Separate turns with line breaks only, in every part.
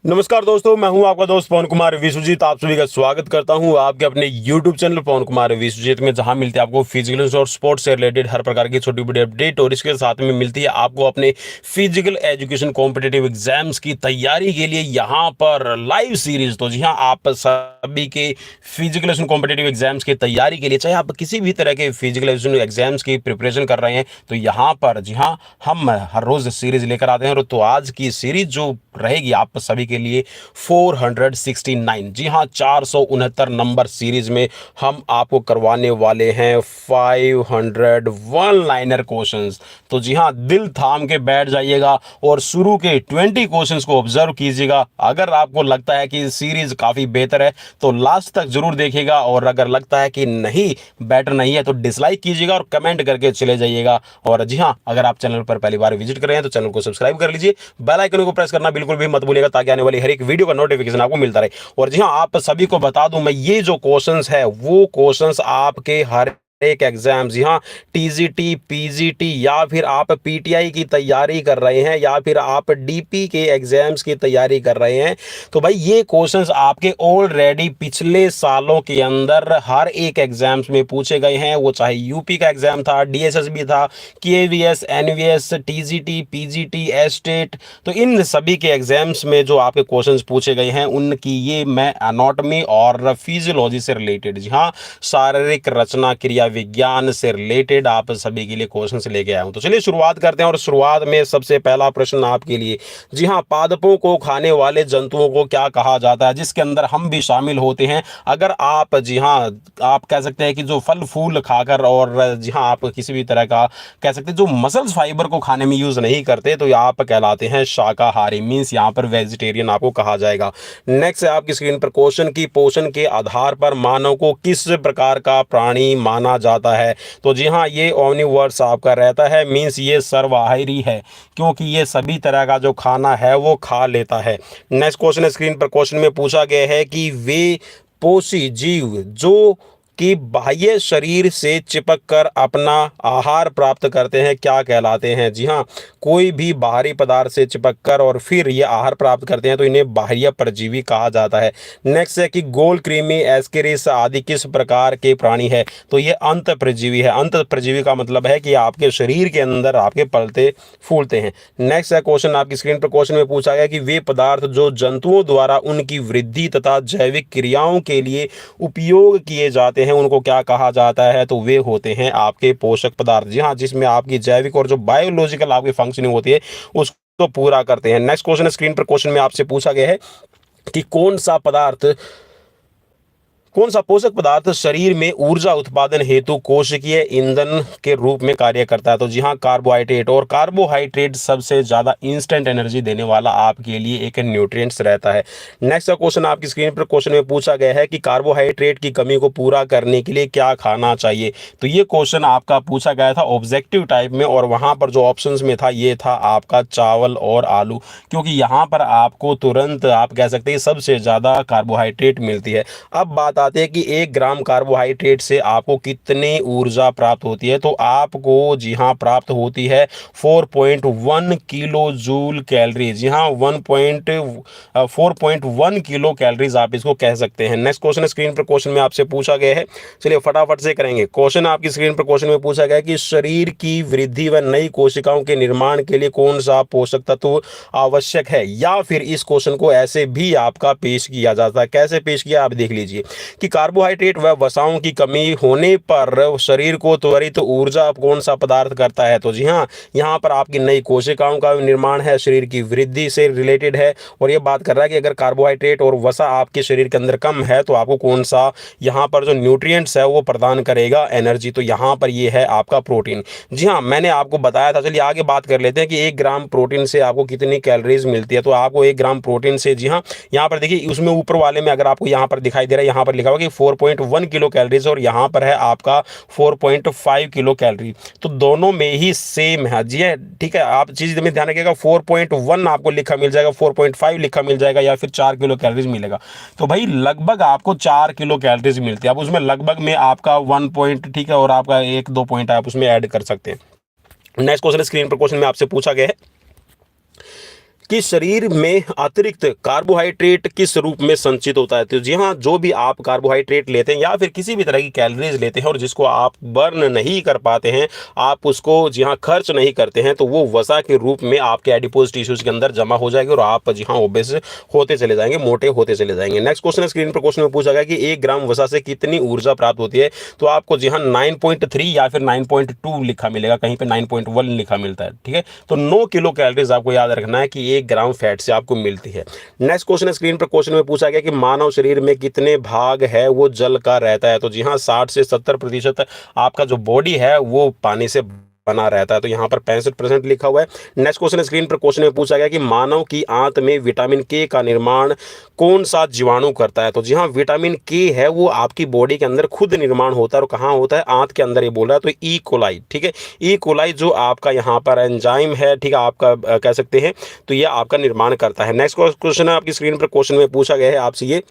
नमस्कार दोस्तों, मैं हूं आपका दोस्त पवन कुमार विश्वजीत। आप सभी का स्वागत करता हूं आपके अपने YouTube चैनल पवन कुमार विश्वजीत में, जहां मिलती है आपको फिजिकल और स्पोर्ट्स से रिलेटेड हर प्रकार की छोटी बड़ी अपडेट, और इसके साथ में मिलती है आपको अपने फिजिकल एजुकेशन कॉम्पिटिटिव एग्जाम्स की तैयारी के लिए यहाँ पर लाइव सीरीज। तो जी हाँ, आप सभी के फिजिकल कॉम्पिटिटिव एग्जाम्स की तैयारी के लिए, चाहे आप किसी भी तरह के फिजिकल एग्जाम्स की प्रिपरेशन कर रहे हैं, तो यहाँ पर जी हाँ हम हर रोज सीरीज लेकर आते हैं। और तो आज की सीरीज जो रहेगी आप सभी के लिए 469, जी हाँ 469 नंबर सीरीज में हम आपको करवाने वाले हैं 500 वन लाइनर क्वेश्चंस। तो जी हाँ, दिल थाम के बैठ जाइएगा और शुरू के 20 क्वेश्चंस को ऑब्जर्व कीजिएगा। अगर आपको लगता है कि सीरीज काफी बेहतर है तो लास्ट तक जरूर देखिएगा, और अगर लगता है कि नहीं बेटर नहीं है तो डिसलाइक कीजिएगा और कमेंट करके चले जाइएगा। और जी हाँ, अगर आप चैनल पर पहली बार विजिट कर रहे हैं तो चैनल को सब्सक्राइब कर लीजिए, बेल आइकन को प्रेस करना बिल्कुल भी मत भूलिएगा, ताकि आने वाली हर एक वीडियो का नोटिफिकेशन आपको मिलता रहे। और जी हाँ, आप सभी को बता दूं मैं, ये जो क्वेश्चंस है वो क्वेश्चंस आपके हर एक एग्जाम, जी हाँ टीजीटी, पीजीटी, या फिर आप पीटीआई की तैयारी कर रहे हैं, या फिर आप डीपी के एग्जाम्स की तैयारी कर रहे हैं, तो भाई ये क्वेश्चंस आपके ऑलरेडी पिछले सालों के अंदर हर एक एग्जाम्स में पूछे गए हैं। वो चाहे यूपी का एग्जाम था, डीएसएसबी था, KVS, NVS, TGT, PGT, state, तो इन सभी के एग्जाम्स में जो आपके क्वेश्चंस पूछे गए हैं उनकी ये मैं एनाटॉमी और फिजियोलॉजी से रिलेटेड, जी हाँ शारीरिक रचना क्रिया विज्ञान से रिलेटेड आप सभी के लिए क्वेश्चंस लेके आया हूं। तो चलिए शुरुआत करते हैं। और शुरुआत में सबसे पहला प्रश्न आपके लिए, जी हाँ पादपों को खाने वाले जंतुओं को क्या कहा जाता है, जिसके अंदर हम भी शामिल होते हैं। अगर आप जी हाँ आप कह सकते हैं कि जो फल फूल खाकर, और जी हाँ आप किसी भी तरह का कह सकते हैं जो मसल्स फाइबर को खाने में यूज नहीं करते, तो आप कहलाते हैं शाकाहारी, मीन्स यहाँ पर वेजिटेरियन आपको कहा जाएगा। नेक्स्ट है आपकी स्क्रीन पर क्वेश्चन की पोषण के आधार पर मानव को किस प्रकार का प्राणी माना जाता है। तो जी हाँ, ये ओमनिवर्स आपका रहता है, मीन्स ये सर्वाहारी है, क्योंकि ये सभी तरह का जो खाना है वो खा लेता है। नेक्स्ट क्वेश्चन है स्क्रीन पर, क्वेश्चन में पूछा गया है कि वे पोषी जीव जो कि बाह्य शरीर से चिपक कर अपना आहार प्राप्त करते हैं क्या कहलाते हैं। जी हाँ, कोई भी बाहरी पदार्थ से चिपक कर और फिर ये आहार प्राप्त करते हैं तो इन्हें बाह्य परजीवी कहा जाता है। नेक्स्ट है कि गोल कृमि, एस्केरिस आदि किस प्रकार के प्राणी है। तो ये अंत परजीवी है। अंत परजीवी का मतलब है कि आपके शरीर के अंदर आपके पलते फूलते हैं। नेक्स्ट है क्वेश्चन आपकी स्क्रीन पर, क्वेश्चन में पूछा गया कि वे पदार्थ जो जंतुओं द्वारा उनकी वृद्धि तथा जैविक क्रियाओं के लिए उपयोग किए जाते हैं उनको क्या कहा जाता है। तो वे होते हैं आपके पोषक पदार्थ, जी हाँ जिसमें आपकी जैविक और जो बायोलॉजिकल आपकी फंक्शनिंग होती है उसको पूरा करते हैं। नेक्स्ट क्वेश्चन स्क्रीन पर, क्वेश्चन में आपसे पूछा गया है कि कौन सा पोषक पदार्थ शरीर में ऊर्जा उत्पादन हेतु कोशिकीय ईंधन के रूप में कार्य करता है। तो जी हाँ कार्बोहाइड्रेट, और कार्बोहाइड्रेट सबसे ज्यादा इंस्टेंट एनर्जी देने वाला आपके लिए एक न्यूट्रिएंट्स रहता है। नेक्स्ट क्वेश्चन आपकी स्क्रीन पर, क्वेश्चन में पूछा गया है कि कार्बोहाइड्रेट की कमी को पूरा करने के लिए क्या खाना चाहिए। तो ये क्वेश्चन आपका पूछा गया था ऑब्जेक्टिव टाइप में, और वहां पर जो ऑप्शंस में था ये था आपका चावल और आलू, क्योंकि यहाँ पर आपको तुरंत आप कह सकते हैं सबसे ज्यादा कार्बोहाइड्रेट मिलती है। अब बात आते हैं कि 1 ग्राम कार्बोहाइड्रेट से आपको कितनी ऊर्जा प्राप्त होती है। तो आपको जी हाँ प्राप्त होती है 4.1 किलो जूल कैलोरी, जी हाँ 4.1 किलो कैलोरीज आप इसको कह सकते हैं। नेक्स्ट क्वेश्चन स्क्रीन पर, क्वेश्चन में आपसे पूछा गया है, चलिए फटाफट से करेंगे। क्वेश्चन आपकी स्क्रीन पर, क्वेश्चन में पूछा गया कि शरीर की वृद्धि व नई कोशिकाओं के निर्माण के लिए कौन सा पोषक तत्व आवश्यक है। या फिर इस क्वेश्चन को ऐसे भी आपका पेश किया जाता है, कैसे पेश किया आप देख लीजिए कि कार्बोहाइड्रेट व वसाओं की कमी होने पर शरीर को त्वरित ऊर्जा कौन सा पदार्थ करता है। तो जी हाँ, यहाँ पर आपकी नई कोशिकाओं का निर्माण है, शरीर की वृद्धि से रिलेटेड है, और ये बात कर रहा है कि अगर कार्बोहाइड्रेट और वसा आपके शरीर के अंदर कम है तो आपको कौन सा यहाँ पर जो न्यूट्रिएंट्स है वो प्रदान करेगा एनर्जी। तो यहाँ पर ये है आपका प्रोटीन। जी हाँ, मैंने आपको बताया था। चलिए आगे बात कर लेते हैं कि 1 ग्राम प्रोटीन से आपको कितनी कैलोरीज मिलती है। तो आपको 1 ग्राम प्रोटीन से, जी हाँ यहाँ पर देखिए उसमें ऊपर वाले में अगर आपको यहाँ पर दिखाई दे रहा है, यहाँ पर लिखा हुआ कि 4.1 किलो कैलोरीज, और यहाँ पर है आपका 4.5 किलो कैलोरी। तो दोनों में ही सेम है, जी है ठीक है। आप चीज में ध्यान रखिएगा, 4.1 आपको लिखा मिल जाएगा, 4.5 लिखा मिल जाएगा, या फिर 4 किलो कैलोरीज मिलेगा। तो भाई लगभग आपको 4 किलो कैलोरीज मिलती है। अब उसमें लगभग में आपका 1 पॉइंट ठीक है, और आपका 1-2 पॉइंट आप उसमें ऐड कर सकते हैं। नेक्स्ट क्वेश्चन स्क्रीन पर, क्वेश्चन में आपसे पूछा गया है कि शरीर में अतिरिक्त कार्बोहाइड्रेट किस रूप में संचित होता है। तो जी हाँ, जो भी आप कार्बोहाइड्रेट लेते हैं या फिर किसी भी तरह की कैलोरीज लेते हैं और जिसको आप बर्न नहीं कर पाते हैं, आप उसको जी हाँ खर्च नहीं करते हैं, तो वो वसा के रूप में आपके एडिपोज टिश्यूज के अंदर जमा हो जाएगी और आप जी हाँ ओबेस होते चले जाएंगे, मोटे होते चले जाएंगे। नेक्स्ट क्वेश्चन है, स्क्रीन पर क्वेश्चन में पूछा गया कि 1 ग्राम वसा से कितनी ऊर्जा प्राप्त होती है। तो आपको जी हाँ 9.3 या फिर 9.2 लिखा मिलेगा, कहीं पे 9.1 लिखा मिलता है, ठीक है। तो 9 किलो कैलोरीज आपको याद रखना है कि 1 ग्राम फैट से आपको मिलती है। नेक्स्ट क्वेश्चन है, स्क्रीन पर क्वेश्चन में पूछा गया कि मानव शरीर में कितने भाग है वो जल का रहता है। तो जी हाँ 60 से 70% आपका जो बॉडी है वो पानी से बना रहता है। तो यहाँ पर 65% लिखा हुआ है। नेक्स्ट क्वेश्चन स्क्रीन पर क्वेश्चन में पूछा गया कि मानव की आंत में विटामिन के का निर्माण कौन सा जीवाणु करता है। तो जी हाँ विटामिन के है वो आपकी बॉडी के अंदर खुद निर्माण होता है और कहाँ होता है, आंत के अंदर, ये बोल रहा है। तो ई कोलाई, ठीक है, ई कोलाई जो आपका यहाँ पर एंजाइम है, ठीक है, आपका कह सकते हैं, तो ये आपका निर्माण करता है। नेक्स्ट क्वेश्चन है आपकी स्क्रीन पर क्वेश्चन में पूछा गया है आपसे ये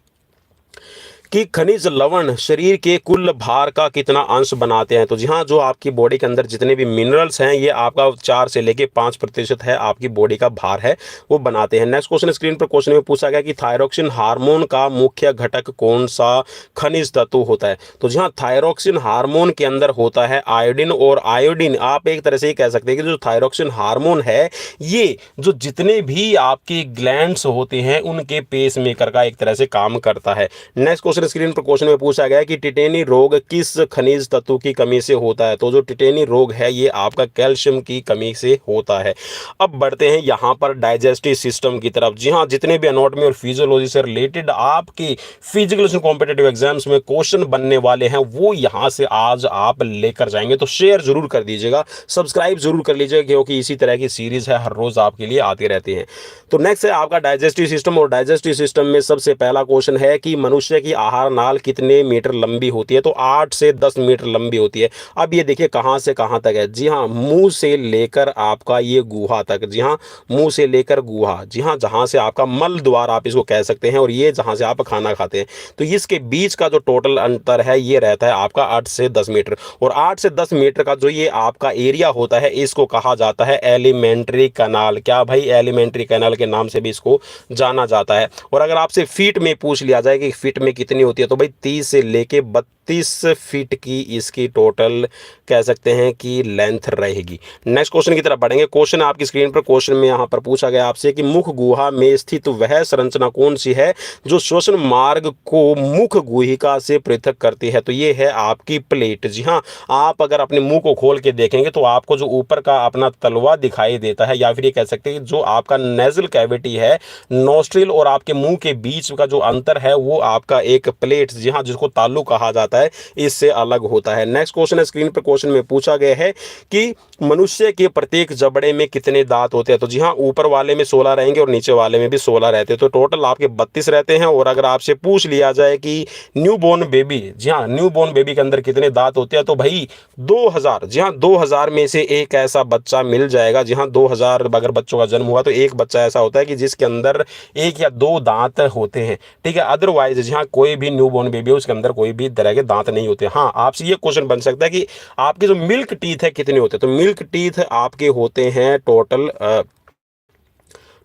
कि खनिज लवण शरीर के कुल भार का कितना अंश बनाते हैं। तो जी हाँ, जो आपकी बॉडी के अंदर जितने भी मिनरल्स हैं ये आपका 4 से लेके 5% है आपकी बॉडी का भार है वो बनाते हैं। नेक्स्ट क्वेश्चन स्क्रीन पर क्वेश्चन में पूछा गया कि थायरोक्सिन हार्मोन का मुख्य घटक कौन सा खनिज तत्व होता है। तो जी हाँ, थायरोक्सिन हार्मोन के अंदर होता है आयोडीन, और आयोडीन आप एक तरह से ये कह सकते हैं कि जो थायरोक्सिन हार्मोन है ये जो जितने भी आपके ग्लैंड्स होते हैं उनके पेस मेकर का एक तरह से काम करता है। नेक्स्ट क्वेश्चन स्क्रीन पर क्वेश्चन में पूछा गया कि टिटेनी रोग किस खनिज तत्व की कमी से होता है। तो जो टिटेनी रोग है ये आपका कैल्शियम की कमी से होता है। अब बढ़ते हैं यहाँ पर डाइजेस्टिव सिस्टम की तरफ। जी हाँ, जितने भी एनाटॉमी और फिजियोलॉजी से रिलेटेड आपके फिजिकल कॉम्पिटिटिव एग्जाम्स में क्वेश्चन बनने वाले हैं वो यहाँ से आज आप लेकर जाएंगे। तो शेयर जरूर कर दीजिएगा, सब्सक्राइब जरूर कर लीजिएगा, क्योंकि इसी तरह की सीरीज है हर रोज आपके लिए आती रहती है। तो नेक्स्ट है आपका डाइजेस्टिव सिस्टम, और डाइजेस्टिव सिस्टम में सबसे पहला क्वेश्चन है कि मनुष्य की आहार नाल कितने मीटर लंबी होती है। तो 8 से 10 मीटर लंबी होती है। अब ये देखिए कहां से कहां तक है। जी हाँ, मुंह से लेकर आपका ये गुहा तक। जी हाँ, मुंह से लेकर गुहा, जी हाँ, जहां से आपका मल द्वार आप इसको कह सकते हैं, और ये जहां से आप खाना खाते हैं। तो इसके बीच का जो टोटल अंतर है ये रहता है आपका 8 से 10 मीटर। और 8 से 10 मीटर का जो ये आपका एरिया होता है इसको कहा जाता है एलिमेंट्री कैनाल। क्या भाई, एलिमेंट्री कैनाल के नाम से भी इसको जाना जाता है। और अगर आपसे फीट में पूछ लिया जाए कि फीट में कितनी होती है, तो भाई 30 से लेके 32 फीट की इसकी टोटल कह सकते हैं कि लेंथ रहेगी। नेक्स्ट क्वेश्चन की तरफ बढ़ेंगे। क्वेश्चन आपकी स्क्रीन पर क्वेश्चन में यहाँ पर पूछा गया आपसे कि मुख गुहा में स्थित वह संरचना कौन सी है जो श्वसन मार्ग को मुख गुहिका से पृथक करती है। तो ये है आपकी प्लेट। जी हाँ, आप अगर अपने मुंह को खोल के देखेंगे तो आपको जो ऊपर का अपना तलवा दिखाई देता है, या फिर ये कह सकते हैं जो आपका नेजल कैविटी है, नोस्ट्रिल और आपके मुंह के बीच का जो अंतर है वो आपका एक प्लेट, जी हाँ, जिसको तालु कहा जाता है, इससे अलग होता है। नेक्स्ट क्वेश्चन है स्क्रीन पर क्वेश्चन में पूछा गया है कि मनुष्य के प्रत्येक जबड़े में कितने दांत होते हैं। तो जी हाँ, ऊपर वाले में 16 रहेंगे और नीचे वाले में भी 16 रहते हैं। तो टोटल आपके 32 रहते हैं। और अगर आपसे पूछ लिया जाए कि न्यू बोर्न बेबी, जी हाँ, न्यू बोर्न बेबी के अंदर कितने दांत होते हैं, तो भाई 2000, जी हाँ, 2000 में से एक ऐसा बच्चा मिल जाएगा। जी हाँ, 2000 अगर बच्चों का जन्म हुआ तो एक बच्चा ऐसा होता है कि जिसके अंदर 1 या 2 दांत होते हैं, ठीक है। अदरवाइज जी हाँ, कोई भी न्यू बोर्न बेबी है उसके अंदर कोई भी तरह के दांत नहीं होते। हाँ, आपसे ये क्वेश्चन बन सकता है कि आपके जो मिल्क टीथ है कितने होते हैं। तो मिल्क टीथ आपके होते हैं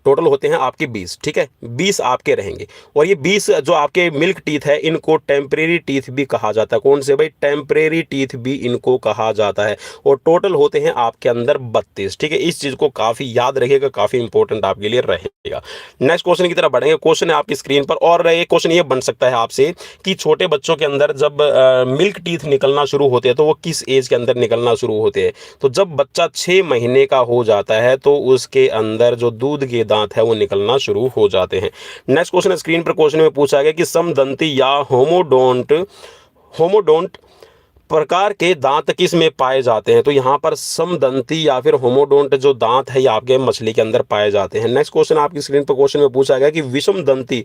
टोटल होते हैं आपके 20, ठीक है, 20 आपके रहेंगे। और ये 20 जो आपके मिल्क टीथ है इनको टेम्परेरी टीथ भी कहा जाता है। कौन से भाई, टेम्परेरी टीथ भी इनको कहा जाता है। और टोटल होते हैं आपके अंदर 32, ठीक है। इस चीज को काफी याद रखिएगा, काफी इंपॉर्टेंट आपके लिए रहेगा। नेक्स्ट क्वेश्चन की तरफ बढ़ेंगे। क्वेश्चन है आपकी स्क्रीन पर, और एक क्वेश्चन ये बन सकता है आपसे कि छोटे बच्चों के अंदर जब मिल्क टीथ निकलना शुरू होते हैं तो वो किस एज के अंदर निकलना शुरू होते हैं। तो जब बच्चा 6 महीने का हो जाता है तो उसके अंदर जो दूध के दांत है वो निकलना शुरू हो जाते हैं। नेक्स्ट क्वेश्चन स्क्रीन पर क्वेश्चन में पूछा गया कि समदंती या होमोडोंट प्रकार के दांत किस में पाए जाते हैं। तो यहाँ पर समदंती या फिर होमोडोंट जो दांत है ये आपके मछली के अंदर पाए जाते हैं। नेक्स्ट क्वेश्चन आपकी स्क्रीन पर क्वेश्चन में पूछा गया कि विषमदंती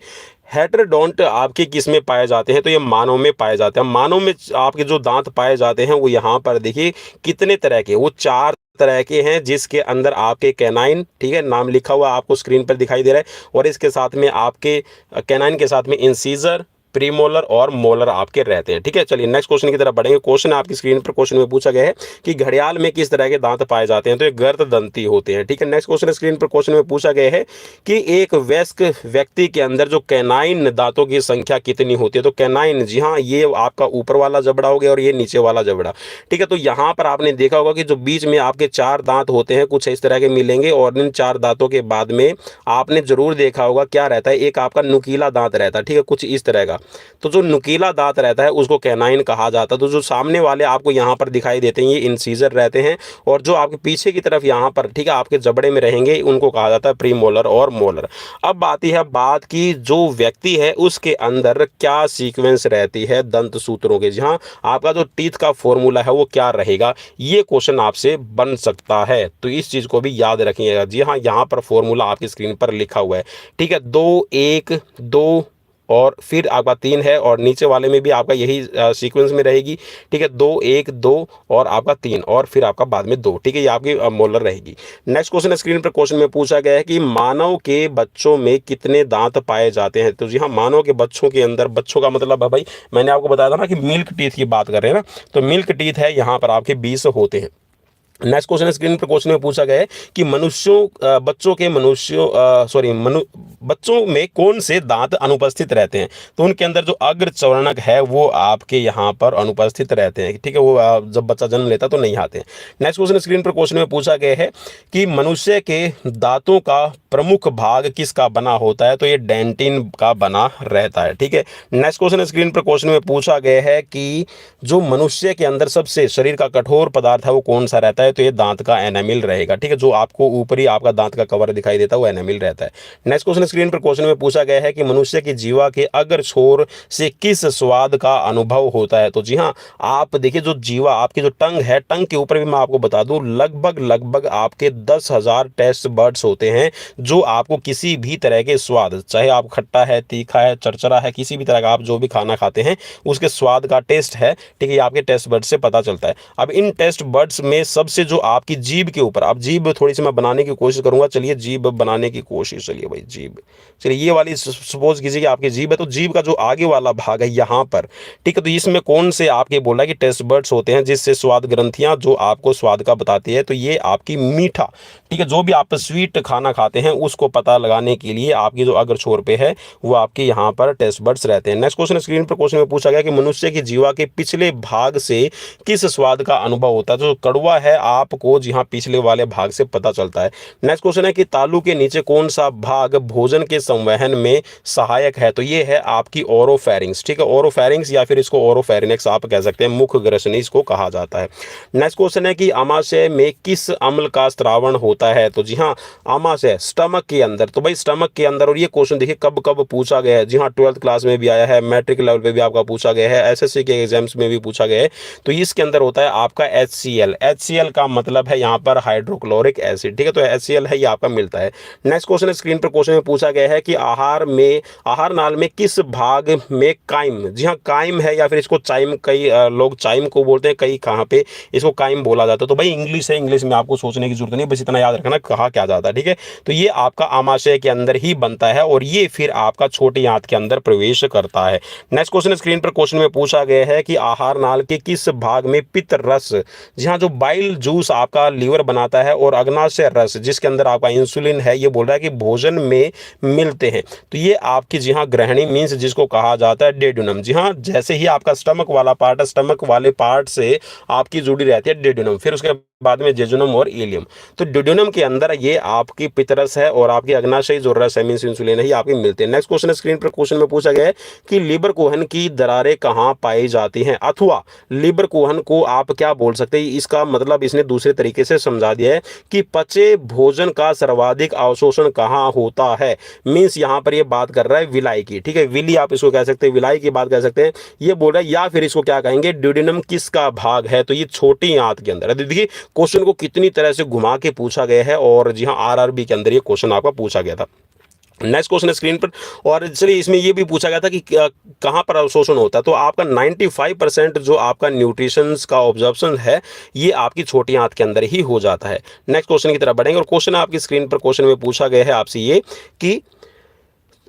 हेटेरोडोंट आपके किस में पाए जाते हैं। तो ये मानव में पाए जाते हैं। मानव में आपके जो दांत पाए जाते हैं वो यहाँ पर देखिए कितने तरह के, वो 4 तरह के हैं, जिसके अंदर आपके कैनाइन, ठीक है, नाम लिखा हुआ आपको स्क्रीन पर दिखाई दे रहा है, और इसके साथ में आपके कैनाइन के साथ में इंसीजर, प्रीमोलर और मोलर आपके रहते हैं। ठीक है, चलिए नेक्स्ट क्वेश्चन की तरफ बढ़ेंगे। क्वेश्चन आपकी स्क्रीन पर क्वेश्चन में पूछा गया है कि घड़ियाल में किस तरह के दांत पाए जाते हैं, तो ये गर्ददंती होते हैं। ठीक है, नेक्स्ट क्वेश्चन स्क्रीन पर क्वेश्चन में पूछा गया है कि एक वयस्क व्यक्ति के अंदर जो कैनाइन दांतों की संख्या कितनी होती है, तो कैनाइन, जी हाँ, ये आपका ऊपर वाला जबड़ा हो गया और ये नीचे वाला जबड़ा। ठीक है, तो यहाँ पर आपने देखा होगा कि जो बीच में आपके 4 दांत होते हैं कुछ इस तरह के मिलेंगे, और इन 4 दांतों के बाद में आपने जरूर देखा होगा क्या रहता है, एक आपका नुकीला दांत रहता है। ठीक है, कुछ इस तरह का, तो जो नुकीला दांत रहता है उसको कैनाइन कहा जाता है। तो जो सामने वाले आपको यहाँ पर दिखाई देते हैं ये इंसीजर रहते हैं, और जो आपके पीछे की तरफ यहाँ पर, ठीक है, आपके जबड़े में रहेंगे उनको कहा जाता है प्रीमोलर और मोलर। अब आती है बात की जो व्यक्ति है उसके अंदर क्या सीक्वेंस रहती है दंत सूत्रों के। जहाँ आपका जो टीथ का फॉर्मूला है वो क्या रहेगा, ये क्वेश्चन आपसे बन सकता है, तो इस चीज को भी याद रखिएगा। जी हाँ, यहाँ पर फॉर्मूला आपकी स्क्रीन पर लिखा हुआ है। ठीक है, 2 1 2 और फिर आपका 3 है, और नीचे वाले में भी आपका यही सीक्वेंस में रहेगी। ठीक है, 2 1 2 और आपका 3 और फिर आपका बाद में 2। ठीक है, ये आपकी मोलर रहेगी। नेक्स्ट क्वेश्चन स्क्रीन पर क्वेश्चन में पूछा गया है कि मानव के बच्चों में कितने दांत पाए जाते हैं। तो जी हाँ, मानव के बच्चों के अंदर, बच्चों का मतलब है भाई, मैंने आपको बताया था ना कि मिल्क टीथ की बात कर रहे हैं ना, तो मिल्क टीथ है यहाँ पर आपके 20 होते हैं। नेक्स्ट क्वेश्चन स्क्रीन पर क्वेश्चन में पूछा गया है कि बच्चों में कौन से दांत अनुपस्थित रहते हैं, तो उनके अंदर जो अग्र चौर्णक है वो आपके यहाँ पर अनुपस्थित रहते हैं। ठीक है, वो जब बच्चा जन्म लेता तो नहीं आते हैं। नेक्स्ट क्वेश्चन स्क्रीन पर क्वेश्चन में पूछा गया है कि मनुष्य के दांतों का प्रमुख भाग किसका बना होता है, तो ये डेंटिन का बना रहता है। ठीक है, नेक्स्ट क्वेश्चन स्क्रीन पर क्वेश्चन में पूछा गया है कि जो मनुष्य के अंदर सबसे शरीर का कठोर पदार्थ है वो कौन सा रहता है, तो ये दांत का एनामिल रहेगा। ठीक है, जो आपको ऊपरी आपका दांत का कवर दिखाई देता है वो एनामिल रहता है। नेक्स्ट क्वेश्चन स्क्रीन पर क्वेश्चन में पूछा गया है कि मनुष्य की जीवा के अग्र छोर से किस स्वाद का अनुभव होता है, तो जी हाँ, आप देखिए जो जीवा आपकी जो टंग है, टंग के ऊपर भी मैं आपको बता दूं लगभग आपके 10,000 टेस्ट बर्ड्स होते हैं जो आपको किसी भी तरह के स्वाद, चाहे आप खट्टा है, तीखा है, चरचरा है, किसी भी तरह का आप जो भी खाना खाते हैं उसके स्वाद का टेस्ट है। ठीक है, ये आपके टेस्ट बर्ड्स से पता चलता है। अब इन टेस्ट बर्ड्स में सबसे जो आपकी जीभ के ऊपर, अब जीभ थोड़ी सी मैं बनाने की कोशिश करूंगा, चलिए जीभ बनाने की कोशिश, चलिए भाई जीभ, चलिए ये वाली सपोज कीजिए कि आपकी जीभ है, तो जीभ का जो आगे वाला भाग है यहाँ पर, ठीक है, तो इसमें कौन से आपके बोला कि टेस्ट बर्ड्स होते हैं जिससे स्वाद ग्रंथियां जो आपको स्वाद का बताती है, तो ये आपकी मीठा, ठीक है, जो भी आप स्वीट खाना खाते हैं उसको पता लगाने के लिए आपकी जो अग्र छोर पे है वो आपके यहाँ पर टेस्ट बर्ड्स रहते हैं। नेक्स्ट क्वेश्चन स्क्रीन पर क्वेश्चन में पूछा गया कि मनुष्य की जीवा के पिछले भाग से किस स्वाद का अनुभव होता है, तो कड़वा है आपको जी हाँ पिछले वाले भाग से पता चलता है। नेक्स्ट क्वेश्चन है कि तालू के नीचे कौन सा भाग भोजन के संवहन में सहायक है, तो ये है आपकी ओरोफेरिंक्स। ठीक है, ओरोफेरिंक्स या फिर इसको ओरोफेरिनेक्स आप कह सकते हैं, मुख ग्रसनी इसको कहा जाता है। नेक्स्ट क्वेश्चन है कि आमाशय में किस अम्ल का स्त्रावण होता है, तो जी हाँ, आमाशय स्टमक के अंदर, तो भाई स्टमक के अंदर, और ये क्वेश्चन देखिए कब कब पूछा गया है, जी हाँ 12th क्लास में भी आया है, मैट्रिक लेवल पे भी आपका पूछा गया है, एसएससी के एग्जाम्स में भी पूछा गया है, तो इसके अंदर होता है आपका HCl। HCl का मतलब है यहाँ पर हाइड्रोक्लोरिक एसिड। ठीक है, तो HCl है ये आपका मिलता है। नेक्स्ट क्वेश्चन स्क्रीन पर क्वेश्चन में पूछा गया है कि आहार नाल में किस भाग में काइम, जी हाँ काइम है या फिर इसको चाइम, कई लोग चाइम को बोलते हैं, कई कहाँ पे इसको काइम बोला जाता है, तो भाई इंग्लिश है, इंग्लिश में आपको सोचने की जरूरत नहीं, बस इतना याद रखना कहा क्या जाता है। ठीक है, तो ये आपका आमाशय के अंदर ही बनता है और ये फिर आपका छोटी आंत के अंदर प्रवेश करता है। नेक्स्ट क्वेश्चन स्क्रीन पर क्वेश्चन में पूछा गया है कि आहार नाल के किस भाग में पित्त रस, जी हाँ जो बाइल जूस आपका लीवर बनाता है, और अग्नाशय रस जिसके अंदर आपका इंसुलिन है, ये बोल रहा है कि भोजन में मिलते हैं, तो ये आपकी जी हाँ ग्रहणी मीन्स जिसको कहा जाता है डेड्यूनम। जी हाँ, जैसे ही आपका स्टमक वाला पार्ट है, स्टमक वाले पार्ट से आपकी जुड़ी रहती है डेड्यूनम, फिर उसके बाद में जेजुनम और इलियम, तो डेड्यूनम के अंदर ये आपकी पित्तरस है और आपकी अग्नाशयी जो रस है मीन्स इंसुलिन है, ये आपकी मिलते हैं। नेक्स्ट क्वेश्चन स्क्रीन पर क्वेश्चन में पूछा गया है कि लीबर कोहन की दरारें कहाँ पाई जाती हैं, अथवा लीबर कोहन को आप क्या बोल सकते हैं, इसका मतलब इसने दूसरे तरीके से समझा दिया है कि पचे भोजन का सर्वाधिक अवशोषण कहाँ होता है, मीन्स यहाँ पर ये बात कर रहा है विलाई की। ठीक है, विली आप इसको कह सकते हैं, विलाई की बात कह सकते हैं, ये बोल रहा है, या फिर इसको क्या कहेंगे ड्यूडेनम किसका भाग है, तो ये छोटी आंत के अंदर है। देखिए क्वेश्चन को कितनी तरह से घुमा के पूछा गया है, और जी हाँ आरआरबी के अंदर ये क्वेश्चन आपका पूछा गया था। नेक्स्ट क्वेश्चन स्क्रीन पर, और चलिए इसमें ये भी पूछा गया था कि कहाँ पर अवशोषण होता है, तो आपका 95% जो आपका न्यूट्रिशंस का ऑब्जर्प्शन है ये आपकी छोटी आंत के अंदर ही हो जाता है। नेक्स्ट क्वेश्चन की तरफ बढ़ेंगे, और क्वेश्चन आपकी स्क्रीन पर क्वेश्चन में पूछा गया है आपसे ये कि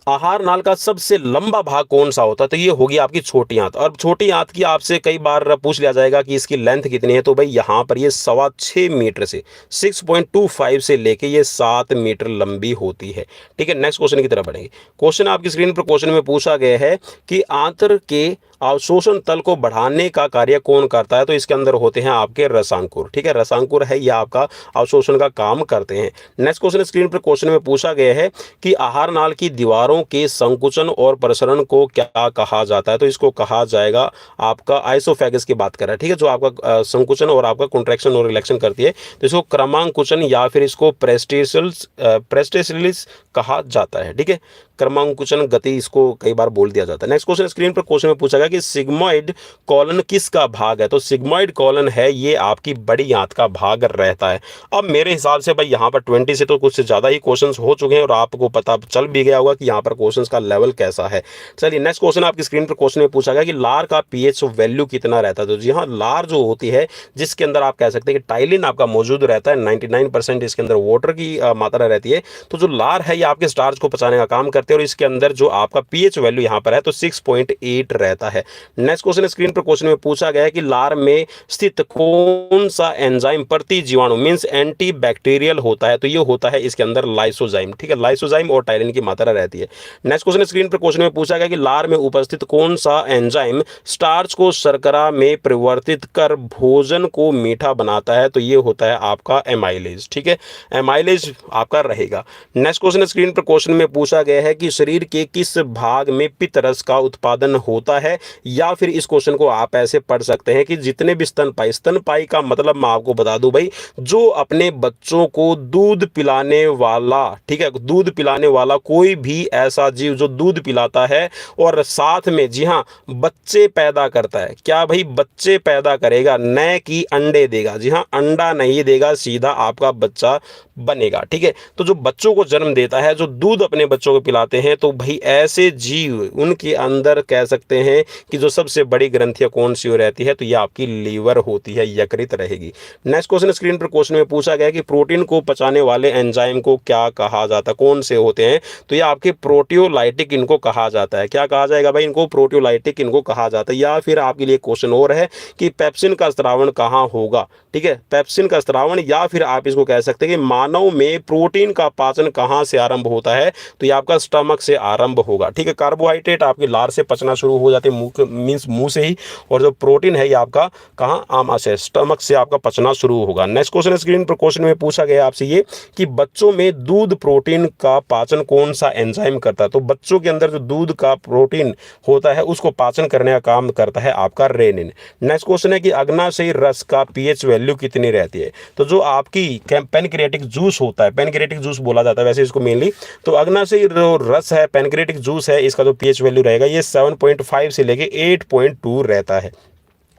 आहार नाल का सबसे लंबा भाग कौन सा होता है? तो ये होगी आपकी छोटी आंत। और छोटी आंत की आपसे कई बार पूछ लिया जाएगा कि इसकी लेंथ कितनी है, तो भाई यहाँ पर ये 6.25 मीटर से 6.25 से लेके ये 7 मीटर लंबी होती है। ठीक है, नेक्स्ट क्वेश्चन की तरफ बढ़ेंगे। क्वेश्चन आपकी स्क्रीन पर क्वेश्चन में पूछा गया है कि आंत्र के अवशोषण तल को बढ़ाने का कार्य कौन करता है? तो इसके अंदर होते हैं आपके रसांकुर। ठीक है, रसांकुर है ये आपका अवशोषण का काम करते हैं। नेक्स्ट क्वेश्चन स्क्रीन पर क्वेश्चन में पूछा गया है कि आहार नाल की दीवारों के संकुचन और प्रसरण को क्या कहा जाता है? तो इसको कहा जाएगा आपका आइसोफेगस की बात कर रहा है। ठीक है, जो आपका संकुचन और आपका कॉन्ट्रैक्शन और रिलैक्शन करती है, तो इसको क्रमांकुचन या फिर इसको प्रेस्टेसिलिस कहा जाता है। ठीक है, क्रमांकुचन गति इसको कई बार बोल दिया जाता है। नेक्स्ट क्वेश्चन स्क्रीन पर क्वेश्चन में पूछा गया कि सिग्मोइड कॉलन किसका भाग है? तो सिग्मोइड कॉलन है ये आपकी बड़ी आंत का भाग रहता है। अब मेरे हिसाब से भाई यहाँ पर 20 से तो कुछ ज़्यादा ही क्वेश्चंस हो चुके हैं और आपको पता चल भी गया होगा कि यहाँ पर क्वेश्चंस का लेवल कैसा है। चलिए नेक्स्ट क्वेश्चन आपकी स्क्रीन पर क्वेश्चन में पूछा गया कि लार का पीएच वैल्यू कितना रहता है? तो जी हाँ, लार जो होती है जिसके अंदर आप कह सकते हैं कि टाइलिन आपका मौजूद रहता है, 99% इसके अंदर वाटर की मात्रा रहती है। तो जो लार है ये आपके स्टार्च को पचाने का काम करते हैं और इसके अंदर जो आपका पीएच वैल्यू यहाँ पर है तो 6.8 रहता है। नेक्स्ट क्वेश्चन स्क्रीन पर क्वेश्चन में पूछा गया है कि लार में स्थित कौन सा एंजाइम प्रति जीवाणु मींस एंटी बैक्टीरियल होता है? तो ये होता है इसके अंदर लाइसोजाइम। ठीक है, लाइसोजाइम और टाइलिन की मात्रा रहती है। नेक्स्ट क्वेश्चन स्क्रीन पर क्वेश्चन में पूछा गया कि लार में उपस्थित कौन सा एंजाइम स्टार्च को शर्करा में परिवर्तित कर भोजन को मीठा बनाता है? तो ये होता है आपका एमाइलेज। ठीक है, एमाइलेज आपका रहेगा। नेक्स्ट क्वेश्चन स्क्रीन पर क्वेश्चन में पूछा गया है कि शरीर के किस भाग में पित्त रस का उत्पादन होता है? या फिर इस क्वेश्चन को आप ऐसे पढ़ सकते हैं कि जितने भी स्तनपायी का मतलब मैं आपको बता दूं भाई, जो अपने बच्चों को दूध पिलाने वाला, ठीक है, दूध पिलाने वाला कोई भी ऐसा जीव जो दूध पिलाता है और साथ में जी हाँ बच्चे पैदा करता है। क्या भाई, बच्चे पैदा करेगा, न कि अंडे देगा। जी हाँ, अंडा नहीं देगा, सीधा आपका बच्चा बनेगा। ठीक है, तो जो बच्चों को जन्म देता है, जो दूध अपने बच्चों को पिलाते हैं, तो भाई ऐसे जीव उनके अंदर कह सकते हैं कि जो सबसे बड़ी ग्रंथियां कौन सी रहती है? तो ये आपकी लीवर होती है, यकृत रहेगी। नेक्स्ट क्वेश्चन स्क्रीन पर क्वेश्चन में पूछा गया कि प्रोटीन को पचाने वाले एंजाइम को क्या कहा जाता है? कौन से होते हैं? तो ये आपके प्रोटियोलाइटिक इनको कहा जाता है। क्या कहा जाएगा भाई? इनको प्रोटियोलाइटिक इनको कहा जाता है। या फिर आपके लिए क्वेश्चन और है कि पेप्सिन का स्त्रावण कहाँ होगा? ठीक है, पेप्सिन का स्त्रावण, या फिर आप इसको कह सकते हैं कि मानव में प्रोटीन का पाचन कहाँ से आरंभ होता है? तो ये आपका स्टमक से आरंभ होगा। ठीक है, कार्बोहाइड्रेट आपकी लार से पचना शुरू हो जाते हैं, मींस मुंह से ही, और जो प्रोटीन है ये आपका कहाँ, आमाशय, स्टमक से आपका पचना शुरू होगा। नेक्स्ट क्वेश्चन स्क्रीन पर क्वेश्चन में पूछा गया आपसे ये कि बच्चों में दूध प्रोटीन का पाचन कौन सा एंजाइम करता है? तो बच्चों के अंदर जो दूध का प्रोटीन होता है उसको पाचन करने का काम करता है आपका रेनिन। नेक्स्ट क्वेश्चन है कि अग्नाशयी रस का पीएच वैल्यू कितनी रहती है? तो जो आपकी पैनक्रियाटिक जूस होता है, पैनक्रियाटिक जूस बोला जाता है वैसे इसको मेनली, तो अग्नाशयी जो रस है, पैनक्रियाटिक जूस है, इसका जो पीएच वैल्यू रहेगा ये 7.5 से लेके 8.2 रहता है।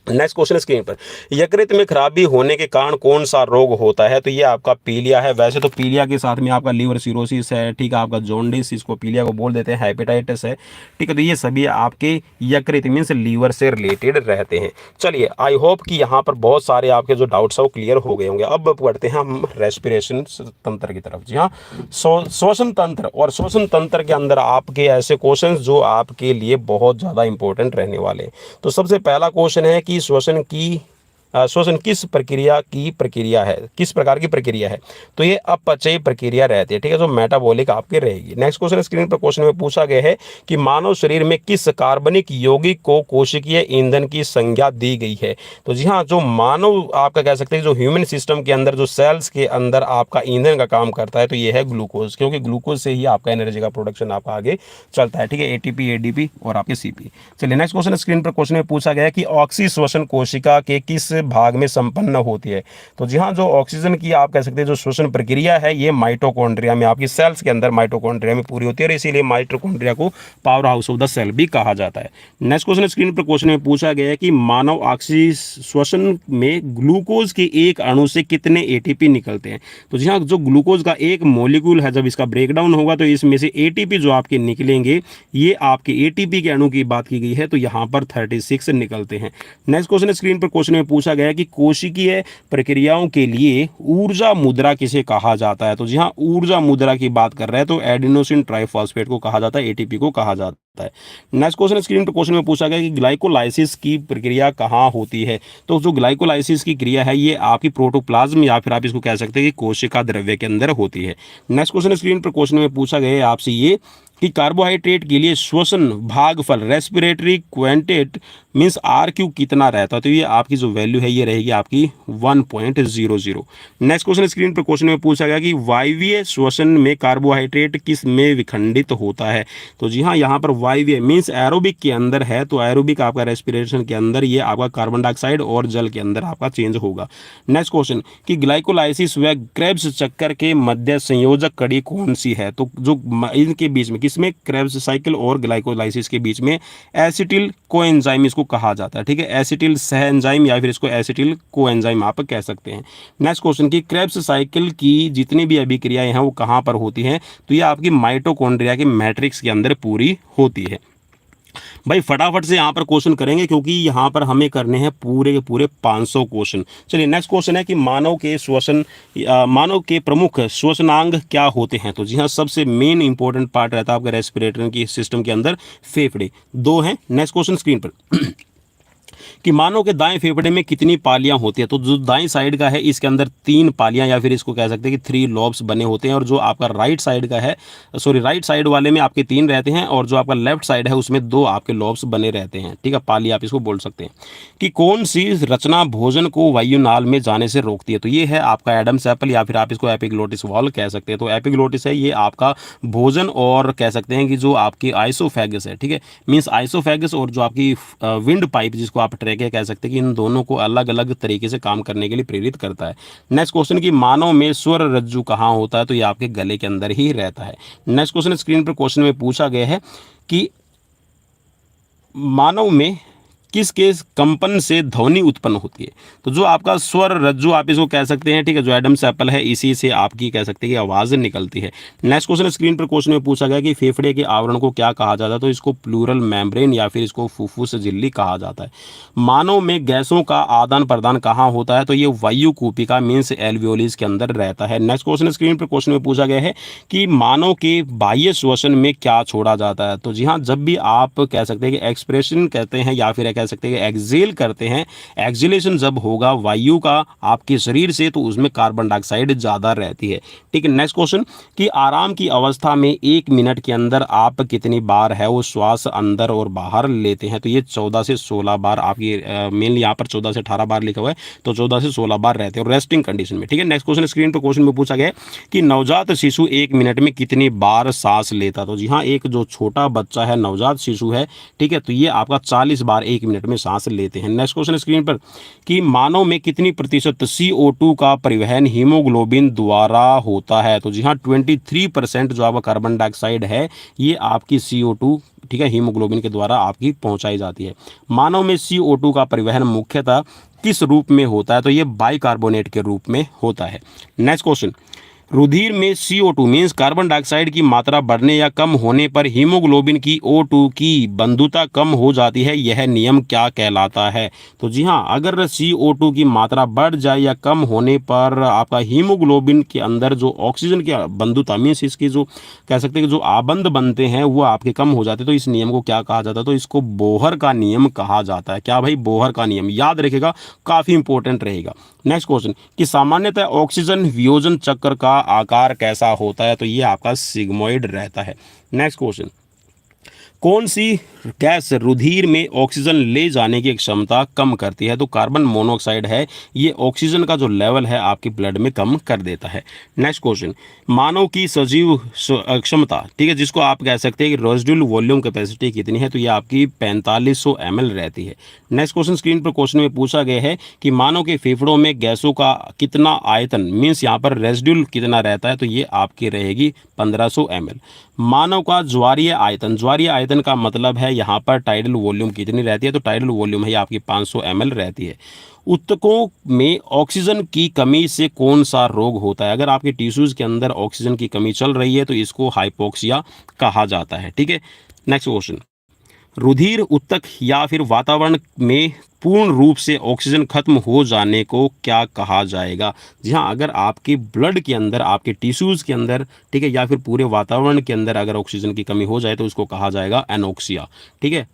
नेक्स्ट क्वेश्चन स्क्रीन पर, यकृत में खराबी होने के कारण कौन सा रोग होता है? तो ये आपका पीलिया है। वैसे तो पीलिया के साथ में आपका लीवर सिरोसिस है, ठीक है, आपका जॉन्डिस, इसको पीलिया को बोल देते हैं, हेपेटाइटिस है। ठीक है, तो ये सभी आपके यकृत मींस लीवर से रिलेटेड रहते हैं। चलिए, आई होप कि यहाँ पर बहुत सारे आपके जो डाउट्स है वो क्लियर हो गए होंगे। अब बढ़ते हैं हम रेस्पिरेशन तंत्र की तरफ। जी हाँ, श्वसन तंत्र, और श्वसन तंत्र के अंदर आपके ऐसे क्वेश्चन जो आपके लिए बहुत ज़्यादा इंपॉर्टेंट रहने वाले हैं। तो सबसे पहला क्वेश्चन है कि श्वसन किस प्रक्रिया है, किस प्रकार की प्रक्रिया है? तो ये अपचयी प्रक्रिया रहती है। ठीक है, जो मेटाबॉलिक आपके रहेगी। नेक्स्ट क्वेश्चन स्क्रीन पर क्वेश्चन में पूछा गया है कि मानव शरीर में किस कार्बनिक यौगिक को कोशिकीय ईंधन की संज्ञा दी गई है? तो जी हाँ, जो मानव आपका कह सकते हैं जो ह्यूमन सिस्टम के अंदर जो सेल्स के अंदर आपका ईंधन का काम करता है, तो ये है ग्लूकोज, क्योंकि ग्लूकोज से ही आपका एनर्जी का प्रोडक्शन आपका आगे चलता है। ठीक है, एटीपी, एडीपी और आपके सीपी। चलिए, नेक्स्ट क्वेश्चन स्क्रीन पर क्वेश्चन में पूछा गया कि ऑक्सी श्वसन कोशिका के किस भाग में संपन्न होती है? तो जी हाँ, जो ऑक्सीजन की आप कह सकते हैं जो श्वसन प्रक्रिया है ये माइटोकॉन्ड्रिया में, आपकी सेल्स के अंदर माइटोकॉन्ड्रिया में पूरी होती है, और इसीलिए माइटोकॉन्ड्रिया को power house of the cell भी कहा जाता है। नेक्स्ट क्वेश्चन स्क्रीन पर क्वेश्चन में पूछा गया है कि मानव ऑक्सी श्वसन में ग्लूकोज के एक अणु से कितने एटीपी निकलते हैं? तो जी हाँ, जो ग्लूकोज का एक मॉलिक्यूल है, जब इसका ब्रेकडाउन होगा तो इसमें से एटीपी जो आपके निकलेंगे, ये आपके एटीपी के अणु की बात की गई है, तो यहाँ पर 36 निकलते हैं। नेक्स्ट क्वेश्चन स्क्रीन पर क्वेश्चन में पूछा पूछा गया कि कोशिकीय प्रक्रियाओं के लिए ऊर्जा मुद्रा किसे कहा जाता है। तो जी हाँ, ऊर्जा मुद्रा की बात कर रहे हैं तो एडिनोसिन ट्राइफॉस्फेट को कहा जाता है, एटीपी को कहा जाता है। नेक्स्ट क्वेश्चन स्क्रीन पर क्वेश्चन में पूछा गया कि ग्लाइकोलाइसिस की प्रक्रिया कहाँ होती है। तो जो ग्लाइकोलाइसिस की क्रिया है ये आपकी प्रोटोप्लाज्म या फिर आप इसको कह सकते हैं कि कोशिका द्रव्य के अंदर होती है। नेक्स्ट क्वेश्चन स्क्रीन पर क्वेश्चन में पूछा गया है आपसे ये कि कार्बोहाइड्रेट के लिए श्वसन भागफल रेस्पिरेटरी क्वांटिट मीन्स RQ कितना रहता है। तो ये आपकी जो वैल्यू है ये रहेगी आपकी 1.00। नेक्स्ट क्वेश्चन स्क्रीन पर क्वेश्चन में पूछा गया कि वायवीय श्वसन में कार्बोहाइड्रेट किस में विखंडित होता है। तो जी हाँ, यहाँ पर वायवीय मीन्स एरोबिक के अंदर है, तो एरोबिक आपका रेस्पिरेशन के अंदर ये आपका कार्बन डाइऑक्साइड और जल के अंदर आपका चेंज होगा। नेक्स्ट क्वेश्चन कि ग्लाइकोलाइसिस व क्रेब्स चक्कर के मध्य संयोजक कड़ी कौन सी है। तो जो इनके बीच में किसमें, क्रेब्स साइकिल और ग्लाइकोलाइसिस के बीच में एसिटिल कोएंजाइम इसको कहा जाता है। ठीक है, एसिटिल सह एंजाइम या फिर इसको एसिटिल कोएंजाइम आप कह सकते हैं। नेक्स्ट क्वेश्चन की क्रेब्स साइकिल की जितनी भी अभिक्रियाएं हैं वो कहाँ पर होती हैं। तो ये आपकी माइटोकॉन्ड्रिया के मैट्रिक्स के अंदर पूरी होती है। भाई फटाफट से यहाँ पर क्वेश्चन करेंगे क्योंकि यहाँ पर हमें करने हैं पूरे के पूरे 500 क्वेश्चन। चलिए नेक्स्ट क्वेश्चन है कि मानव के प्रमुख श्वसनांग क्या होते हैं। तो जी हाँ, सबसे मेन इंपॉर्टेंट पार्ट रहता है आपका रेस्पिरेटरी की सिस्टम के अंदर फेफड़े, 2 हैं। नेक्स्ट क्वेश्चन स्क्रीन पर कि मानव के दाएं फेफड़े में कितनी पालियां होती है। तो जो दाएं साइड का है इसके अंदर 3 पालियां या फिर इसको कह सकते हैं कि 3 लॉब्स बने होते हैं, और जो आपका राइट साइड का है, राइट साइड वाले में आपके 3 रहते हैं, और जो आपका लेफ्ट साइड है उसमें 2 आपके लॉब्स बने रहते हैं। ठीक है, पाली आप इसको बोल सकते हैं। कि कौन सी रचना भोजन को वायुनाल में जाने से रोकती है। तो ये है आपका एडम्स एप्पल या फिर आप इसको एपिग्लोटिस वॉल्व कह सकते हैं। तो एपिग्लोटिस है ये आपका भोजन और कह सकते हैं कि जो आपकी आइसोफेगस है, ठीक है, मीन्स आइसोफेगस और जो आपकी विंड पाइप जिसको आप ट्रैके कह सकते हैं कि इन दोनों को अलग अलग तरीके से काम करने के लिए प्रेरित करता है। नेक्स्ट क्वेश्चन कि मानव में स्वर रज्जु कहाँ होता है। तो ये आपके गले के अंदर ही रहता है। नेक्स्ट क्वेश्चन स्क्रीन पर क्वेश्चन में पूछा गया है कि मानव में किसके कंपन से ध्वनि उत्पन्न होती है। तो जो आपका स्वर रज्जु आप इसको कह सकते हैं, ठीक है, जो एडम्स एप्पल है इसी से आपकी कह सकते हैं कि आवाज़ निकलती है। नेक्स्ट क्वेश्चन स्क्रीन पर क्वेश्चन में पूछा गया कि फेफड़े के आवरण को क्या कहा जाता है। तो इसको प्लूरल मेम्ब्रेन या फिर इसको फुफ्फुस झिल्ली कहा जाता है। मानव में गैसों का आदान प्रदान कहाँ होता है। तो ये वायु कूपिका मीन्स एल्वियोलिस के अंदर रहता है। नेक्स्ट क्वेश्चन स्क्रीन पर क्वेश्चन में पूछा गया है कि मानव के बाह्य श्वसन में क्या छोड़ा जाता है। तो जी हाँ, जब भी आप कह सकते हैं कि एक्सप्रेशन कहते हैं या फिर कह सकते हैं एक्सेल करते हैं, एक्सेलेशन जब होगा वायु का आपके शरीर से तो उसमें कार्बन डाइऑक्साइड ज़्यादा रहती है। ठीक है, नेक्स्ट क्वेश्चन कि आराम की अवस्था में 1 मिनट के अंदर आप कितनी बार है वो श्वास अंदर और बाहर लेते हैं। तो ये 14 से 16 बार आपकी मेनली यहाँ पर 14 से 18 बार लिखा हुआ है, तो 14 से 16 बार रहते हैं रेस्टिंग कंडीशन में। ठीक है, नेक्स्ट क्वेश्चन स्क्रीन पर क्वेश्चन में पूछा गया कि नवजात शिशु 1 मिनट में कितनी बार सांस लेता। तो जी हाँ, एक जो छोटा बच्चा है नवजात शिशु है, ठीक है, तो ये आपका 40 बार 1 मिनट में सांस लेते हैं। नेक्स्ट क्वेश्चन स्क्रीन पर कि मानव में कितनी प्रतिशत CO2 का परिवहन हीमोग्लोबिन द्वारा होता है। तो जी हाँ, 23% जो आपका कार्बन डाइऑक्साइड है ये आपकी CO2, ठीक है, हीमोग्लोबिन के द्वारा आपकी पहुंचाई जाती है। मानव में CO2 का परिवहन मुख्यतः किस रूप में होता है। तो ये बाइकार्बोनेट के रूप में होता है। नेक्स्ट क्वेश्चन, रुधिर में CO2 मीन्स कार्बन डाइऑक्साइड की मात्रा बढ़ने या कम होने पर हीमोग्लोबिन की O2 की बंधुता कम हो जाती है, यह नियम क्या कहलाता है। तो जी हाँ, अगर CO2 की मात्रा बढ़ जाए या कम होने पर आपका हीमोग्लोबिन के अंदर जो ऑक्सीजन की बंधुता मीन्स इसकी जो कह सकते हैं कि जो आबंध बनते हैं वो आपके कम हो जाते हैं। तो इस नियम को क्या कहा जाता है। तो इसको बोहर का नियम कहा जाता है। क्या भाई, बोहर का नियम याद रखेगा, काफ़ी इंपॉर्टेंट रहेगा। नेक्स्ट क्वेश्चन कि सामान्यतः ऑक्सीजन वियोजन चक्र का आकार कैसा होता है। तो ये आपका सिग्मोइड रहता है। नेक्स्ट क्वेश्चन, कौन सी गैस रुधिर में ऑक्सीजन ले जाने की क्षमता कम करती है। तो कार्बन मोनोऑक्साइड है, ये ऑक्सीजन का जो लेवल है आपके ब्लड में कम कर देता है। नेक्स्ट क्वेश्चन, मानव की सजीव क्षमता, ठीक है, जिसको आप कह सकते हैं कि रेसिडुअल वॉल्यूम कैपेसिटी कितनी है। तो ये आपकी 4500 ml रहती है। नेक्स्ट क्वेश्चन स्क्रीन पर क्वेश्चन में पूछा गया है कि मानव के फेफड़ों में गैसों का कितना आयतन मीन्स यहाँ पर रेसिडुअल कितना रहता है। तो ये आपकी रहेगी 1500 ml। मानव का ज्वारीय आयतन, ज्वारीय आयतन का मतलब है यहाँ पर टाइडल वॉल्यूम कितनी रहती है। तो टाइडल वॉल्यूम है आपकी 500 ml रहती है। ऊतकों में ऑक्सीजन की कमी से कौन सा रोग होता है। अगर आपके टिश्यूज़ के अंदर ऑक्सीजन की कमी चल रही है तो इसको हाइपोक्सिया कहा जाता है। ठीक है, नेक्स्ट क्वेश्चन, रुधिर उत्तक या फिर वातावरण में पूर्ण रूप से ऑक्सीजन खत्म हो जाने को क्या कहा जाएगा? जी हाँ, अगर आपके ब्लड के अंदर, आपके टिश्यूज़ के अंदर, ठीक है, या फिर पूरे वातावरण के अंदर अगर ऑक्सीजन की कमी हो जाए तो उसको कहा जाएगा एनोक्सिया। ठीक है,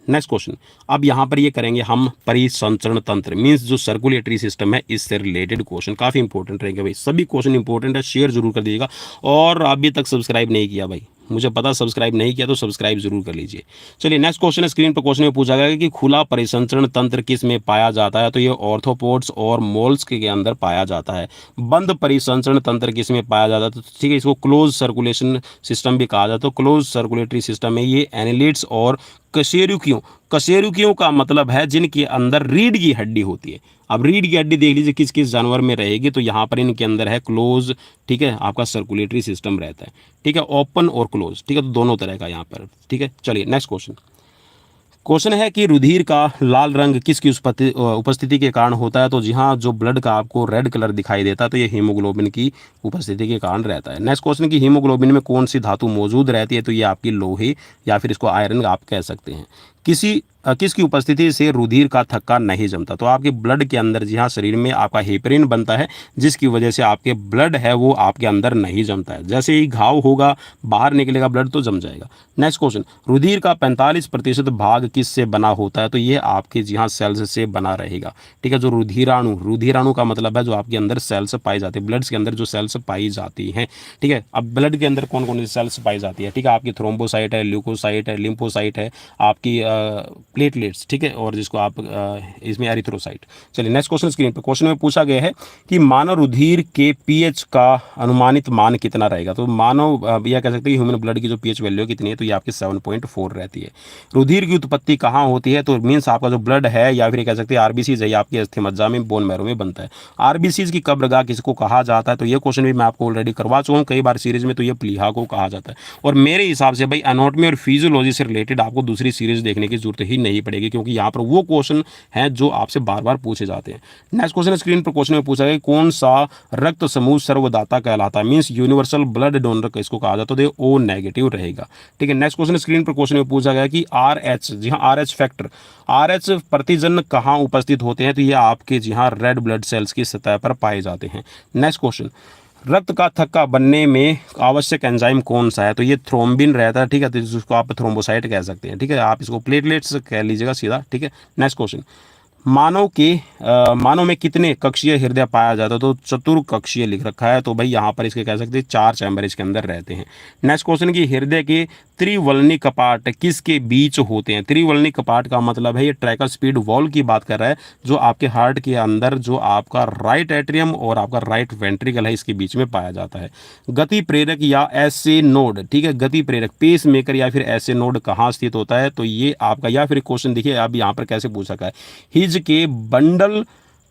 नेक्स्ट क्वेश्चन। अब यहाँ पर ये करेंगे हम परिसंचरण तंत्र, मीन्स जो सर्कुलेटरी सिस्टम है, इससे रिलेटेड क्वेश्चन काफ़ी इंपॉर्टेंट रहेंगे भाई। सभी क्वेश्चन इंपॉर्टेंट है, शेयर जरूर कर दीजिएगा। और अभी तक सब्सक्राइब नहीं किया भाई, मुझे पता सब्सक्राइब नहीं किया तो सब्सक्राइब जरूर कर लीजिए। चलिए नेक्स्ट क्वेश्चन है, स्क्रीन पर क्वेश्चन में पूछा गया है कि खुला परिसंचरण तंत्र किस में पाया जाता है? तो ये ऑर्थोपोड्स और मोल्स्क के अंदर पाया जाता है। बंद परिसंचरण तंत्र किस में पाया जाता है? तो ठीक है, इसको क्लोज सर्कुलेशन सिस्टम भी कहा जाता है। तो क्लोज सर्कुलेटरी सिस्टम में ये एनिलिड्स और कशेरुकियों, कशेरुकियों का मतलब है जिनके अंदर रीढ़ की हड्डी होती है। अब रीढ़ की हड्डी देख लीजिए किस किस जानवर में रहेगी, तो यहाँ पर इनके अंदर है क्लोज, ठीक है, आपका सर्कुलेटरी सिस्टम रहता है। ठीक है, ओपन और क्लोज, ठीक है, तो दोनों तरह का यहाँ पर। ठीक है, चलिए नेक्स्ट क्वेश्चन। क्वेश्चन है कि रुधिर का लाल रंग किसकी उपस्थिति के कारण होता है? तो जी हाँ, जो ब्लड का आपको रेड कलर दिखाई देता है तो ये हीमोग्लोबिन की उपस्थिति के कारण रहता है। नेक्स्ट क्वेश्चन कि हीमोग्लोबिन में कौन सी धातु मौजूद रहती है? तो ये आपकी लोहे या फिर इसको आयरन आप कह सकते हैं। किसकी उपस्थिति से रुधिर का थक्का नहीं जमता? तो आपके ब्लड के अंदर, जी हाँ, शरीर में आपका हेपरिन बनता है, जिसकी वजह से आपके ब्लड है वो आपके अंदर नहीं जमता है। जैसे ही घाव होगा, बाहर निकलेगा ब्लड तो जम जाएगा। नेक्स्ट क्वेश्चन, रुधिर का 45% भाग किससे बना होता है? तो ये आपके, जी हाँ, सेल्स से बना रहेगा। ठीक है, जो रुधिराणु, रुधिराणु का मतलब है जो आपके अंदर सेल्स पाई जाती है, ब्लड के अंदर जो सेल्स पाई जाती हैं। ठीक है, अब ब्लड के अंदर कौन कौन सी सेल्स पाई जाती है? ठीक है, आपकी थ्रोम्बोसाइट है, ल्यूकोसाइट है, लिम्फोसाइट है, आपकी प्लेटलेट्स, ठीक है, और जिसको आप इसमें एरिथ्रोसाइट। चलिए नेक्स्ट क्वेश्चन स्क्रीन पर। क्वेश्चन में पूछा गया है कि मानव रुधिर के पीएच का अनुमानित मान कितना रहेगा? तो मानव यह कह सकते हैं कि ह्यूमन ब्लड की जो पीएच वैल्यू कितनी है, तो ये आपकी 7.4 रहती है। रुधिर की उत्पत्ति कहाँ होती है? तो मीन्स आपका जो ब्लड है या फिर कह सकते हैं आरबीसीज है, आपकी अस्थि मज्जा में, बोन मैरो में बनता है। आरबीसीज की कब्रगाह किसको कहा जाता है? तो ये क्वेश्चन भी मैं आपको ऑलरेडी करवा चुका हूँ कई बार सीरीज में, तो ये प्लीहा को कहा जाता है। और मेरे हिसाब से भाई एनाटॉमी और फिजियोलॉजी से रिलेटेड आपको दूसरी सीरीज देखने की जरूरत ही नहीं पड़ेगी, क्योंकि यहाँ पर वो क्वेश्चन हैं जो आपसे बार बार पूछे जाते हैं। नेक्स्ट क्वेश्चन स्क्रीन पर क्वेश्चन में पूछा गया कौन सा रक्त समूह सर्वदाता कहलाता है? मीन्स यूनिवर्सल ब्लड डोनर किसको कहा जाता है? तो ओ नेगेटिव रहेगा। ठीक है, नेक्स्ट क्वेश्चन स्क्रीन पर क्वेश्चन में पूछा गया कि RH, जी हाँ, RH फैक्टर, RH प्रतिजन कहाँ उपस्थित होते हैं? तो ये आपके, जी हाँ, रेड ब्लड सेल्स की सतह पर पाए जाते हैं। नेक्स्ट क्वेश्चन, रक्त का थक्का बनने में आवश्यक एंजाइम कौन सा है? तो ये थ्रोम्बिन रहता है। ठीक है, तो जिसको आप थ्रोम्बोसाइट कह सकते हैं। ठीक है, आप इसको प्लेटलेट्स कह लीजिएगा सीधा। ठीक है, नेक्स्ट क्वेश्चन, मानव में कितने कक्षीय हृदय पाया जाता है? तो चतुर्कक्षीय लिख रखा है, तो भाई यहाँ पर इसके कह सकते हैं 4 चैम्बर इसके अंदर रहते हैं। नेक्स्ट क्वेश्चन की हृदय के त्रिवलनी कपाट किसके बीच होते हैं? त्रिवलनी कपाट का मतलब है ये ट्राइकस्पिड वॉल्व की बात कर रहा है, जो आपके हार्ट के अंदर जो आपका राइट एट्रियम और आपका राइट वेंट्रिकल है, इसके बीच में पाया जाता है। गति प्रेरक या ऐसे नोड, ठीक है, गति प्रेरक पेस मेकर या फिर ऐसे नोड कहाँ स्थित होता है? तो ये आपका, या फिर क्वेश्चन देखिए अब यहाँ पर कैसे पूछ सका है, हिज के बंडल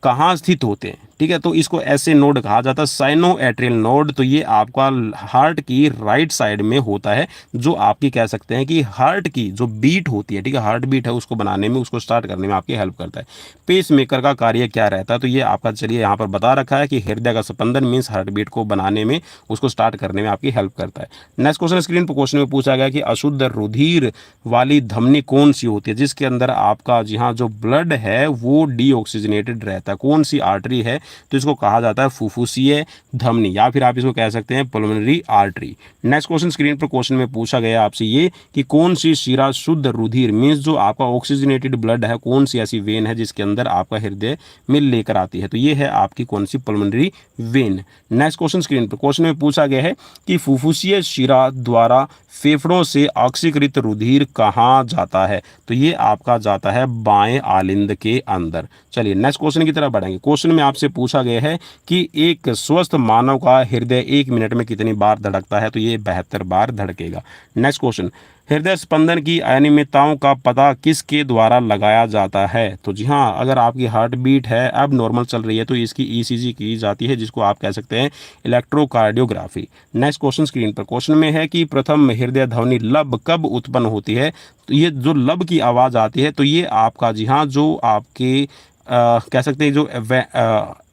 कहाँ स्थित होते हैं? ठीक है, तो इसको ऐसे नोड कहा जाता है, साइनो एट्रियल नोड। तो ये आपका हार्ट की राइट साइड में होता है, जो आपकी कह सकते हैं कि हार्ट की जो बीट होती है, ठीक है, हार्ट बीट है, उसको बनाने में, उसको स्टार्ट करने में आपकी हेल्प करता है। पेस मेकर का कार्य क्या रहता है? तो ये आपका, चलिए यहाँ पर बता रखा है कि हृदय का स्पंदन मीन्स हार्ट बीट को बनाने में, उसको स्टार्ट करने में आपकी हेल्प करता है। नेक्स्ट क्वेश्चन स्क्रीन पर क्वेश्चन में पूछा गया कि अशुद्ध रुधिर वाली धमनी कौन सी होती है, जिसके अंदर आपका, जी हाँ, जो ब्लड है वो डीऑक्सीजनेटेड रहता है? कौन सी आर्टरी है? तो इसको कहा जाता है फुफ्फुसीय धमनी, या फिर आप इसको कह सकते हैं pulmonary artery. Next question screen पर क्वेश्चन में पूछा गया आपसे ये कि कौन सी शिरा शुद्ध रुधिर मीन्स जो आपका ऑक्सीजनेटेड ब्लड है, कौन सी ऐसी वेन है जिसके अंदर आपका हृदय में लेकर आती है? तो ये है आपकी कौन सी? Pulmonary vein. Next question screen पर क्वेश्चन में पूछा गया है कि फुफ्फुसीय शिरा द्वारा फेफड़ों से ऑक्सीकृत रुधिर कहाँ जाता है? तो ये आपका जाता है बाएं आलिंद के अंदर। चलिए नेक्स्ट क्वेश्चन की तरफ बढ़ेंगे। क्वेश्चन में आपसे पूछा गया है कि एक स्वस्थ मानव का हृदय 1 मिनट में कितनी बार धड़कता है? तो ये 72 बार धड़केगा। नेक्स्ट क्वेश्चन, हृदय स्पंदन की अनियमितताओं का पता किसके द्वारा लगाया जाता है? तो जी हाँ, अगर आपकी हार्ट बीट है अब नॉर्मल चल रही है तो इसकी ECG की जाती है, जिसको आप कह सकते हैं इलेक्ट्रोकार्डियोग्राफी। नेक्स्ट क्वेश्चन स्क्रीन पर क्वेश्चन में है कि प्रथम हृदय ध्वनि लब कब उत्पन्न होती है? तो ये जो लब की आवाज़ आती है, तो ये आपका, जी हाँ, जो आपके कह सकते हैं जो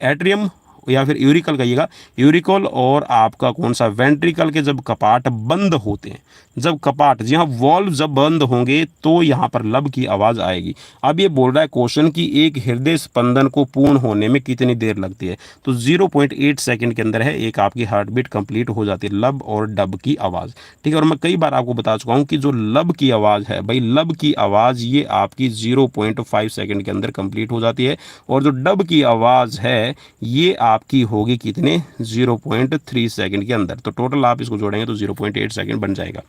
एट्रियम या फिर यूरिकल कहिएगा, यूरिकल और आपका कौन सा वेंट्रिकल के जब कपाट बंद होते हैं, जब कपाट, जी हाँ, वॉल्व जब बंद होंगे तो यहाँ पर लब की आवाज़ आएगी। अब ये बोल रहा है क्वेश्चन कि एक हृदय स्पंदन को पूर्ण होने में कितनी देर लगती है, तो 0.8 सेकंड के अंदर है एक आपकी हार्ट बीट कंप्लीट हो जाती है, लब और डब की आवाज़, ठीक है। और मैं कई बार आपको बता चुका हूँ कि जो लब की आवाज़ है भाई, लब की आवाज़ ये आपकी 0.5 सेकंड के अंदर कंप्लीट हो जाती है, और जो डब की आवाज़ है ये आपकी होगी कितने, 0.3 सेकंड के अंदर। तो टोटल आप इसको जोड़ेंगे तो 0.8 सेकंड बन जाएगा।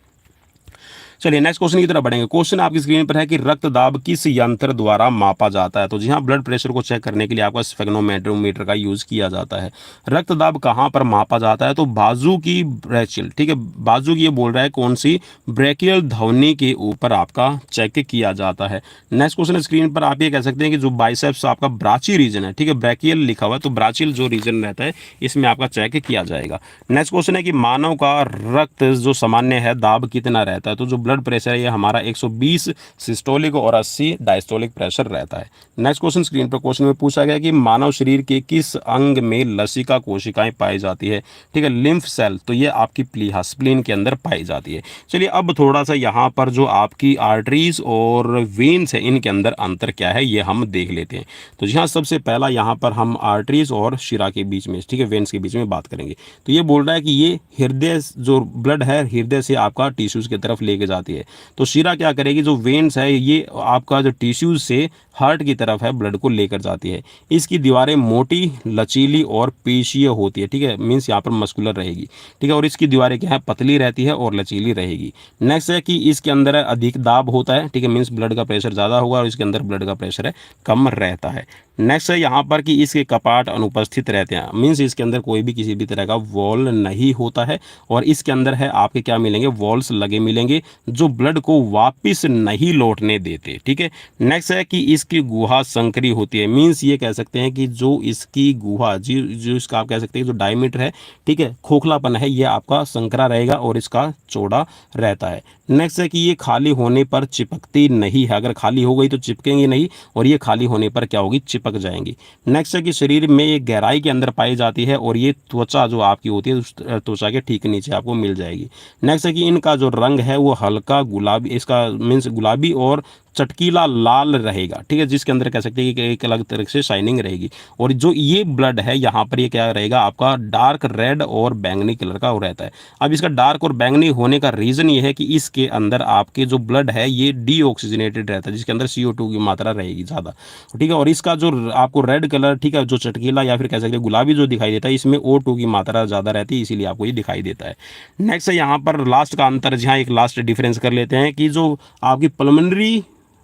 चलिए नेक्स्ट क्वेश्चन की तरफ बढ़ेंगे। क्वेश्चन आपकी स्क्रीन पर है कि रक्तदाब किस यंत्र द्वारा मापा जाता है। तो जी हाँ, ब्लड प्रेशर को चेक करने के लिए आपका स्फेग्नोमीटर का यूज किया जाता है। रक्तदाब कहाँ पर मापा जाता है, तो बाजू की ब्रेचिल, ठीक है, बाजू की ये बोल रहा है कौन सी, ब्रेकियल ध्वनि के ऊपर आपका चेक किया जाता है। नेक्स्ट क्वेश्चन स्क्रीन पर आप ये कह सकते हैं कि जो बाइसेप्स आपका ब्राची रीजन है, ठीक है, ब्रेकियल लिखा हुआ है तो ब्राचिल जो रीजन रहता है इसमें आपका चेक किया जाएगा। नेक्स्ट क्वेश्चन है कि मानव का रक्त जो सामान्य है दाब कितना रहता है, तो जो ब्लड प्रेशर है ये हमारा 120 सिस्टोलिक और 80 डायस्टोलिक प्रेशर रहता है। नेक्स्ट क्वेश्चन स्क्रीन पर क्वेश्चन में पूछा गया कि मानव शरीर के किस अंग में लसिका कोशिकाएं पाई जाती है, ठीक है, लिम्फ सेल, तो ये आपकी प्लीहा स्प्लीन के अंदर पाई जाती है। चलिए अब थोड़ा सा यहाँ पर जो आपकी आर्टरीज और वेन्स है इनके अंदर अंतर क्या है ये हम देख लेते हैं। तो जी हाँ, सबसे पहला यहाँ पर हम आर्टरीज और शिरा के बीच में, ठीक है, वेन्स के बीच में बात करेंगे। तो ये बोल रहा है कि ये हृदय जो ब्लड है हृदय से आपका टिश्यूज की तरफ लेके जाती है, तो शिरा क्या करेगी, जो वेन्स है ये आपका जो टिश्यूज से हार्ट की तरफ है ब्लड को लेकर जाती है। इसकी दीवारें मोटी, लचीली और पेशीय होती है, ठीक है, मीन्स यहाँ पर मस्कुलर रहेगी, ठीक है, और इसकी दीवारें क्या है, पतली रहती है और लचीली रहेगी। नेक्स्ट है कि इसके अंदर अधिक दाब होता है, ठीक है, मीन्स ब्लड का प्रेशर ज़्यादा होगा और इसके अंदर ब्लड का प्रेशर है कम रहता है। नेक्स्ट है यहाँ पर कि इसके कपाट अनुपस्थित रहते हैं, मीन्स इसके अंदर कोई भी किसी भी तरह का वॉल नहीं होता है, और इसके अंदर है आपके क्या मिलेंगे, वॉल्स लगे मिलेंगे जो ब्लड को वापस नहीं लौटने देते, ठीक है। नेक्स्ट है कि इसकी गुहा संकरी होती है, मीन्स ये कह सकते हैं कि जो इसकी गुहा जो इसका आप कह सकते हैं जो डायमीटर है, ठीक है, खोखलापन है, ये आपका संकरा रहेगा और इसका चौड़ा रहता है। नेक्स्ट है कि ये खाली होने पर चिपकती नहीं है, अगर खाली हो गई तो चिपकेंगी नहीं, और ये खाली होने पर क्या होगी, चिपक जाएंगी। नेक्स्ट है कि शरीर में ये गहराई के अंदर पाई जाती है और ये त्वचा जो आपकी होती है उस त्वचा के ठीक नीचे आपको मिल जाएगी। नेक्स्ट है कि इनका जो रंग है वो हल्का गुलाबी, इसका मीन्स गुलाबी और चटकीला लाल रहेगा, ठीक है, जिसके अंदर कह सकते हैं कि एक अलग तरह से शाइनिंग रहेगी। और जो ये ब्लड है यहाँ पर ये क्या रहेगा, आपका डार्क रेड और बैंगनी कलर का रहता है। अब इसका डार्क और बैंगनी होने का रीज़न ये है कि इसके अंदर आपके जो ब्लड है ये डीऑक्सीजनेटेड रहता है, जिसके अंदर CO2 की मात्रा रहेगी ज़्यादा, ठीक है। और इसका जो आपको रेड कलर, ठीक है, जो चटकीला या फिर कह सकते हैं गुलाबी जो दिखाई देता है, इसमें O2 की मात्रा ज़्यादा रहती है, इसीलिए आपको ये दिखाई देता है। नेक्स्ट है यहाँ पर लास्ट का अंतर, जहाँ एक लास्ट डिफरेंस कर लेते हैं कि जो आपकी पल्मोनरी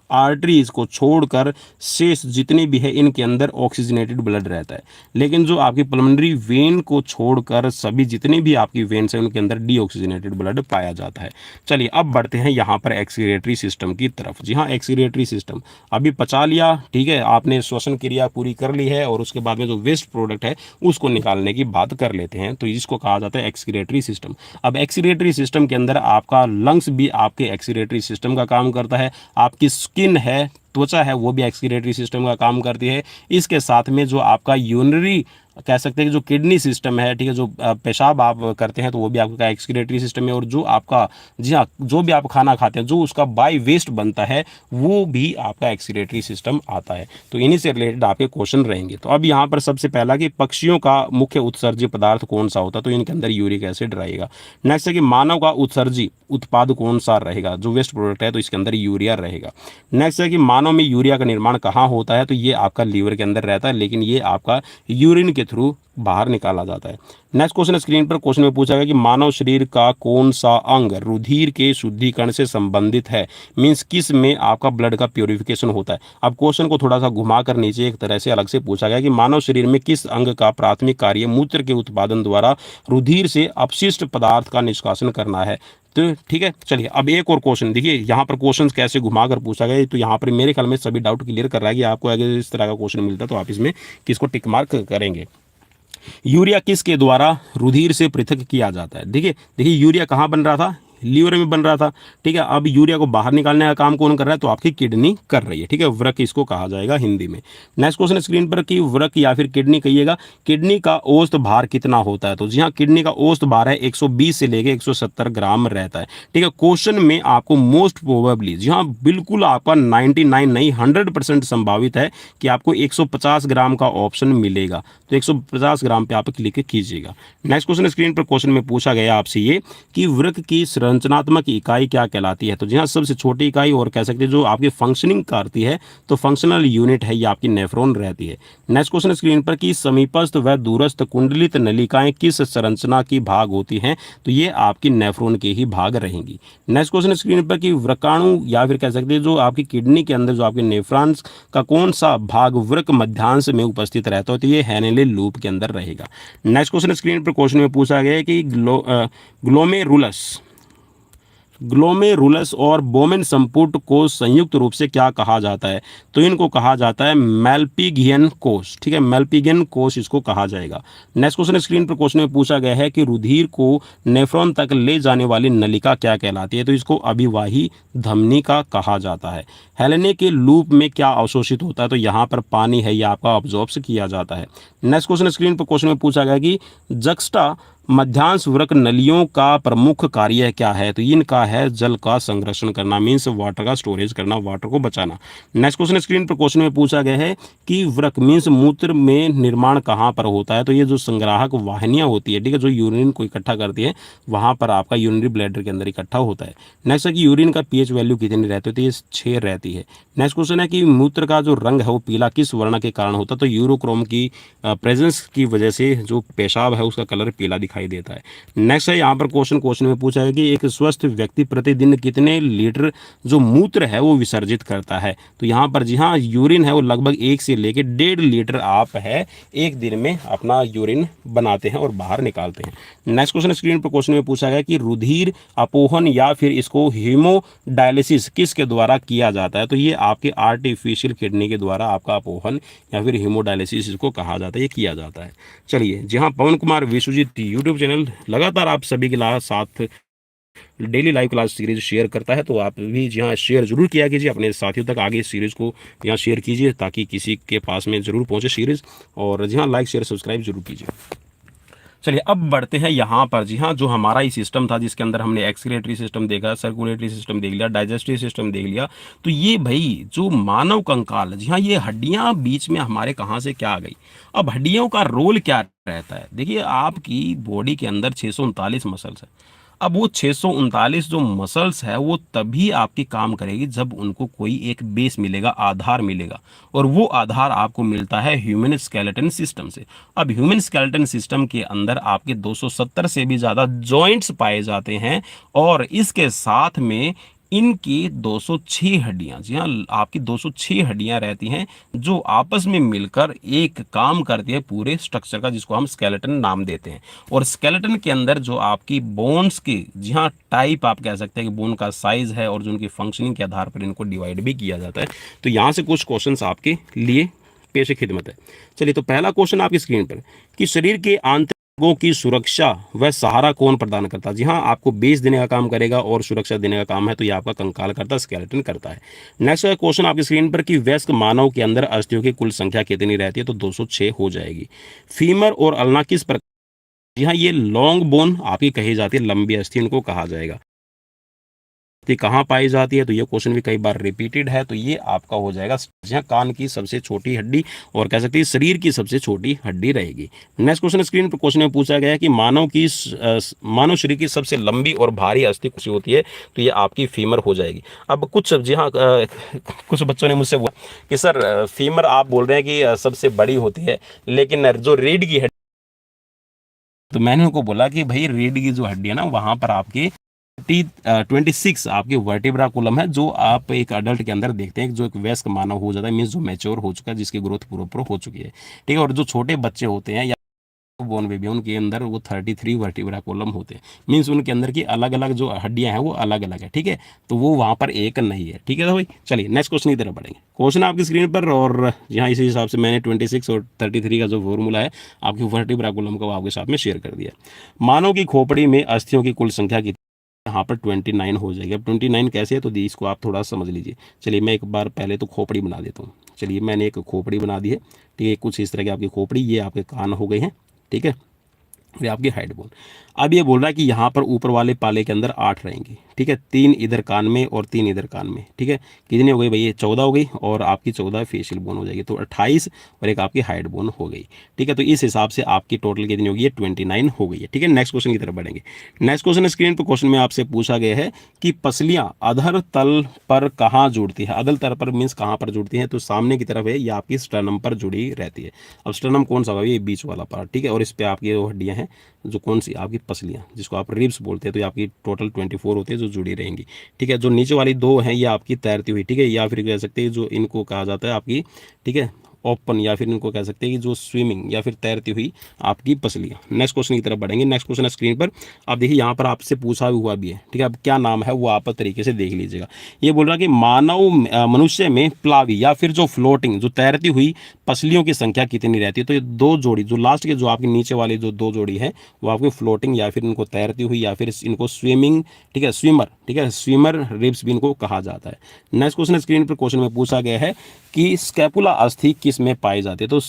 आर्टरीज को छोड़कर शेष जितने भी है इनके अंदर ऑक्सीजनेटेड ब्लड रहता है, लेकिन जो आपकी पल्मोनरी वेन को छोड़कर सभी जितने भी आपकी वेन्स हैं उनके अंदर डीऑक्सीजनेटेड ब्लड पाया जाता है। चलिए अब बढ़ते हैं यहाँ पर एक्सक्रीटरी सिस्टम की तरफ। जी हाँ, एक्सक्रीटरी सिस्टम अभी पचा लिया, ठीक है, आपने श्वसन क्रिया पूरी कर ली है और उसके बाद में जो वेस्ट प्रोडक्ट है उसको निकालने की बात कर लेते हैं, तो इसको कहा जाता है एक्सक्रीटरी सिस्टम। अब एक्सक्रीटरी सिस्टम के अंदर आपका लंग्स भी आपके एक्सक्रीटरी सिस्टम का काम करता है, आपकी स्किन है, त्वचा है, वो भी एक्सक्रीटरी सिस्टम का काम करती है। इसके साथ में जो आपका यूरिनरी कह सकते हैं कि जो किडनी सिस्टम है, ठीक है, जो पेशाब आप करते हैं तो वो भी आपका एक्सक्रीटरी सिस्टम है, और जो आपका, जी हाँ, जो भी आप खाना खाते हैं जो उसका बाय वेस्ट बनता है वो भी आपका एक्सक्रीटरी सिस्टम आता है। तो इन्हीं से रिलेटेड आपके क्वेश्चन रहेंगे। तो अब यहाँ पर सबसे पहला कि पक्षियों का मुख्य उत्सर्जी पदार्थ कौन सा होता है, तो इनके अंदर यूरिक एसिड रहेगा। नेक्स्ट है कि मानव का उत्सर्जी उत्पाद कौन सा रहेगा, जो वेस्ट प्रोडक्ट है तो इसके अंदर यूरिया रहेगा। नेक्स्ट है कि मानव में यूरिया का निर्माण कहाँ होता है, तो ये आपका लीवर के अंदर रहता है, लेकिन ये आपका यूरिन के थ्रू बाहर निकाला जाता है। नेक्स्ट क्वेश्चन स्क्रीन पर क्वेश्चन में पूछा गया कि मानव शरीर का कौन सा अंग रुधिर के शुद्धिकरण से संबंधित है, मींस किस में आपका ब्लड का प्योरिफिकेशन होता है। अब क्वेश्चन को थोड़ा सा घुमा कर नीचे एक तरह से अलग से पूछा गया कि मानव शरीर में किस अंग का प्राथमिक कार्य मूत्र के उत्पादन द्वारा रुधिर से अपशिष्ट पदार्थ का निष्कासन करना है। तो ठीक है, चलिए अब एक और क्वेश्चन देखिए, यहाँ पर क्वेश्चन कैसे घुमा कर पूछा गया, तो यहाँ पर मेरे ख्याल में सभी डाउट क्लियर कर रहा है कि आपको अगर इस तरह का क्वेश्चन मिलता है तो आप इसमें किसको टिक मार्क करेंगे। यूरिया किसके द्वारा रुधिर से पृथक किया जाता है, देखिए यूरिया कहाँ बन रहा था, लीवर में बन रहा था, ठीक है। अब यूरिया को बाहर निकालने का काम कौन कर रहा है, तो आपकी किडनी कर रही है, ठीक है। वृक्क इसको कहा जाएगा हिंदी में। नेक्स्ट क्वेश्चन स्क्रीन पर कि वृक्क या फिर किडनी कहिएगा, किडनी का औसत भार कितना होता है, तो जी हाँ, किडनी का औसत भार है 120 से लेके 170 ग्राम रहता है, ठीक है। क्वेश्चन में आपको मोस्ट प्रोबेबली, जी हाँ, बिल्कुल आपका 99 नहीं 100% संभावित है कि आपको 150 ग्राम का ऑप्शन मिलेगा, तो 150 ग्राम पे आप क्लिक कीजिएगा। नेक्स्ट क्वेश्चन स्क्रीन पर क्वेश्चन में पूछा गया आपसे ये कि वृक्क की संरचनात्मक इकाई क्या कहलाती है, तो जी हाँ, सबसे छोटी इकाई और कह सकते हैं जो आपकी फंक्शनिंग करती है, तो फंक्शनल यूनिट है, ये आपकी नेफ्रॉन रहती है। नेक्स्ट क्वेश्चन स्क्रीन पर कि समीपस्थ व दूरस्थ कुंडलित नलिकाएं किस संरचना की भाग होती हैं, तो ये आपकी नेफ्रॉन के ही भाग रहेंगी। नेक्स्ट क्वेश्चन स्क्रीन पर कि वृक्काणु या फिर कह सकते हैं जो आपकी किडनी के अंदर जो आपके नेफ्रॉन्स का कौन सा भाग वृक्क मध्यांश में उपस्थित रहता है, तो ये हैनेले लूप के अंदर रहेगा। नेक्स्ट क्वेश्चन स्क्रीन पर क्वेश्चन में पूछा गया है कि ग्लोमेरुलस और बोमेन संपुट को संयुक्त रूप से क्या कहा जाता है, तो इनको कहा जाता है मेल्पिगियन कोश, ठीक है, मेल्पिगियन कोश इसको कहा जाएगा। नेक्स्ट क्वेश्चन स्क्रीन पर क्वेश्चन में पूछा गया है कि रुधिर को नेफ्रॉन तक ले जाने वाली नलिका क्या कहलाती है, तो इसको अभिवाही धमनिका कहा जाता है। हेलेने के लूप में क्या अवशोषित होता है, तो यहाँ पर पानी है, यह आपका ऑब्जॉर्ब किया जाता है। नेक्स्ट क्वेश्चन स्क्रीन पर क्वेश्चन में पूछा गया कि जक्स्टा मध्यांश वृक्क नलियों का प्रमुख कार्य क्या है, तो इनका है जल का संरक्षण करना, मीन्स वाटर का स्टोरेज करना, वाटर को बचाना। नेक्स्ट क्वेश्चन स्क्रीन पर क्वेश्चन में पूछा गया है कि वृक्क मीन्स मूत्र में निर्माण कहाँ पर होता है, तो ये जो संग्राहक वाहिनियाँ होती है, ठीक है, जो यूरिन को इकट्ठा करती है, वहाँ पर आपका यूरिनरी ब्लैडर के अंदर इकट्ठा होता है। नेक्स्ट है कि यूरिन का पीएच वैल्यू कितनी रहती है, तो ये 6 रहती है। नेक्स्ट क्वेश्चन है कि मूत्र का जो रंग है वो पीला किस वर्ण के कारण होता है, तो यूरोक्रोम की प्रेजेंस की वजह से जो पेशाब है उसका कलर पीला दिखाई देता है। नेक्स्ट है यहाँ पर क्वेश्चन में पूछा है कि एक स्वस्थ व्यक्ति प्रतिदिन कितने लीटर जो मूत्र है वो विसर्जित करता है, तो यहाँ पर जी हाँ, यूरिन है वो लगभग 1 से लेके 1.5 लीटर आप है एक दिन में अपना यूरिन बनाते हैं और बाहर निकालते हैं। नेक्स्ट क्वेश्चन स्क्रीन पर क्वेश्चन में पूछा गया कि रुधिर अपोहन या फिर इसको हीमोडायलिसिस किसके द्वारा किया जाता है, तो ये आपके आर्टिफिशियल किडनी के द्वारा आपका अपोहन या फिर हीमोडायलिसिस इसको कहा जाता है, ये किया जाता है। चलिए, जहां पवन कुमार विश्वजीत यूट्यूब चैनल लगातार आप सभी के साथ daily live class series share करता है, तो आप भी जी हाँ शेयर जरूर किया कीजिए, अपने साथियों तक आगे इस सीरीज़ को यहाँ शेयर कीजिए ताकि किसी के पास में ज़रूर पहुँचे सीरीज़, और जी हाँ लाइक शेयर सब्सक्राइब जरूर कीजिए। चलिए अब बढ़ते हैं यहाँ पर, जी हाँ, जो हमारा ही सिस्टम था जिसके अंदर हमने एक्सक्रीटरी सिस्टम देखा, सर्कुलेटरी सिस्टम देख लिया, डाइजेस्टिव सिस्टम देख लिया, तो ये भाई जो मानव कंकाल, जी हाँ, ये हड्डियाँ बीच में हमारे कहाँ से क्या आ गई। अब हड्डियों का रोल क्या रहता है, देखिए आपकी बॉडी के अंदर 639 मसल्स है। अब वो 639 जो मसल्स है वो तभी आपकी काम करेगी जब उनको कोई एक बेस मिलेगा, आधार मिलेगा, और वो आधार आपको मिलता है ह्यूमन स्केलेटन सिस्टम से। अब ह्यूमन स्केलेटन सिस्टम के अंदर आपके 270 से भी ज़्यादा जॉइंट्स पाए जाते हैं, और इसके साथ में इनकी 206 हड्डियां, जी हाँ, आपकी 206 हड्डियां रहती हैं जो आपस में मिलकर एक काम करती है पूरे स्ट्रक्चर का, जिसको हम स्केलेटन नाम देते हैं। और स्केलेटन के अंदर जो आपकी बोन्स की, जी हाँ, टाइप आप कह सकते हैं कि बोन का साइज है और जो उनकी फंक्शनिंग के आधार पर इनको डिवाइड भी किया जाता है। तो यहाँ से कुछ क्वेश्चंस आपके लिए पेश खिदमत है। चलिए, तो पहला क्वेश्चन आपकी स्क्रीन पर कि शरीर के आंतरिक लोगों की सुरक्षा व सहारा कौन प्रदान करता है, जी हाँ, आपको बेस देने का काम करेगा और सुरक्षा देने का काम है, तो ये आपका कंकाल करता है, स्केलेटन करता है। नेक्स्ट क्वेश्चन आपकी स्क्रीन पर कि वयस्क मानव के अंदर अस्थियों की कुल संख्या कितनी रहती है, तो 206 हो जाएगी। फीमर और अल्ना किस प्रकार, जी हाँ, ये लॉन्ग बोन आपकी कही जाती है, लंबी अस्थि इनको कहा जाएगा। तो कहाँ पाई जाती है, तो ये क्वेश्चन भी कई बार रिपीटेड है, तो ये आपका हो जाएगा जहाँ कान की सबसे छोटी हड्डी और कह सकते हैं शरीर की सबसे छोटी हड्डी रहेगी। नेक्स्ट क्वेश्चन स्क्रीन पर क्वेश्चन में पूछा गया है कि मानव शरीर की सबसे लंबी और भारी अस्थि कौन सी होती है, तो ये आपकी फीमर हो जाएगी। अब कुछ, जी हाँ, कुछ बच्चों ने मुझसे बोला कि सर फीमर आप बोल रहे हैं कि सबसे बड़ी होती है, लेकिन जो रीढ़ की हड्डी, तो मैंने उनको बोला कि भाई रीढ़ की जो हड्डी है ना, वहाँ पर आपकी 26 आपकी वर्टिब्रा कॉलम है, जो आप एक अडल्ट के अंदर देखते हैं, जो एक वयस्क मानव हो जाता है, मीन्स जो मैच्योर हो चुका है, जिसकी ग्रोथ पूरा हो चुकी है, ठीक है। और जो छोटे बच्चे होते हैं या बोर्न बेबी, उनके अंदर वो 33 वर्टिब्रा कॉलम होते हैं, मीन्स उनके अंदर की अलग अलग जो हड्डियां हैं वो अलग अलग है, ठीक है, तो वो वहाँ पर एक नहीं है, ठीक है। तो भाई चलिए नेक्स्ट क्वेश्चन की तरफ बढ़ेंगे। क्वेश्चन आपकी स्क्रीन पर, और यहाँ इसी हिसाब से मैंने 26 और 33 का जो फॉर्मूला है आपकी वर्टिब्रा कॉलम का वो आपके साथ में शेयर कर दिया। मानव की खोपड़ी में अस्थियों की कुल संख्या कितनी, यहाँ पर 29 हो जाएगी। अब 29 कैसे है तो इसको आप थोड़ा समझ लीजिए। चलिए मैं एक बार पहले तो खोपड़ी बना देता हूँ। चलिए मैंने एक खोपड़ी बना दी है, ठीक है, कुछ इस तरह की आपकी खोपड़ी, ये आपके कान हो गए हैं, ठीक है, ये आपकी हाइड बोन। अब ये बोल रहा है कि यहाँ पर ऊपर वाले पाले के अंदर 8 रहेंगे, ठीक है, 3 इधर कान में और 3 इधर कान में, ठीक है, कितनी हो गई भाई, ये 14 हो गई, और आपकी 14 फेशियल बोन हो जाएगी, तो 28 और एक आपकी हाइड बोन हो गई, ठीक है। तो इस हिसाब से आपकी टोटल कितनी होगी, ये 29 हो गई है, ठीक है। नेक्स्ट क्वेश्चन की तरफ बढ़ेंगे। नेक्स्ट क्वेश्चन स्क्रीन पर क्वेश्चन में आपसे पूछा गया है कि पसलियां अधर तल पर कहाँ जुड़ती है। अधर तल पर मीन्स कहाँ पर जुड़ती है, तो सामने की तरफ है, या आपकी स्टर्नम पर जुड़ी रहती है। अब स्टर्नम कौन सा होगा, ये बीच वाला पार्ट, ठीक है, और इस पे आपकी वो हड्डियां हैं जो कौन सी, आपकी पसलियां, जिसको आप रिब्स बोलते हैं, तो ये आपकी टोटल 24 होती है जो जुड़ी रहेंगी, ठीक है। जो नीचे वाली 2 हैं ये आपकी तैरती हुई, ठीक है, या फिर कह सकते हैं जो इनको कहा जाता है आपकी, ठीक है, ओपन, या फिर इनको कह सकते हैं कि जो स्विमिंग या फिर तैरती हुई आपकी पसलियां। नेक्स्ट क्वेश्चन की तरफ बढ़ेंगे। नेक्स्ट क्वेश्चन है स्क्रीन पर, आप देखिए यहाँ पर आपसे पूछा हुआ भी है, ठीक है। अब क्या नाम है वो आप तरीके से देख लीजिएगा। ये बोल रहा है कि मनुष्य में प्लावी या फिर जो फ्लोटिंग, जो तैरती हुई पसलियों की संख्या कितनी रहती है। तो ये 2 जोड़ी, जो लास्ट के जो आपकी नीचे वाली जो 2 जोड़ी है वो आपकी फ्लोटिंग या फिर इनको तैरती हुई या फिर इनको स्विमिंग, ठीक है, स्विमर, ठीक है, स्विमर रिब्स भी इनको कहा जाता है। नेक्स्ट क्वेश्चन स्क्रीन पर क्वेश्चन में पूछा गया है कि स्कैपुला अस्थि किस में पाई जाती है। तो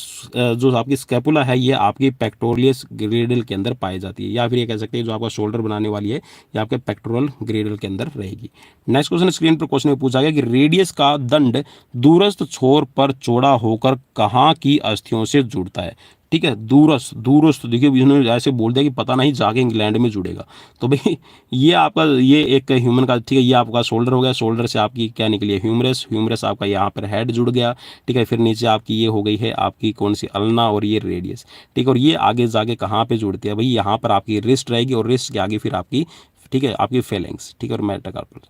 जो आपकी स्कैपुला है ये आपकी पेक्टोरियस ग्रेडल के अंदर पाई जाती है, या फिर ये कह सकते हैं जो आपका शोल्डर बनाने वाली है ये आपके पेक्टोरल ग्रेडल के अंदर रहेगी। नेक्स्ट क्वेश्चन स्क्रीन पर क्वेश्चन में पूछा गया कि रेडियस का दंड दूरस्थ छोर पर चौड़ा होकर कहाँ की अस्थियों से जुड़ता है, ठीक है। दूरस्थ, दूरस्थ देखिए इन्होंने ऐसे बोल दिया कि पता नहीं जाके इंग्लैंड में जुड़ेगा, तो भाई ये आपका ये एक ह्यूमन का, ठीक है, ये आपका शोल्डर हो गया, शोल्डर से आपकी क्या निकली है, ह्यूमरस, ह्यूमरस आपका यहाँ पर हेड जुड़ गया, ठीक है, फिर नीचे आपकी ये हो गई है आपकी कौन सी, अल्ना, और ये रेडियस, ठीक है, और ये आगे जाके कहाँ पे जुड़ती है भाई, यहाँ पर आपकी रिस्ट रहेगी, और रिस्ट के आगे फिर आपकी, ठीक है, आपकी फेलेंग्स, ठीक है, और मेटाकार्पल।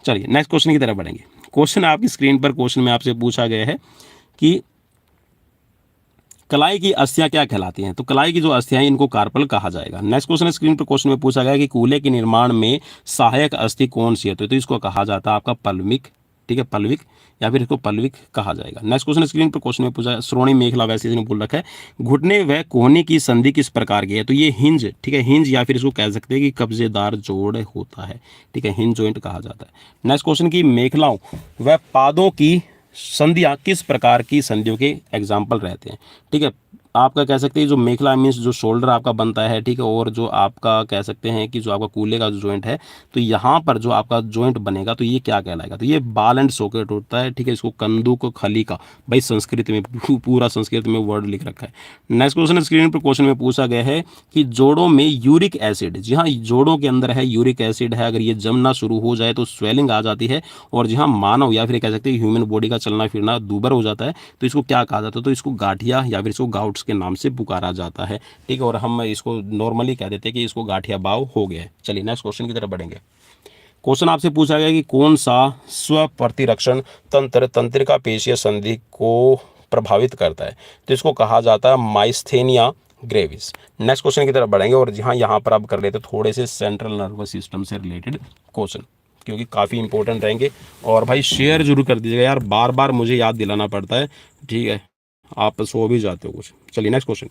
चलिए नेक्स्ट क्वेश्चन की तरफ बढ़ेंगे। क्वेश्चन आपकी स्क्रीन पर, क्वेश्चन में आपसे पूछा गया है कि कलाई की अस्थियां क्या कहलाती हैं। तो कलाई की जो अस्थियां इनको कार्पल कहा जाएगा। नेक्स्ट क्वेश्चन स्क्रीन पर क्वेश्चन में पूछा गया कि कूल्हे के निर्माण में सहायक अस्थि कौन सी है। तो इसको कहा जाता है आपका पल्विक, ठीक है, पल्विक, या फिर इसको पल्विक कहा जाएगा। नेक्स्ट क्वेश्चन स्क्रीन पर क्वेश्चन में पूछा श्रोणी मेखला, वैसे इसने बोल रखा है घुटने व कोहनी की संधि किस प्रकार की है। तो ये हिंज, ठीक है, हिंज, या फिर इसको कह सकते हैं कि कब्जेदार जोड़ होता है, ठीक है, हिंज जॉइंट कहा जाता है। नेक्स्ट क्वेश्चन की मेखलाओं व पादों की संधियां किस प्रकार की संधियों के एग्जाम्पल रहते हैं, ठीक है। आपका कह सकते हैं जो मेखला मीन्स जो शोल्डर आपका बनता है, ठीक है, और जो आपका कह सकते हैं कि जो आपका कूल्हे का जो जॉइंट है, तो यहाँ पर जो आपका जॉइंट बनेगा तो ये क्या कहलाएगा, तो ये बाल एंड सॉकेट होता है, ठीक है। इसको कंदुक खली का, भाई संस्कृत में पूरा संस्कृत में वर्ड लिख रखा है। नेक्स्ट क्वेश्चन स्क्रीन पर क्वेश्चन में पूछा गया है कि जोड़ों में यूरिक एसिड, जी हाँ, जोड़ों के अंदर है यूरिक एसिड है, अगर ये जमना शुरू हो जाए तो स्वेलिंग आ जाती है, और जहाँ मानव या फिर कह सकते हैं ह्यूमन बॉडी का चलना फिरना दूबर हो जाता है, तो इसको क्या कहा जाता है, तो इसको गाठिया या फिर इसको गाउट्स के नाम से पुकारा जाता है, ठीक है, और हम इसको नॉर्मली कह देते हैं कि इसको गाठिया बाव हो गया है। चलिए नेक्स्ट क्वेश्चन की तरफ बढ़ेंगे। क्वेश्चन आपसे पूछा गया कि कौन सा स्व प्रतिरक्षण तंत्र तंत्रिका पेशीय संधि को प्रभावित करता है। तो इसको कहा जाता है माइस्थेनिया ग्रेविस। नेक्स्ट क्वेश्चन की तरफ बढ़ेंगे, और जहाँ यहाँ पर आप कर लेते थोड़े से सेंट्रल नर्वस सिस्टम से रिलेटेड क्वेश्चन, क्योंकि काफ़ी इंपॉर्टेंट रहेंगे। और भाई शेयर जरूर कर दीजिएगा यार, बार बार मुझे याद दिलाना पड़ता है, ठीक है, आप सो भी जाते हो कुछ। चलिए नेक्स्ट क्वेश्चन,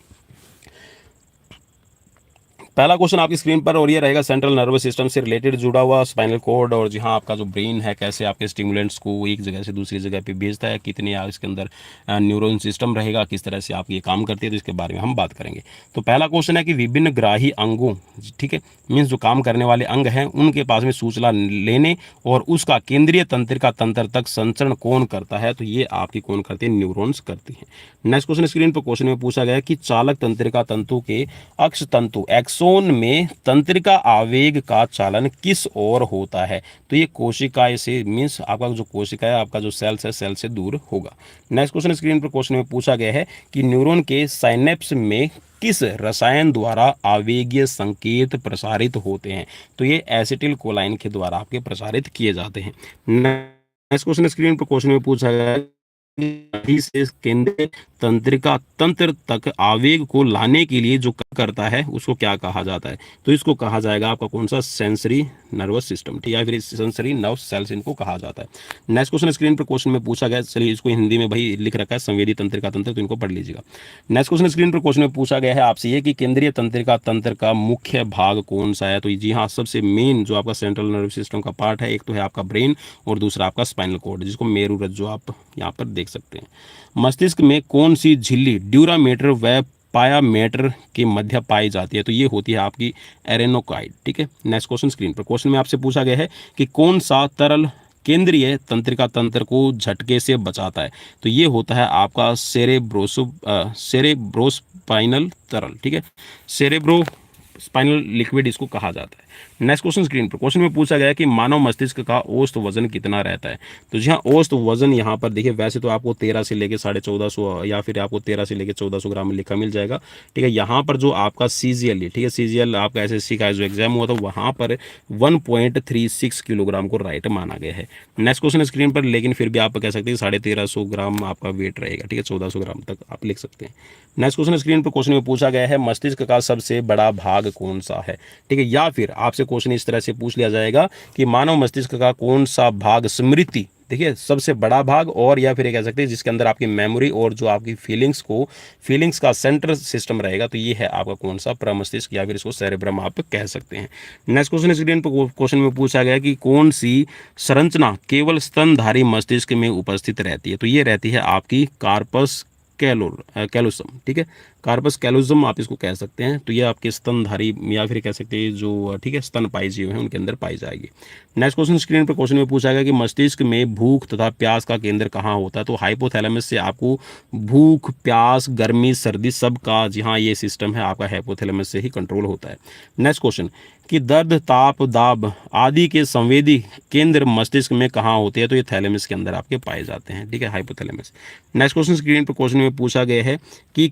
पहला क्वेश्चन आपकी स्क्रीन पर, और ये रहेगा सेंट्रल नर्वस सिस्टम से रिलेटेड जुड़ा हुआ स्पाइनल कॉर्ड, और जहां आपका जो ब्रेन है कैसे आपके स्टिमुलेंट्स को एक जगह से दूसरी जगह पे भेजता है, कितने इसके अंदर न्यूरॉन सिस्टम रहेगा, किस तरह से आप ये काम करती है, तो इसके बारे में हम बात करेंगे। तो पहला क्वेश्चन है कि विभिन्न ग्राही अंगों, ठीक है, मीन्स जो काम करने वाले अंग हैं उनके पास में सूचना लेने और उसका केंद्रीय तंत्रिका तंत्र तक संचरण कौन करता है। तो ये आपकी कौन करते हैं, न्यूरॉन्स करती हैं। नेक्स्ट क्वेश्चन स्क्रीन पर क्वेश्चन में पूछा गया कि चालक तंत्रिका तंतु के अक्ष तंतु एक्सोन में तंत्रिका आवेग का चालन किस ओर होता है। तो ये कोशिकाएं से, मीन्स आपका जो कोशिका है, आपका जो सेल्स है, सेल से दूर होगा। नेक्स्ट क्वेश्चन स्क्रीन पर क्वेश्चन में पूछा गया है कि न्यूरॉन के साइनेप्स में किस रसायन द्वारा आवेगीय संकेत प्रसारित होते हैं। तो ये एसिटिल कोलाइन के द्वारा आपके प्रसारित किए जाते हैं। नेक्स्ट क्वेश्चन स्क्रीन पर क्वेश्चन में पूछा गया से केंद्रीय तंत्रिका तंत्र तक आवेग को लाने के लिए जो करता है उसको क्या कहा जाता है। तो इसको कहा जाएगा आपका कौन सा, सेंसरी नर्वस सिस्टम, ठीक है, फिर सेंसरी नर्व सेल्स इनको कहा जाता है। नेक्स्ट क्वेश्चन स्क्रीन पर क्वेश्चन में पूछा गया, चलिए इसको हिंदी में भाई लिख रखा है संवेदी तंत्रिका तंत्र, तो इनको पढ़ लीजिएगा। नेक्स्ट क्वेश्चन स्क्रीन पर क्वेश्चन में पूछा गया है आपसे ये कि केंद्रीय तंत्रिका तंत्र का मुख्य भाग कौन सा है, तो जी हाँ, सबसे मेन जो आपका सेंट्रल नर्वस सिस्टम का पार्ट है, एक तो है आपका ब्रेन और दूसरा आपका स्पाइनल कॉर्ड, जिसको मेरुरज्जु आप यहाँ पर देख सकते हैं। मस्तिष्क में कौन सी झिल्ली ड्यूरामेटर व पायामेटर के मध्य पाई जाती है, तो ये होती है आपकी एरेनोकाइड, ठीक है। नेक्स्ट क्वेश्चन स्क्रीन पर क्वेश्चन में आपसे पूछा गया है कि कौन सा तरल केंद्रीय तंत्रिका तंत्र को झटके से बचाता है, तो ये होता है आपका सेरेब्रोस्पाइनल तरल, ठीक है, सेरेब्रो स्पाइनल लिक्विड इसको कहा जाता है। नेक्स्ट क्वेश्चन स्क्रीन पर क्वेश्चन में पूछा गया कि मानव मस्तिष्क का औसत वजन कितना रहता है, तो जी हाँ, औसत वजन यहाँ पर देखिए, वैसे तो आपको 13 से लेकर 1450 या फिर आपको 13 से लेकर 1400 ग्राम में लिखा मिल जाएगा, ठीक है। यहाँ पर जो आपका CGL है, ठीक है, CGL आपका SSC का जो एग्जाम हुआ था वहाँ पर 1.36 किलोग्राम को राइट माना गया है। नेक्स्ट क्वेश्चन स्क्रीन पर, लेकिन फिर भी आप कह सकते हैं 1350 ग्राम आपका वेट रहेगा, ठीक है, 1400 ग्राम तक आप लिख सकते हैं। नेक्स्ट क्वेश्चन स्क्रीन पर क्वेश्चन में पूछा गया है मस्तिष्क का सबसे बड़ा भाग कौन सा है, ठीक है, या फिर आपसे क्वेश्चन इस तरह से पूछ लिया जाएगा कि मानव मस्तिष्क का कौन सा भाग स्मृति, देखिए, सबसे बड़ा भाग, और या फिर ये कह सकते हैं जिसके अंदर आपकी मेमोरी और जो आपकी फीलिंग्स का सेंटर सिस्टम रहेगा, तो ये है आपका कौन सा प्रमस्तिष्क, या फिर इसको सेरेब्रम आप कह सकते हैं। नेक्स्ट क्वेश्चन स्क्रीन पर क्वेश्चन में पूछा गया कि कौन सी संरचना केवल स्तनधारी मस्तिष्क में उपस्थित रहती है, तो ये रहती है आपकी कार्पस कैलोसम, ठीक है, कार्पस कैलोसम आप इसको कह सकते हैं, तो ये आपके स्तनधारी या फिर कह सकते हैं जो, ठीक है, स्तनपायी जीव हैं उनके अंदर पाई जाएगी। नेक्स्ट क्वेश्चन स्क्रीन पर क्वेश्चन में पूछा गया कि मस्तिष्क में भूख तथा प्यास का केंद्र कहाँ होता है, तो हाइपोथैलेमस से आपको भूख, प्यास, गर्मी, सर्दी सब का, जी हाँ, ये सिस्टम है आपका हाइपोथैलेमस से ही कंट्रोल होता है। नेक्स्ट क्वेश्चन कि दर्द, ताप, दाब आदि के संवेदी केंद्र मस्तिष्क में कहाँ होते हैं, तो ये थैलेमस के अंदर आपके पाए जाते हैं, ठीक है, हाइपोथैलेमस। नेक्स्ट क्वेश्चन स्क्रीन पर क्वेश्चन में पूछा गया है कि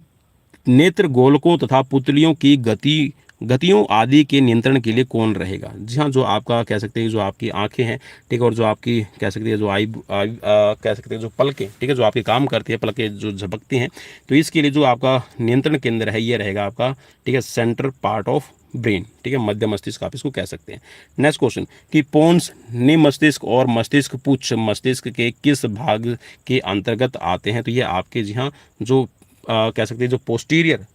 नेत्र गोलकों तथा पुतलियों की गतियों आदि के नियंत्रण के लिए कौन रहेगा, जी हाँ, जो आपका कह सकते हैं जो आपकी आंखें हैं, ठीक है, और जो आपकी कह सकते हैं जो कह सकते हैं जो पलकें, ठीक है, जो आपके काम करती है, पलकें जो झपकती हैं, तो इसके लिए जो आपका नियंत्रण केंद्र है ये रहेगा आपका, ठीक है, सेंटर पार्ट ऑफ ब्रेन, ठीक है, मध्य मस्तिष्क आप इसको कह सकते हैं। नेक्स्ट क्वेश्चन कि पोन्स निम्न मस्तिष्क और मस्तिष्क पुच्छ मस्तिष्क के किस भाग के अंतर्गत आते हैं, तो ये आपके, जी हाँ, जो कह सकते हैं जो पोस्टीरियर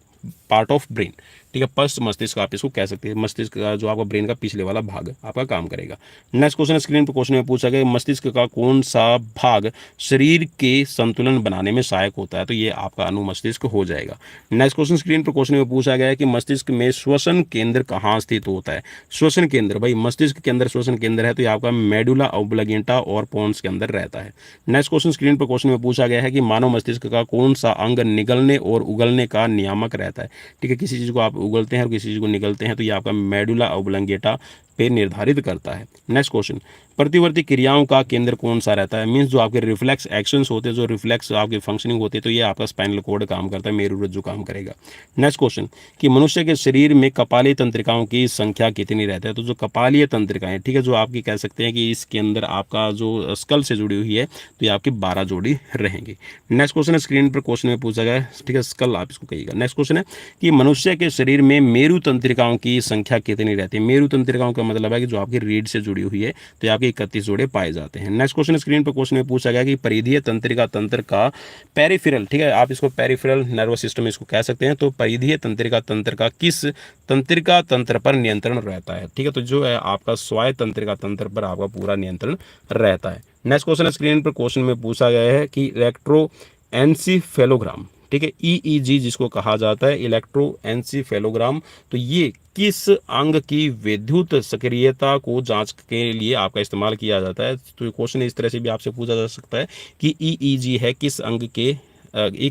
पार्ट ऑफ ब्रेन, ठीक है, पश्च मस्तिष्क आप इसको कह सकते हैं, मस्तिष्क का जो आपका ब्रेन का पिछले वाला भाग आपका काम करेगा। नेक्स्ट क्वेश्चन स्क्रीन पर क्वेश्चन में पूछा गया मस्तिष्क का कौन सा भाग शरीर के संतुलन बनाने में सहायक होता है, तो ये आपका अनुमस्तिष्क हो जाएगा। नेक्स्ट क्वेश्चन स्क्रीन पर क्वेश्चन में पूछा गया है कि मस्तिष्क में श्वसन केंद्र कहाँ स्थित होता है, श्वसन केंद्र, भाई मस्तिष्क के अंदर श्वसन केंद्र है, तो ये आपका मेडुला ऑब्लिगेंटा और पोन्स के अंदर रहता है। नेक्स्ट क्वेश्चन स्क्रीन पर क्वेश्चन में पूछा गया है कि मानव मस्तिष्क का कौन सा अंग निगलने और उगलने का नियामक रहता है, ठीक है, किसी चीज़ को आप उगलते हैं और किसी चीज़ को निगलते हैं, तो ये आपका मेडुला ऑब्लिगेंटा पे निर्धारित करता है। नेक्स्ट क्वेश्चन प्रतिवर्ती क्रियाओं का केंद्र कौन सा रहता है, मीन्स जो आपके रिफ्लेक्स एक्शंस होते हैं, जो रिफ्लेक्स आपके फंक्शनिंग होते हैं, तो ये आपका स्पाइनल कॉर्ड काम करता है, मेरुरज्जु काम करेगा। नेक्स्ट क्वेश्चन कि मनुष्य के शरीर में कपालीय तंत्रिकाओं की संख्या कितनी रहती है, तो जो कपालीय तंत्रिकाएं, ठीक है, जो आपकी कह सकते हैं कि इसके अंदर आपका जो स्कल से जुड़ी हुई है, तो ये आपकी 12 जोड़ी रहेंगी। नेक्स्ट क्वेश्चन स्क्रीन पर क्वेश्चन में पूछा गया है, ठीक है, स्कल आप इसको कहिएगा। नेक्स्ट क्वेश्चन है कि मनुष्य के शरीर में मेरु तंत्रिकाओं की संख्या कितनी रहती है, मेरु तंत्रिकाओं का मतलब है कि जो आपकी रीढ़ से जुड़ी हुई है, तो आपके 31 जोड़े पाए जाते हैं। नेक्स्ट क्वेश्चन स्क्रीन पर क्वेश्चन में पूछा गया कि परिधीय तंत्रिका तंत्र का पेरिफेरल, ठीक है, आप इसको पेरिफेरल नर्वस सिस्टम इसको कह सकते हैं, तो परिधीय तंत्रिका तंत्र का किस तंत्रिका तंत्र पर नियंत्रण रहता है, ठीक है, तो जो है आपका स्वाय तंत्रिका तंत्र पर आपका पूरा नियंत्रण रहता है। नेक्स्ट क्वेश्चन स्क्रीन पर क्वेश्चन में पूछा गया है कि इलेक्ट्रोएन्सेफेलोग्राम, ठीक है, EEG जिसको कहा जाता है, इलेक्ट्रोएन्सेफेलोग्राम, तो ये किस अंग की विद्युत सक्रियता को जांच के लिए आपका इस्तेमाल किया जाता है, तो क्वेश्चन इस तरह से भी आपसे पूछा जा सकता है कि EEG है किस अंग के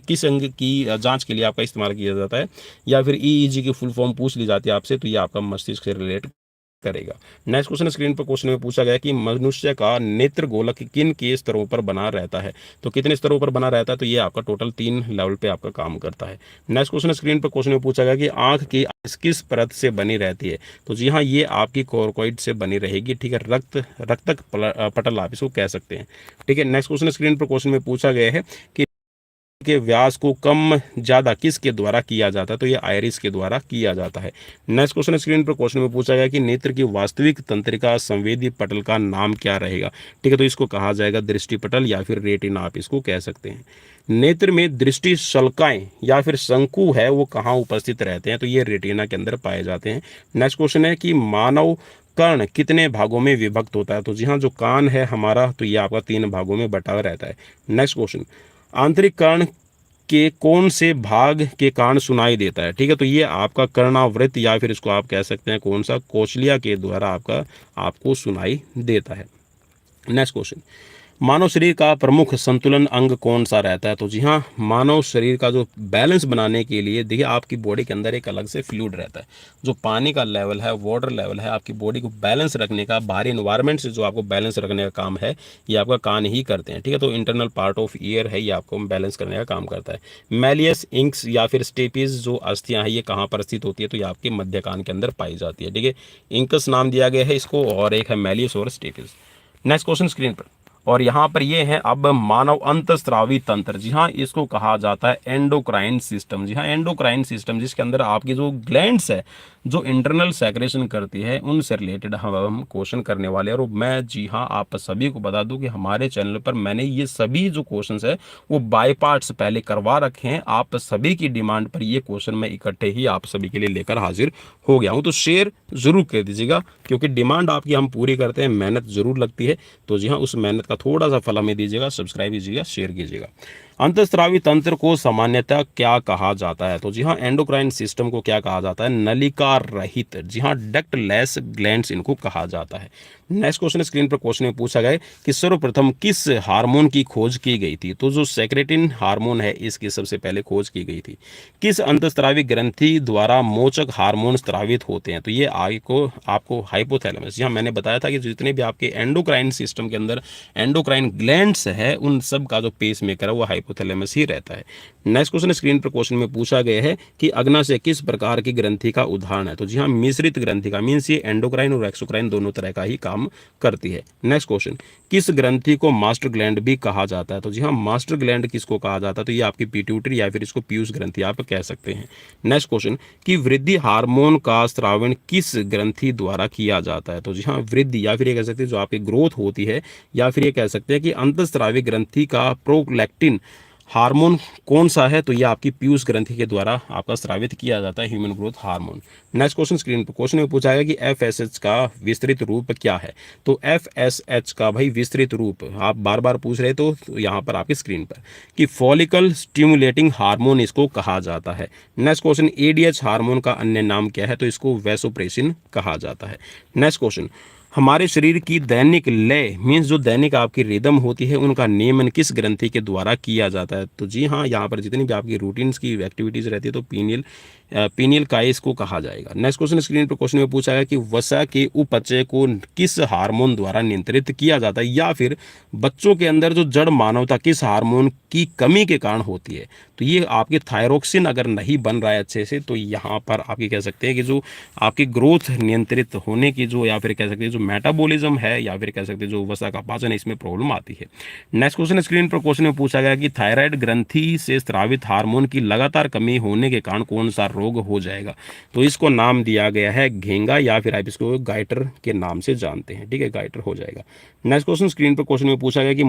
किस अंग की जांच के लिए आपका इस्तेमाल किया जाता है, या फिर EEG की फुल फॉर्म पूछ ली जाती है आपसे, तो ये आपका मस्तिष्क से रिलेट करेगा। नेक्स्ट क्वेश्चन स्क्रीन पर क्वेश्चन में पूछा गया कि मनुष्य का नेत्र गोलक किन के स्तरों पर बना रहता है, तो कितने स्तरों पर बना रहता है, तो ये आपका टोटल 3 लेवल पे आपका काम करता है। नेक्स्ट क्वेश्चन स्क्रीन पर क्वेश्चन में पूछा गया कि आंख की किस परत से बनी रहती है, तो जी हाँ, ये आपकी कोरकोइड से बनी रहेगी, ठीक है, रक्तक पटल आप इसको कह सकते हैं, ठीक है। नेक्स्ट क्वेश्चन स्क्रीन पर क्वेश्चन में पूछा गया है कि के व्यास को कम ज़्यादा किसके द्वारा किया जाता है? तो ये आयरिस के द्वारा किया जाता है। नेक्स्ट क्वेश्चन स्क्रीन पर क्वेश्चन में पूछा गया कि नेत्र की वास्तविक तंत्रिका संवेदी पटल का नाम क्या रहेगा? ठीक है, तो इसको कहा जाएगा दृष्टि पटल या फिर रेटिना आप इसको कह सकते हैं। नेत्र में दृष्टि शल्काएं या फिर शंकु है वो कहाँ उपस्थित रहते हैं? तो ये रेटिना के अंदर पाए जाते हैं। नेक्स्ट क्वेश्चन है कि मानव कर्ण कितने भागों में विभक्त होता है? तो जी हाँ, जो कान है हमारा तो ये आपका 3 भागों में बटा रहता है। नेक्स्ट क्वेश्चन, आंतरिक कर्ण के कौन से भाग के कारण सुनाई देता है? ठीक है, तो ये आपका कर्णावृत्त या फिर इसको आप कह सकते हैं कौन सा, कोचलिया के द्वारा आपको सुनाई देता है। नेक्स्ट क्वेश्चन, मानव शरीर का प्रमुख संतुलन अंग कौन सा रहता है? तो जी हाँ, मानव शरीर का जो बैलेंस बनाने के लिए देखिए आपकी बॉडी के अंदर एक अलग से फ्लूइड रहता है, जो पानी का लेवल है, वाटर लेवल है, आपकी बॉडी को बैलेंस रखने का, बाहरी इन्वायरमेंट से जो आपको बैलेंस रखने का काम है ये आपका कान ही करते हैं। ठीक है, तो इंटरनल पार्ट ऑफ ईयर है, ये आपको बैलेंस करने का काम करता है। मैलियस इंक्स या फिर स्टेपीज जो अस्थियां हैं ये कहाँ पर स्थित होती है? तो ये आपके मध्य कान के अंदर पाई जाती है। ठीक है, इंकस नाम दिया गया है इसको, और एक है मैलियस और स्टेपीज। नेक्स्ट क्वेश्चन स्क्रीन पर, और यहाँ पर ये है अब मानव अंतस्रावी तंत्र। जी हाँ, इसको कहा जाता है एंडोक्राइन सिस्टम। जी हाँ, एंडोक्राइन सिस्टम जिसके अंदर आपकी जो ग्लैंड्स है जो इंटरनल सेक्रेशन करती है उनसे रिलेटेड हम क्वेश्चन करने वाले हैं। और मैं जी हाँ आप सभी को बता दूं कि हमारे चैनल पर मैंने ये सभी जो क्वेश्चंस है वो बाय पार्ट्स पहले करवा रखे हैं। आप सभी की डिमांड पर ये क्वेश्चन मैं इकट्ठे ही आप सभी के लिए लेकर हाजिर हो गया हूँ। तो शेयर जरूर कर दीजिएगा, क्योंकि डिमांड आपकी हम पूरी करते हैं, मेहनत जरूर लगती है। तो जी हाँ, उस मेहनत का थोड़ा सा फल हमें दीजिएगा, सब्सक्राइब कीजिएगा, शेयर कीजिएगा। अंतस्रावी तंत्र को सामान्यतः क्या कहा जाता है? तो जी हाँ, एंडोक्राइन सिस्टम को क्या कहा जाता है? नलिका रहित, जी हाँ, डक्टलेस ग्लैंड्स इनको कहा जाता है। नेक्स्ट क्वेश्चन स्क्रीन पर क्वेश्चन में पूछा गया कि सर्वप्रथम किस हार्मोन की खोज की गई थी? तो जो सेक्रेटिन हार्मोन है इसकी सबसे पहले खोज की गई थी। किस अंतस्रावी ग्रंथि द्वारा मोचक हार्मोन स्रावित होते हैं? तो ये आपको हाइपोथैलेमस। जी हाँ, मैंने बताया था कि जितने भी आपके एंडोक्राइन सिस्टम के अंदर एंडोक्राइन ग्लैंड्स है उन सब का जो पेस मेकर है वो हाइपोथैलेमस ही रहता है। नेक्स्ट क्वेश्चन स्क्रीन पर क्वेश्चन में पूछा गया है कि अग्नाशय किस प्रकार की ग्रंथि का उदाहरण है? तो जी हाँ, मिश्रित ग्रंथि का, मीन्स ये एंडोक्राइन और एक्सोक्राइन दोनों तरह का ही काम करती है। नेक्स्ट क्वेश्चन, किस ग्रंथि को मास्टर ग्लैंड भी कहा जाता है? तो जी हाँ, मास्टर ग्लैंड किसको कहा जाता है? तो ये आपकी पिट्यूटरी या फिर इसको पीयूष ग्रंथि आप कह सकते हैं। नेक्स्ट क्वेश्चन, कि वृद्धि हार्मोन का स्रावण किस ग्रंथि द्वारा किया जाता है? तो जी हाँ, वृद्धि या फिर ये कह सकते हैं जो आपकी ग्रोथ होती है, या फिर ये कह सकते हैं कि अंतस्रावी ग्रंथि का प्रोलैक्टिन हार्मोन कौन सा है? तो ये आपकी पीयूष ग्रंथि के द्वारा आपका स्रावित किया जाता है human growth hormone. Next question screen पर क्वेश्चन में पूछा गया कि एफएसएच का विस्तृत रूप क्या है? तो एफएसएच का भाई विस्तृत रूप आप बार बार पूछ रहे तो यहाँ पर आपकी स्क्रीन पर कि फॉलिकल स्टिमुलेटिंग हार्मोन इसको कहा जाता है। नेक्स्ट क्वेश्चन, एडीएच हार्मोन का अन्य नाम क्या है? तो इसको वैसोप्रेसिन कहा जाता है। नेक्स्ट क्वेश्चन, हमारे शरीर की दैनिक लय मीन्स जो दैनिक आपकी रिदम होती है उनका नियमन किस ग्रंथि के द्वारा किया जाता है? तो जी हाँ, यहाँ पर जितनी भी आपकी रूटीन्स की एक्टिविटीज रहती है तो पीनियल काइस को कहा जाएगा। नेक्स्ट क्वेश्चन स्क्रीन पर क्वेश्चन में पूछा गया कि वसा के उपचय को किस हार्मोन द्वारा नियंत्रित किया जाता है, या फिर बच्चों के अंदर जो जड़ मानवता किस हार्मोन की कमी के कारण होती है? तो ये आपके थायरोक्सिन अगर नहीं बन रहा है अच्छे से तो यहाँ पर आपकी कह सकते हैं कि जो आपकी ग्रोथ नियंत्रित होने की जो, या फिर कह सकते हैं जो मेटाबॉलिज्म है, या फिर कह सकते हैं जो वसा का पाचन है, इसमें प्रॉब्लम आती है। नेक्स्ट क्वेश्चन स्क्रीन पर क्वेश्चन में पूछा गया कि थायराइड ग्रंथि से स्रावित हार्मोन की लगातार कमी होने के कारण कौन सा रोग हो जाएगा? तो इसको नाम दिया गया है घेंगा, या फिर आप इसको गाइटर के नाम से जानते हैं। ठीक है, गाइटर हो जाएगा। नेक्स्ट क्वेश्चन स्क्रीन पर क्वेश्चन में पूछा गया कि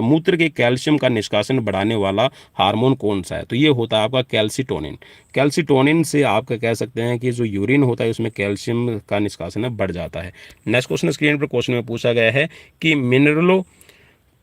मूत्र के कैल्शियम का निष्कासन बढ़ाने वाला हार्मोन कौन सा है? तो ये होता है आपका कैल्सिटोनिन। कैल्सिटोनिन से आप कह सकते हैं कि जो यूरिन होता है उसमें कैल्शियम का निष्कासन बढ़ जाता है। नेक्स्ट क्वेश्चन स्क्रीन पर क्वेश्चन में पूछा गया है कि मिनरलो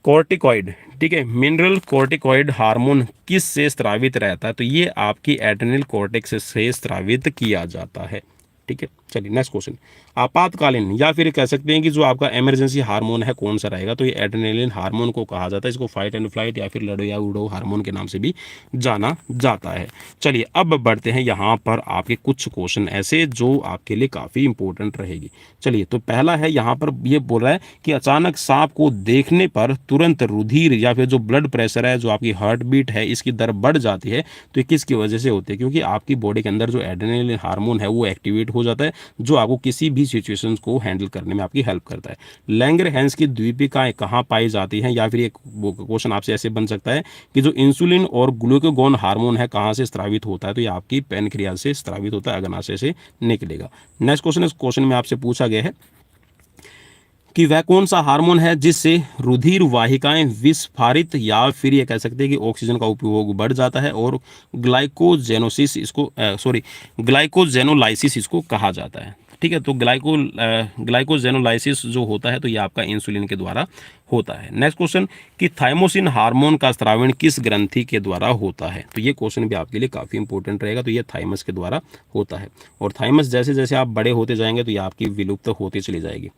कॉर्टिकॉइड, ठीक है, मिनरल कॉर्टिकॉइड हार्मोन किस से स्रावित रहता है? तो ये आपकी एड्रेनल कॉर्टेक्स से स्रावित किया जाता है। ठीक है, चलिए नेक्स्ट क्वेश्चन, आपातकालीन या फिर कह सकते हैं कि जो आपका इमरजेंसी हार्मोन है कौन सा रहेगा? तो ये एड्रेनलिन हार्मोन को कहा जाता है। इसको फाइट एंड फ्लाइट या फिर लड़ो या उड़ो हार्मोन के नाम से भी जाना जाता है। चलिए अब बढ़ते हैं यहाँ पर आपके कुछ क्वेश्चन ऐसे जो आपके लिए काफ़ी इंपॉर्टेंट रहेगी। चलिए, तो पहला है यहाँ पर ये बोल रहा है कि अचानक सांप को देखने पर तुरंत रुधिर या फिर जो ब्लड प्रेशर है, जो आपकी हार्ट बीट है, इसकी दर बढ़ जाती है। तो ये किसकी वजह से होती है? क्योंकि आपकी बॉडी के अंदर जो एड्रेनलिन हार्मोन है वो एक्टिवेट हो जाता है, जो आपको किसी भी सिचुएशंस को हैंडल करने में आपकी हेल्प करता है। लैंगरहैंस की द्वीपिकाएं कहाँ पाई जाती हैं, या फिर एक क्वेश्चन आपसे ऐसे बन सकता है कि जो इंसुलिन और ग्लूकागॉन हार्मोन है कहाँ से स्रावित होता है, तो ये आपकी पैनक्रियाज से स्रावित होता है, अग्नाशय से निकलेगा। नेक्स्ट क्वेश्चन, इस क्वेश्चन में आपसे पूछा गया है कि वह कौन सा हार्मोन है जिससे रुधिर वाहिकाएं विस्फारित या फिर ये कह सकते हैं कि ऑक्सीजन का उपयोग बढ़ जाता है और ग्लाइकोजेनोसिस इसको ग्लाइकोजेनोलाइसिस इसको कहा जाता है। ठीक है, तो ग्लाइकोजेनोलाइसिस जो होता है तो ये आपका इंसुलिन के द्वारा होता है। नेक्स्ट क्वेश्चन कि थाइमोसिन हार्मोन का स्रावण किस ग्रंथि के द्वारा होता है, तो ये क्वेश्चन भी आपके लिए काफ़ी इंपॉर्टेंट रहेगा। तो ये थाइमस के द्वारा होता है, और थाइमस जैसे जैसे आप बड़े होते जाएंगे तो ये आपकी विलुप्त होती चली जाएगी।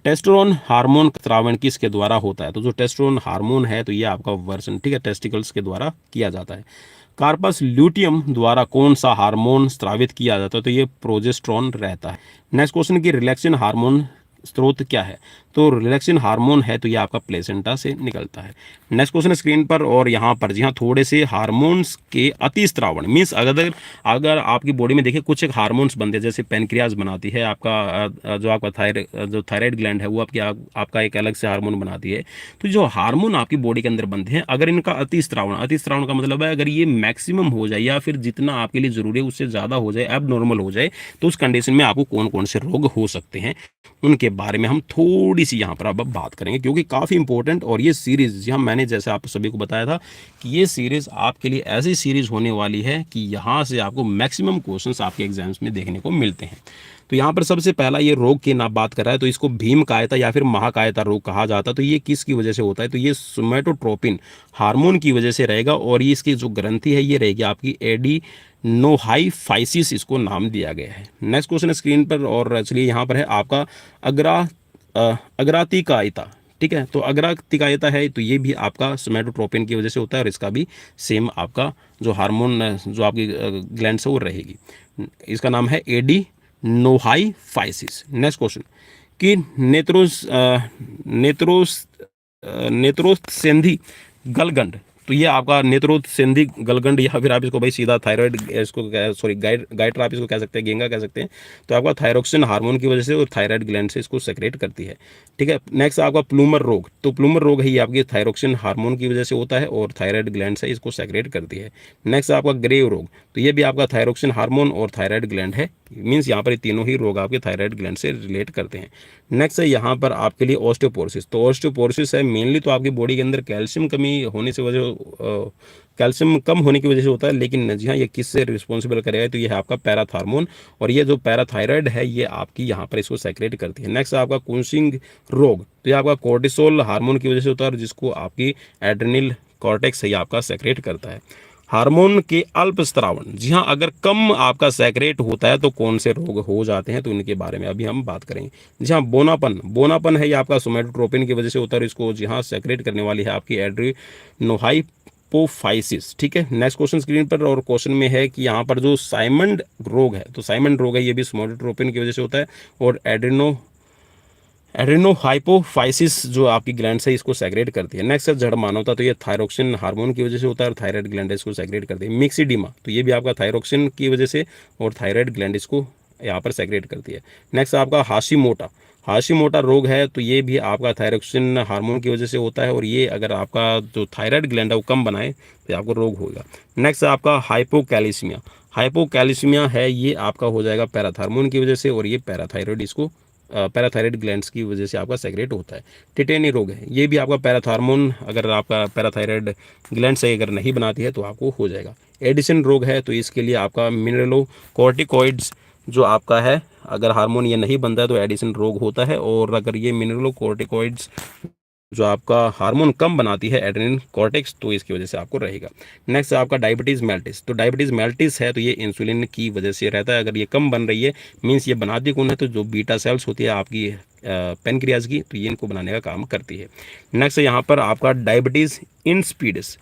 टेस्टोस्टेरोन हार्मोन का स्रावण किसके द्वारा होता है, तो जो टेस्टोस्टेरोन हार्मोन है तो ये आपका वर्सन, ठीक है, टेस्टिकल्स के द्वारा किया जाता है। कार्पस ल्यूटियम द्वारा कौन सा हार्मोन स्रावित किया जाता है, तो ये प्रोजेस्टेरोन रहता है। नेक्स्ट क्वेश्चन की रिलैक्सिन हार्मोन स्रोत क्या है, तो रिलैक्सिन हार्मोन है तो ये आपका प्लेसेंटा से निकलता है। नेक्स्ट क्वेश्चन स्क्रीन पर और यहाँ पर जी हाँ, थोड़े से हार्मोन्स के अतिस्रावण मीन्स अगर आपकी बॉडी में देखिए कुछ एक हार्मोन्स बनते हैं, जैसे पेनक्रियाज बनाती है आपका जो आपका थायराइड ग्लैंड है वो आपका एक अलग से हार्मोन बनाती है। तो जो हार्मोन आपकी बॉडी के अंदर बनते हैं, अगर इनका अतिस्रावण का मतलब है अगर ये मैक्सिमम हो जाए या फिर जितना आपके लिए जरूरी है उससे ज़्यादा हो जाए, अब नॉर्मल हो जाए, तो उस कंडीशन में आपको कौन कौन से रोग हो सकते हैं उनके बारे में हम थोड़ी सी यहाँ पर अब बात करेंगे, क्योंकि काफ़ी इंपॉर्टेंट। और ये सीरीज़ यहाँ मैंने जैसे आप सभी को बताया था कि ये सीरीज़ आपके लिए ऐसी सीरीज़ होने वाली है कि यहाँ से आपको मैक्सिमम क्वेश्चंस आपके एग्जाम्स में देखने को मिलते हैं। तो यहाँ पर सबसे पहला ये रोग की ना बात कर रहा है, तो इसको भीमकायता या फिर महाकायता रोग कहा जाता है। तो ये किसकी वजह से होता है, तो ये सोमैटोट्रोपिन हार्मोन की वजह से रहेगा, और ये इसकी जो ग्रंथि है ये रहेगी आपकी एडिनोहाइफाइसिस, इसको नाम दिया गया है। नेक्स्ट क्वेश्चन स्क्रीन पर, और चलिए यहाँ पर है आपका अग्रातिकायता। ठीक है, तो अग्रातिकायता है तो ये भी आपका सोमैटोट्रोपिन की वजह से होता है, और इसका भी सेम आपका जो हार्मोन जो आपकी ग्लैंड से वो रहेगी, इसका नाम है एडिनोहाइफाइसिस। नेक्स्ट क्वेश्चन कि नेत्रोसेंधी गलगंड, तो ये आपका नेत्रोसेंधी गलगंड, या फिर आप इसको भाई सीधा थायराइड इसको गाइटर आप इसको कह सकते हैं, गेंगा कह सकते हैं। तो आपका थायरोक्सिन हार्मोन की वजह से और थायराइड ग्लैंड से इसको सेक्रेट करती है। ठीक है, नेक्स्ट आपका प्लूमर रोग, तो प्लूमर रोग है ये आपकी थायरोक्सिन हार्मोन की वजह से होता है और थायराइड ग्लैंड से इसको सेक्रेट करती है। नेक्स्ट आपका ग्रेव रोग, तो ये भी आपका थायरोक्सिन हार्मोन और थायराइड ग्लैंड है, मीन्स यहाँ पर तीनों ही रोग आपके थायराइड ग्लैंड से रिलेट करते हैं। नेक्स्ट है यहाँ पर आपके लिए ऑस्टियोपोरोसिस, तो ऑस्टियोपोरोसिस है मेनली तो आपकी बॉडी के अंदर कैल्शियम कमी होने से कैल्शियम कम होने की वजह से होता है, लेकिन जी हाँ ये किससे रिस्पॉन्सिबल करेगा, तो ये है आपका पैराथार्मोन, और ये जो पैराथायराइड है ये आपकी यहाँ पर इसको सेक्रेट करती है। नेक्स्ट आपका कुंसिंग रोग, तो ये आपका कोर्टिसोल हार्मोन की वजह से होता है, जिसको आपकी एड्रेनल कॉर्टेक्स है ये आपका सेक्रेट करता है। हार्मोन के अल्प स्रावण, जी हाँ अगर कम आपका सेक्रेट होता है तो कौन से रोग हो जाते हैं, तो इनके बारे में अभी हम बात करेंगे। जी हाँ बोनापन है ये आपका सोमैटोट्रोपिन की वजह से होता है, इसको जी हाँ सेक्रेट करने वाली है आपकी एड्रिनोहाइपोफाइसिस। ठीक है, नेक्स्ट क्वेश्चन स्क्रीन पर, और क्वेश्चन में है कि यहाँ पर जो साइमंड रोग है, तो साइमंड रोग है ये भी सोमैटोट्रोपिन की वजह से होता है, और एड्रिनोहाइपोफाइसिस जो आपकी ग्लैंड है इसको सेग्रेट करती है। नेक्स्ट है जड़ मानवता, तो ये थायरोक्सिन हार्मोन की वजह से होता है और थायराइड ग्लैंड इसको सेग्रेट करती है। मिक्सिडीमा, तो ये भी आपका थायरोक्सिन की वजह से और थायराइड ग्लैंड इसको यहाँ पर सेग्रेट करती है। नेक्स्ट आपका हाशिमोटा रोग है, तो ये भी आपका थायरोक्सिन हार्मोन की वजह से होता है, और ये अगर आपका जो थायराइड ग्लैंड है वो कम बनाए तो आपको रोग होगा। नेक्स्ट आपका हाइपोकैलिसीमिया है, ये आपका हो जाएगा पैराथार्मोन की वजह से, और ये पैराथायराइड ग्लैंड्स की वजह से आपका सेक्रेट होता है। टिटेनी रोग है, ये भी आपका पैराथार्मोन अगर आपका पैराथायराइड ग्लैंड से अगर नहीं बनाती है तो आपको हो जाएगा। एडिसन रोग है, तो इसके लिए आपका मिनरलोकॉर्टिकॉइड्स जो आपका है अगर हार्मोन ये नहीं बनता है तो एडिसन रोग होता है, और अगर ये मिनरलोकॉर्टिकॉइड्स जो आपका हार्मोन कम बनाती है एड्रेनल कॉर्टेक्स, तो इसकी वजह से आपको रहेगा। नेक्स्ट आपका डायबिटीज़ मेल्टिस, तो डायबिटीज़ मेल्टिस है तो ये इंसुलिन की वजह से रहता है, अगर ये कम बन रही है मीन्स ये बनाती कौन है, तो जो बीटा सेल्स होती है आपकी पेनक्रियाज की, तो ये इनको बनाने का काम करती है। नेक्स्ट यहाँ पर आपका डायबिटीज़ इंसिपिडिस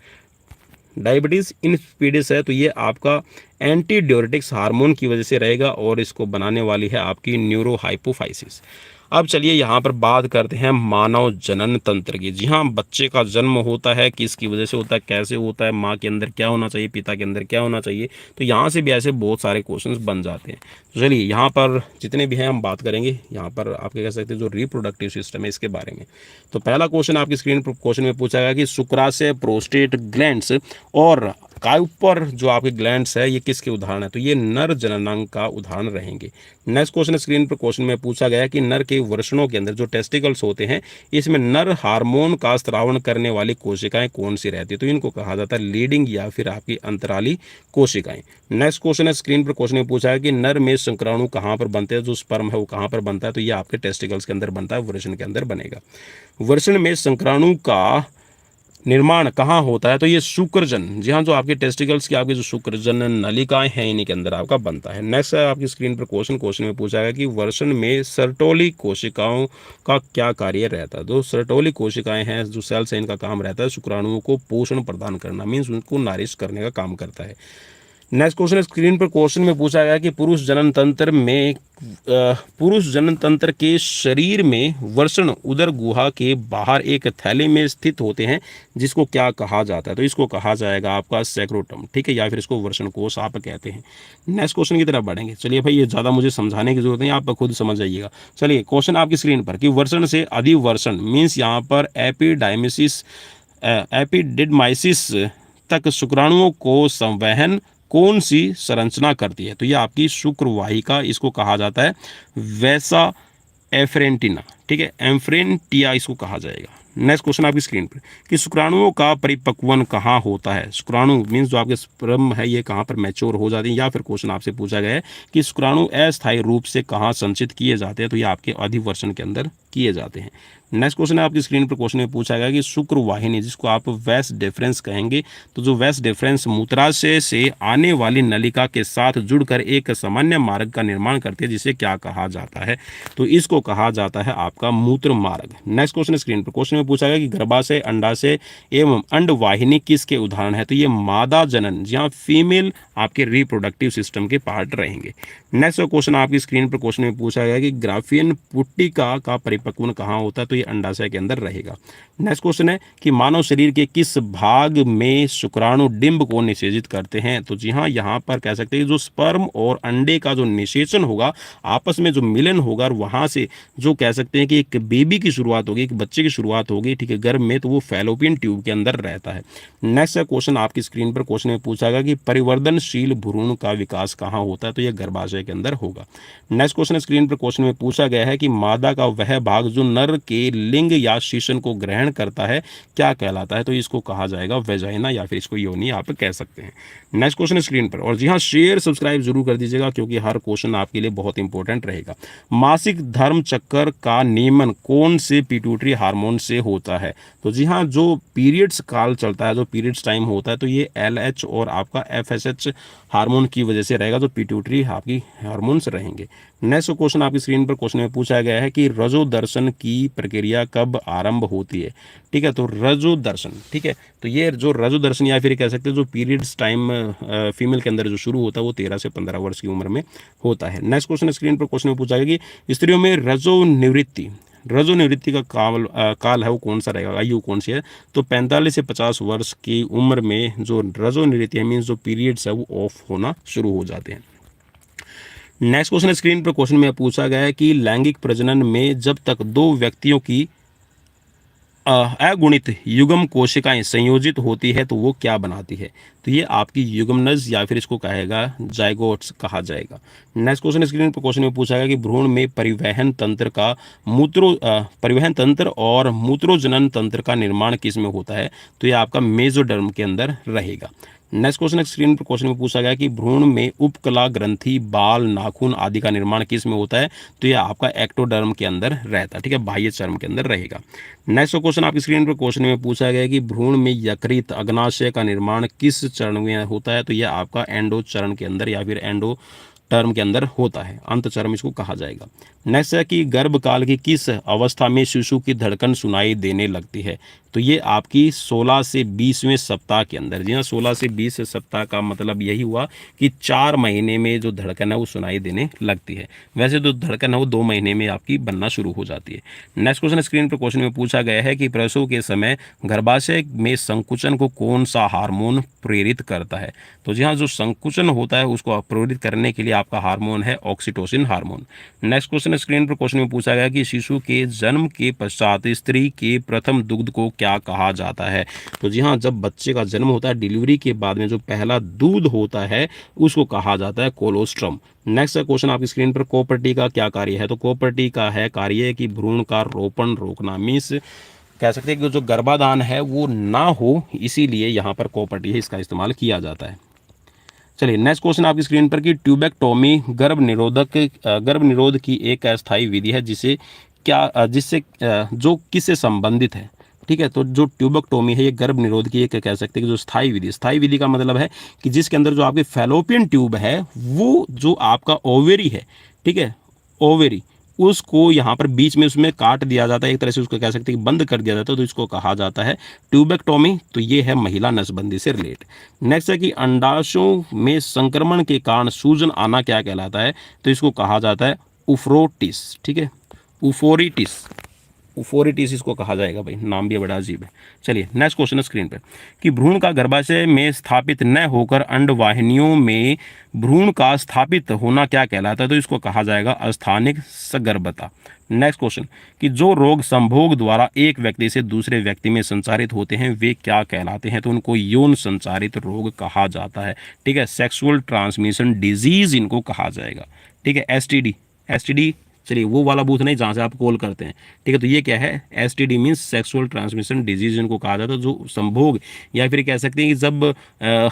है, तो ये आपका एंटी डायबिटिक्स हार्मोन की वजह से रहेगा, और इसको बनाने वाली है आपकी न्यूरोहाइपोफाइसिस। अब चलिए यहाँ पर बात करते हैं मानव जनन तंत्र की। जी हाँ, बच्चे का जन्म होता है, किसकी वजह से होता है, कैसे होता है, माँ के अंदर क्या होना चाहिए, पिता के अंदर क्या होना चाहिए। तो यहाँ से भी ऐसे बहुत सारे क्वेश्चंस बन जाते हैं। तो चलिए यहाँ पर जितने भी हैं हम बात करेंगे। यहाँ पर आपके कह सकते हैं जो रिप्रोडक्टिव सिस्टम है इसके बारे में। तो पहला क्वेश्चन आपकी स्क्रीन पर क्वेश्चन में पूछा गया कि शुक्राशय, प्रोस्टेट ग्लैंड्स और काउपर जो आपके ग्लैंड्स है ये किसके उदाहरण है। तो ये नर जननांग का उदाहरण रहेंगे। नेक्स्ट क्वेश्चन स्क्रीन पर क्वेश्चन में पूछा गया कि नर के वृषणों के अंदर जो टेस्टिकल्स होते हैं इसमें नर हार्मोन का स्रावण करने वाली कोशिकाएं कौन सी रहती है। तो इनको कहा जाता है लीडिंग या फिर आपकी अंतराली कोशिकाएं। नेक्स्ट क्वेश्चन है स्क्रीन पर क्वेश्चन में पूछा है कि नर में शुक्राणु कहाँ पर बनते हैं, जो स्पर्म है वो कहाँ पर बनता है। तो ये आपके टेस्टिकल्स के अंदर बनता है, वृषण के अंदर बनेगा। वृषण में शुक्राणु का निर्माण कहाँ होता है। तो ये शुक्रजन, जी हाँ, जो आपके टेस्टिकल्स की आपकी जो शुक्रजन नलिकाएं हैं इन्हीं के अंदर आपका बनता है। नेक्स्ट है आपकी स्क्रीन पर क्वेश्चन में पूछा गया कि वृषण में सर्टोली कोशिकाओं का क्या कार्य रहता है। तो सर्टोली कोशिकाएं हैं जो सेल्स हैं, इनका काम रहता है शुक्राणुओं को पोषण प्रदान करना, मीन्स उनको नारिश करने का काम करता है। नेक्स्ट क्वेश्चन स्क्रीन पर क्वेश्चन में पूछा गया कि पुरुष जनन तंत्र के शरीर में वृषण उदर गुहा के बाहर एक थैले में स्थित होते हैं जिसको क्या कहा जाता है। तो इसको कहा जाएगा आपका सेक्रोटम, ठीक है, या फिर इसको वृषण कोश आप कहते हैं। नेक्स्ट क्वेश्चन की तरफ बढ़ेंगे। चलिए भाई, ये ज़्यादा मुझे समझाने की जरूरत नहीं, आप खुद समझ जाइएगा। चलिए क्वेश्चन आपकी स्क्रीन पर कि वृषण से अधिवर्षण मीन्स यहाँ पर एपिडिडमाइसिस तक शुक्राणुओं को संवहन कौन सी संरचना करती है। तो ये आपकी शुक्रवाहिका, इसको कहा जाता है वैसा एफ्रेंटिना, ठीक है, एम्फ्रेंटिया इसको कहा जाएगा। नेक्स्ट क्वेश्चन आपकी स्क्रीन पर कि शुक्राणुओं का परिपक्वन कहाँ होता है। शुक्राणु मीन्स जो आपके स्पर्म है ये कहाँ पर मैच्योर हो जाते हैं। या फिर क्वेश्चन आपसे पूछा गया है कि शुक्राणु अस्थायी रूप से कहाँ संचित किए जाते हैं। तो ये आपके अधिवर्षण के अंदर किए जाते हैं। नेक्स्ट क्वेश्चन है आपकी स्क्रीन पर क्वेश्चन में पूछा गया कि शुक्रवाहिनी, जिसको आप वैस डिफरेंस कहेंगे, तो जो वैस डिफरेंस मूत्राशय से आने वाली नलिका के साथ जुड़कर एक सामान्य मार्ग का निर्माण करती है, जिसे क्या कहा जाता है। तो इसको कहा जाता है आपका मूत्र मार्ग। नेक्स्ट क्वेश्चन स्क्रीन पर क्वेश्चन में पूछा गया कि गर्भाशय, अंडाशय एवं अंडवाहिनी किसके उदाहरण है। तो ये मादा जनन, जहाँ फीमेल आपके रिप्रोडक्टिव सिस्टम के पार्ट रहेंगे। नेक्स्ट क्वेश्चन आपकी स्क्रीन पर क्वेश्चन में पूछा गया कि ग्राफियन पुट्टिका का परिपक्वन कहाँ होता है। तो ये अंडाशय के अंदर रहेगा। नेक्स्ट क्वेश्चन है कि मानव शरीर के किस भाग में शुक्राणु डिंब को निषेचित करते हैं। तो जी हाँ, यहाँ पर कह सकते हैं जो स्पर्म और अंडे का जो निषेचन होगा, आपस में जो मिलन होगा और वहाँ से जो कह सकते हैं कि एक बेबी की शुरुआत होगी, एक बच्चे की शुरुआत होगी, ठीक है, गर्भ में, तो वो फैलोपियन ट्यूब के अंदर रहता है। नेक्स्ट क्वेश्चन आपकी स्क्रीन पर क्वेश्चन में पूछा गया कि परिवर्तनशील भ्रूण का विकास कहाँ होता है। तो यह गर्भाशय के अंदर होगा। नेक्स्ट क्वेश्चन स्क्रीन पर क्वेश्चन में पूछा गया है कि मादा का वह भाग जो नर के लिंग या शीशन को ग्रहण करता है क्या कहलाता है। तो इसको कहा जाएगा वेजाइना या फिर इसको योनि आप कह सकते हैं। नेक्स्ट क्वेश्चन स्क्रीन पर, और जी हाँ, शेयर सब्सक्राइब जरूर कर दीजिएगा क्योंकि हर क्वेश्चन आपके लिए बहुत इंपॉर्टेंट रहेगा। मासिक धर्म चक्कर का नियमन कौन से पिट्यूटरी हार्मोन से होता है। तो जी हाँ, जो पीरियड्स काल चलता है, जो पीरियड्स टाइम होता है, तो ये LH और आपका FSH हार्मोन की वजह से रहेगा, जो पिट्यूटरी आपकी हार्मोन्स रहेंगे। नेक्स्ट क्वेश्चन आपकी स्क्रीन पर क्वेश्चन में पूछा गया है कि रजो दर्शन की प्रक्रिया कब आरंभ होती है। ठीक है, तो रजो दर्शन, ठीक है, तो ये जो रजो दर्शन या फिर कह सकते हैं जो पीरियड्स टाइम फीमेल के अंदर जो शुरू होता है वो 13 से 15 वर्ष की उम्र में होता है। नेक्स्ट क्वेश्चन स्क्रीन पर क्वेश्चन में पूछा गया कि स्त्रियों में रजो निवृत्ति का काल है वो कौन सा रहेगा, आयु कौन सी है। तो 45 से 50 वर्ष की उम्र में जो रजो निवृत्ति है मीन्स जो पीरियड्स है वो ऑफ होना शुरू हो जाते हैं। नेक्स्ट क्वेश्चन स्क्रीन पर क्वेश्चन में पूछा गया है कि लैंगिक प्रजनन में जब तक दो व्यक्तियों की अगुणित युग्म कोशिकाएं संयोजित होती है तो वो क्या बनाती है। तो ये आपकी युग्मनज या फिर इसको कहेगा जाइगोट्स कहा जाएगा। नेक्स्ट क्वेश्चन स्क्रीन पर क्वेश्चन में पूछा गया कि भ्रूण में परिवहन तंत्र और मूत्रोजनन तंत्र का निर्माण किस में होता है। तो ये आपका मेसोडर्म के अंदर रहेगा। नेक्स्ट क्वेश्चन स्क्रीन पर क्वेश्चन में पूछा गया कि भ्रूण में उपकला ग्रंथि, बाल, नाखून आदि का निर्माण किस में होता है। तो यह आपका एक्टोडर्म के अंदर रहता है, ठीक है, बाह्य चर्म के अंदर रहेगा। नेक्स्ट क्वेश्चन आपकी स्क्रीन पर क्वेश्चन में पूछा गया कि भ्रूण में यकृत अग्नाशय का निर्माण किस चरण में होता है। तो यह आपका एंडो चरण के अंदर या फिर एंडो
टर्म के अंदर होता है, अंत चर्म इसको कहा जाएगा। नेक्स्ट है कि गर्भकाल की किस अवस्था में शिशु की धड़कन सुनाई देने लगती है? तो ये आपकी 16 से 20वें सप्ताह के अंदर। जी हाँ, 16 से 20 सप्ताह का मतलब यही हुआ कि 4 महीने में जो धड़कन है वो सुनाई देने लगती है। वैसे तो धड़कन है वो 2 महीने में आपकी बनना शुरू हो जाती है। नेक्स्ट क्वेश्चन स्क्रीन पर क्वेश्चन में पूछा गया है कि प्रसव के समय गर्भाशय में संकुचन को कौन सा हार्मोन प्रेरित करता है? तो जी हाँ, जो संकुचन होता है उसको प्रेरित करने के लिए आपका हार्मोन है oxytocin hormone. Next question screen पर क्वेश्चन में पूछा गया कि शिशु के जन्म के पश्चात स्त्री के प्रथम दुग्ध को क्या कहा जाता है? तो जी हाँ, जब बच्चे का जन्म होता है डिलीवरी के बाद में जो पहला दूध होता है उसको कहा जाता है कोलोस्ट्रम। नेक्स्ट क्वेश्चन आपकी स्क्रीन पर कोपर्टी का क्या कार्य है? तो कोपर्टी का है कार्य कि भ्रूण का रोपण रोकना, मीन्स कह सकते हैं कि जो गर्भाधान है वो ना हो, इसीलिए यहाँ पर कोपर्टी है इसका इस्तेमाल किया जाता है। चलिए नेक्स्ट क्वेश्चन आपकी स्क्रीन पर कि ट्यूबेक्टोमी गर्भ निरोध की एक अस्थायी विधि है जिससे जो किससे संबंधित है? ठीक है, तो जो ट्यूबेक्टोमी है ये गर्भ निरोध की एक कह सकते हैं कि जो स्थायी विधि का मतलब है कि जिसके अंदर जो आपके फैलोपियन ट्यूब है वो जो आपका ओवेरी है, ठीक है, ओवेरी, उसको यहाँ पर बीच में उसमें काट दिया जाता है, एक तरह से उसको कह सकते हैं कि बंद कर दिया जाता है, तो इसको कहा जाता है ट्यूबेक्टोमी। तो ये है महिला नसबंदी से रिलेट। नेक्स्ट है कि अंडाशयों में संक्रमण के कारण सूजन आना क्या कहलाता है? तो इसको कहा जाता है उफरोटिस, ठीक है, उफोरिटिस इसको कहा जाएगा। भाई नाम भी बड़ा अजीब है। चलिए नेक्स्ट क्वेश्चन है स्क्रीन पे कि भ्रूण का गर्भाशय में स्थापित न होकर अंडवाहिनियों में भ्रूण का स्थापित होना क्या कहलाता है? तो इसको कहा जाएगा अस्थानिक सगर्भता। नेक्स्ट क्वेश्चन कि जो रोग संभोग द्वारा एक व्यक्ति से दूसरे व्यक्ति में संचारित होते हैं वे क्या कहलाते हैं? तो उनको यौन संचारित रोग कहा जाता है, ठीक है, सेक्सुअल ट्रांसमिशन डिजीज इनको कहा जाएगा, ठीक है, एसटीडी। चलिए वो वाला बूथ नहीं जहाँ से आप कॉल करते हैं, ठीक है, तो ये क्या है? STD means sexual transmission disease इनको कहा जाता है, जो संभोग या फिर कह सकते हैं कि जब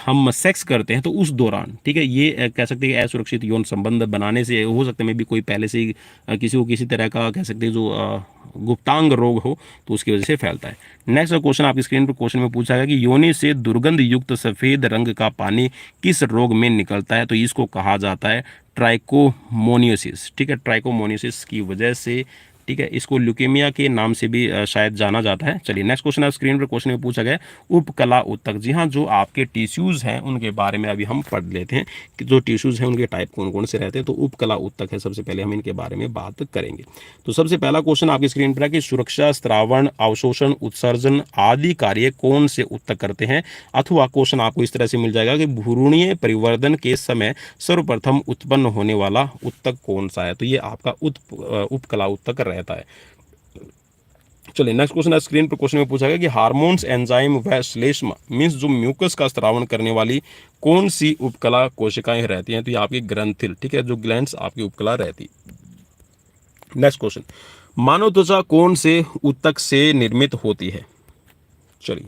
हम सेक्स करते हैं तो उस दौरान, ठीक है, ये कह सकते हैं कि असुरक्षित यौन संबंध बनाने से हो सकता है मे भी कोई पहले से ही किसी को किसी तरह का कह सकते हैं जो गुप्तांग रोग हो तो उसकी वजह से फैलता है। नेक्स्ट क्वेश्चन आपकी स्क्रीन पर क्वेश्चन में पूछा गया कि योनि से दुर्गंध युक्त सफेद रंग का पानी किस रोग में निकलता है? तो इसको कहा जाता है ट्राइकोमोनियोसिस, ठीक है, ट्राइकोमोनियोसिस की वजह से, ठीक है, इसको ल्यूकेमिया के नाम से भी शायद जाना जाता है। चलिए नेक्स्ट क्वेश्चन है स्क्रीन पर क्वेश्चन में पूछा गया उपकला उत्तक। जी हाँ, जो आपके टिश्यूज़ हैं उनके बारे में अभी हम पढ़ लेते हैं कि जो टिश्यूज़ हैं उनके टाइप कौन कौन से रहते हैं। तो उपकला उत्तक है, सबसे पहले हम इनके बारे में बात करेंगे। तो सबसे पहला क्वेश्चन आपकी स्क्रीन पर है कि सुरक्षा, स्त्रावण, अवशोषण, उत्सर्जन आदि कार्य कौन से उत्तक करते हैं? अथवा क्वेश्चन आपको इस तरह से मिल जाएगा कि भ्रूणीय परिवर्धन के समय सर्वप्रथम उत्पन्न होने वाला उत्तक कौन सा है? तो ये आपका उपकला उत्तक रहता है। चलिए नेक्स्ट क्वेश्चन है स्क्रीन पर क्वेश्चन में पूछा गया कि हार्मोन्स, एंजाइम व श्लेष्मा मीन्स जो म्यूकस का स्त्रावण करने वाली कौन सी उपकला कोशिकाएं रहती हैं? तो ये आपकी ग्रंथिल, ठीक है, जो ग्लैंड्स आपकी उपकला रहती। नेक्स्ट क्वेश्चन, मानव त्वचा कौन से उत्तक से निर्मित होती है? चलिए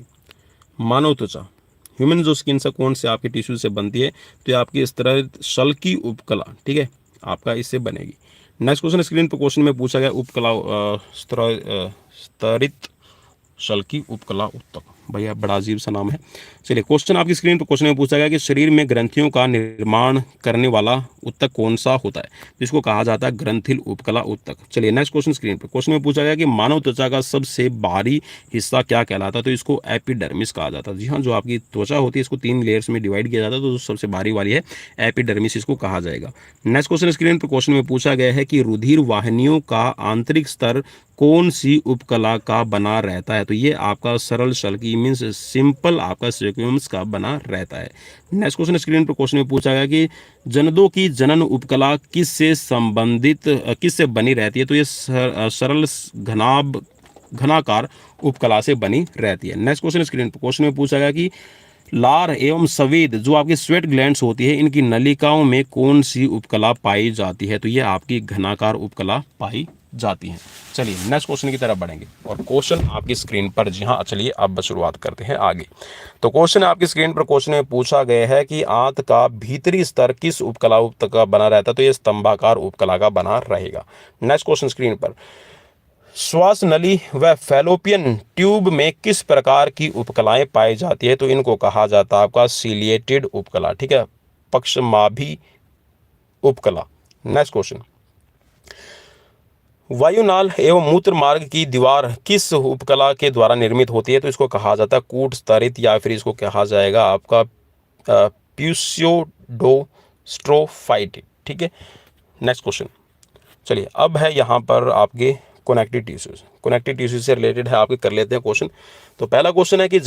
मानव त्वचा, ह्यूमन जो स्किन से कौन से आपके टिश्यू से बनती है? तो ये आपकी स्तरित शल की उपकला, ठीक है, आपका इससे बनेगी। नेक्स्ट क्वेश्चन स्क्रीन पर क्वेश्चन में पूछा गया उपकला स्तरित शल की उपकला उत्तक। भैया बड़ा अजीब सा नाम है। चलिए क्वेश्चन आपकी स्क्रीन पर क्वेश्चन में पूछा गया कि शरीर में ग्रंथियों का निर्माण करने वाला उत्तक कौन सा होता है? जिसको कहा जाता है ग्रंथिल उपकला उत्तक। चलिए नेक्स्ट क्वेश्चन स्क्रीन पर क्वेश्चन में पूछा गया कि मानव त्वचा का सबसे बाहरी हिस्सा क्या कहलाता है? तो इसको एपिडर्मिस कहा जाता है। जी हाँ, जो आपकी त्वचा होती है इसको 3 लेयर्स में डिवाइड किया जाता है, तो जो सबसे बाहरी वाली है एपिडर्मिस इसको कहा जाएगा। नेक्स्ट क्वेश्चन स्क्रीन पर क्वेश्चन में पूछा गया है कि रुधिर वाहिनियों का आंतरिक स्तर कौन सी उपकला का बना रहता है? तो ये आपका सरल शल्की मीन्स सिंपल आपका सिक्वेंस का बना रहता है। नेक्स्ट क्वेश्चन स्क्रीन पर क्वेश्चन में पूछा गया कि जनदों की जनन उपकला किससे बनी रहती है? तो ये सरल घनाकार उपकला से बनी रहती है। नेक्स्ट क्वेश्चन स्क्रीन पर क्वेश्चन में पूछा गया कि लार एवं सवेद जो आपकी स्वेट ग्लैंड्स होती है इनकी नलिकाओं में कौन सी उपकला पाई जाती है? तो ये आपकी घनाकार उपकला पाई जाती हैं। चलिए नेक्स्ट क्वेश्चन की तरफ बढ़ेंगे और क्वेश्चन आपकी स्क्रीन पर, जी हाँ, चलिए अब शुरुआत करते हैं आगे। तो क्वेश्चन आपकी स्क्रीन पर क्वेश्चन में पूछा गया है कि आंत का भीतरी स्तर किस उपकला उत्तक का बना रहता है? तो ये स्तंभाकार उपकला का बना रहेगा। नेक्स्ट क्वेश्चन स्क्रीन पर, श्वास नली व फैलोपियन ट्यूब में किस प्रकार की उपकलाएं पाई जाती है? तो इनको कहा जाता है आपका सीलिएटेड उपकला, ठीक है, पक्षमाभी उपकला। नेक्स्ट क्वेश्चन, वायुनाल एवं मूत्र मार्ग की दीवार किस उपकला के द्वारा निर्मित होती है? तो इसको कहा जाता है कूट स्तरित, या फिर इसको कहा जाएगा आपका प्यूसियोडोस्ट्रोफाइट। ठीक है, नेक्स्ट क्वेश्चन, चलिए अब है यहाँ पर आपके कनेक्टिव टिश्यूज। कनेक्टिव टिश्यूज से रिलेटेड है आपके, कर लेते हैं क्वेश्चन। तो पहला क्वेश्चन है कि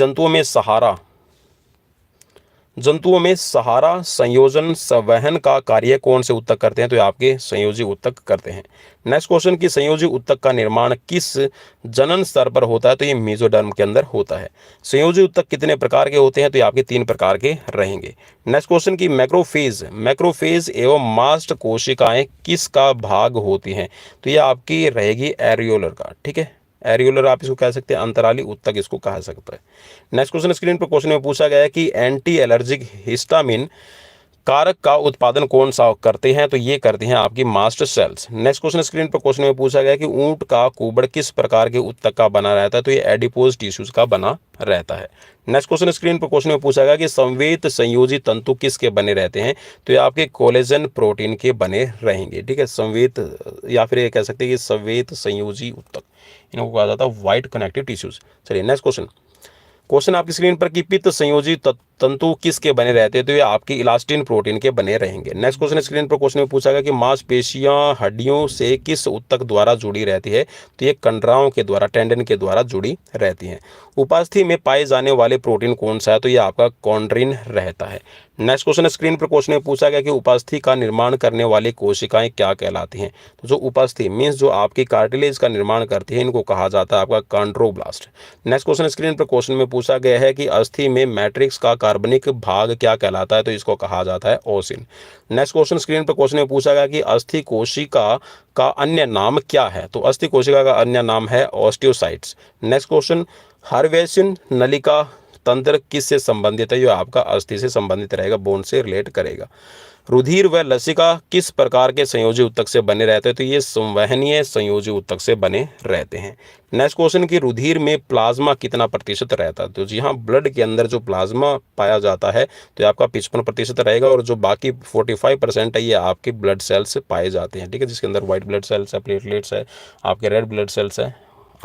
जंतुओं में सहारा संयोजन संवहन का कार्य कौन से ऊतक करते हैं? तो ये आपके संयोजी ऊतक करते हैं। नेक्स्ट क्वेश्चन कि संयोजी ऊतक का निर्माण किस जनन स्तर पर होता है? तो ये मेसोडर्म के अंदर होता है। संयोजी ऊतक कितने प्रकार के होते हैं? तो ये आपके 3 प्रकार के रहेंगे। नेक्स्ट क्वेश्चन कि मैक्रोफेज एवं मास्ट कोशिकाएं किसका भाग होती हैं? तो ये आपकी रहेगी एरियोलर का। ठीक है, एरियोलर आप इसको कह सकते हैं, अंतराली ऊतक इसको कहा सकता है। नेक्स्ट क्वेश्चन स्क्रीन पर क्वेश्चन में पूछा गया है कि एंटी एलर्जिक हिस्टामिन कारक का उत्पादन कौन सा करते हैं? तो ये करते हैं आपकी mast cells. Next question screen पर क्वेश्चन में पूछा गया कि ऊंट का कुबड़ किस प्रकार के ऊतक का बना रहता है? तो ये एडिपोज टिश्यूज का बना रहता है। नेक्स्ट क्वेश्चन स्क्रीन पर क्वेश्चन में पूछा गया कि संवेद संयोजी तंतु किसके बने रहते हैं? तो ये आपके कोलेजन प्रोटीन के बने रहेंगे। ठीक है, संवेद या फिर ये कह सकते हैं कि संवेद संयोजी ऊतक, इनको कहा जाता है व्हाइट कनेक्टिव टिश्यूज। चलिए नेक्स्ट क्वेश्चन आपकी स्क्रीन पर कि पित्त संयोजी तंतु किसके बने रहते हैं? तो ये आपकी इलास्टिन प्रोटीन के बने रहेंगे। नेक्स्ट क्वेश्चन स्क्रीन पर क्वेश्चन में पूछा गया कि मांसपेशियां हड्डियों से किस ऊतक द्वारा जुड़ी रहती है? तो ये कंडराओं के द्वारा, टेंडन के द्वारा जुड़ी रहती हैं। उपास्थि में पाए जाने वाले प्रोटीन कौन सा है? तो ये आपका कॉन्ड्रिन रहता है। नेक्स्ट क्वेश्चन स्क्रीन पर क्वेश्चन में पूछा गया कि उपास्थि का निर्माण करने वाली कोशिकाएं क्या कहलाती हैं? तो जो उपास्थि मीन्स जो आपकी कार्टिलेज का निर्माण करती है, इनको कहा जाता है आपका कॉन्ड्रोब्लास्ट। नेक्स्ट क्वेश्चन स्क्रीन पर क्वेश्चन में पूछा गया है कि अस्थि में मैट्रिक्स का कार्बनिक भाग क्या कहलाता है? तो इसको कहा जाता है ओसिन। नेक्स्ट क्वेश्चन स्क्रीन पर क्वेश्चन में पूछा गया कि अस्थि कोशिका का अन्य नाम क्या है? तो अस्थि कोशिका का अन्य नाम है ऑस्टियोसाइट्स। नेक्स्ट क्वेश्चन, हार्वेसिन नलिका तंत्र किससे संबंधित है? ये आपका अस्थि से संबंधित रहेगा, बोन से रिलेट करेगा। रुधिर व लसिका किस प्रकार के संयोजी ऊतक से बने रहते हैं? तो ये संवहनीय संयोजी ऊतक से बने रहते हैं। नेक्स्ट क्वेश्चन कि रुधिर में प्लाज्मा कितना प्रतिशत रहता है? तो जी हाँ, ब्लड के अंदर जो प्लाज्मा पाया जाता है तो ये आपका 55% रहेगा, और जो बाकी 45% है ये आपके ब्लड सेल्स से पाए जाते हैं। ठीक है, जिसके अंदर व्हाइट ब्लड सेल्स है, प्लेटलेट्स है, आपके रेड ब्लड सेल्स है,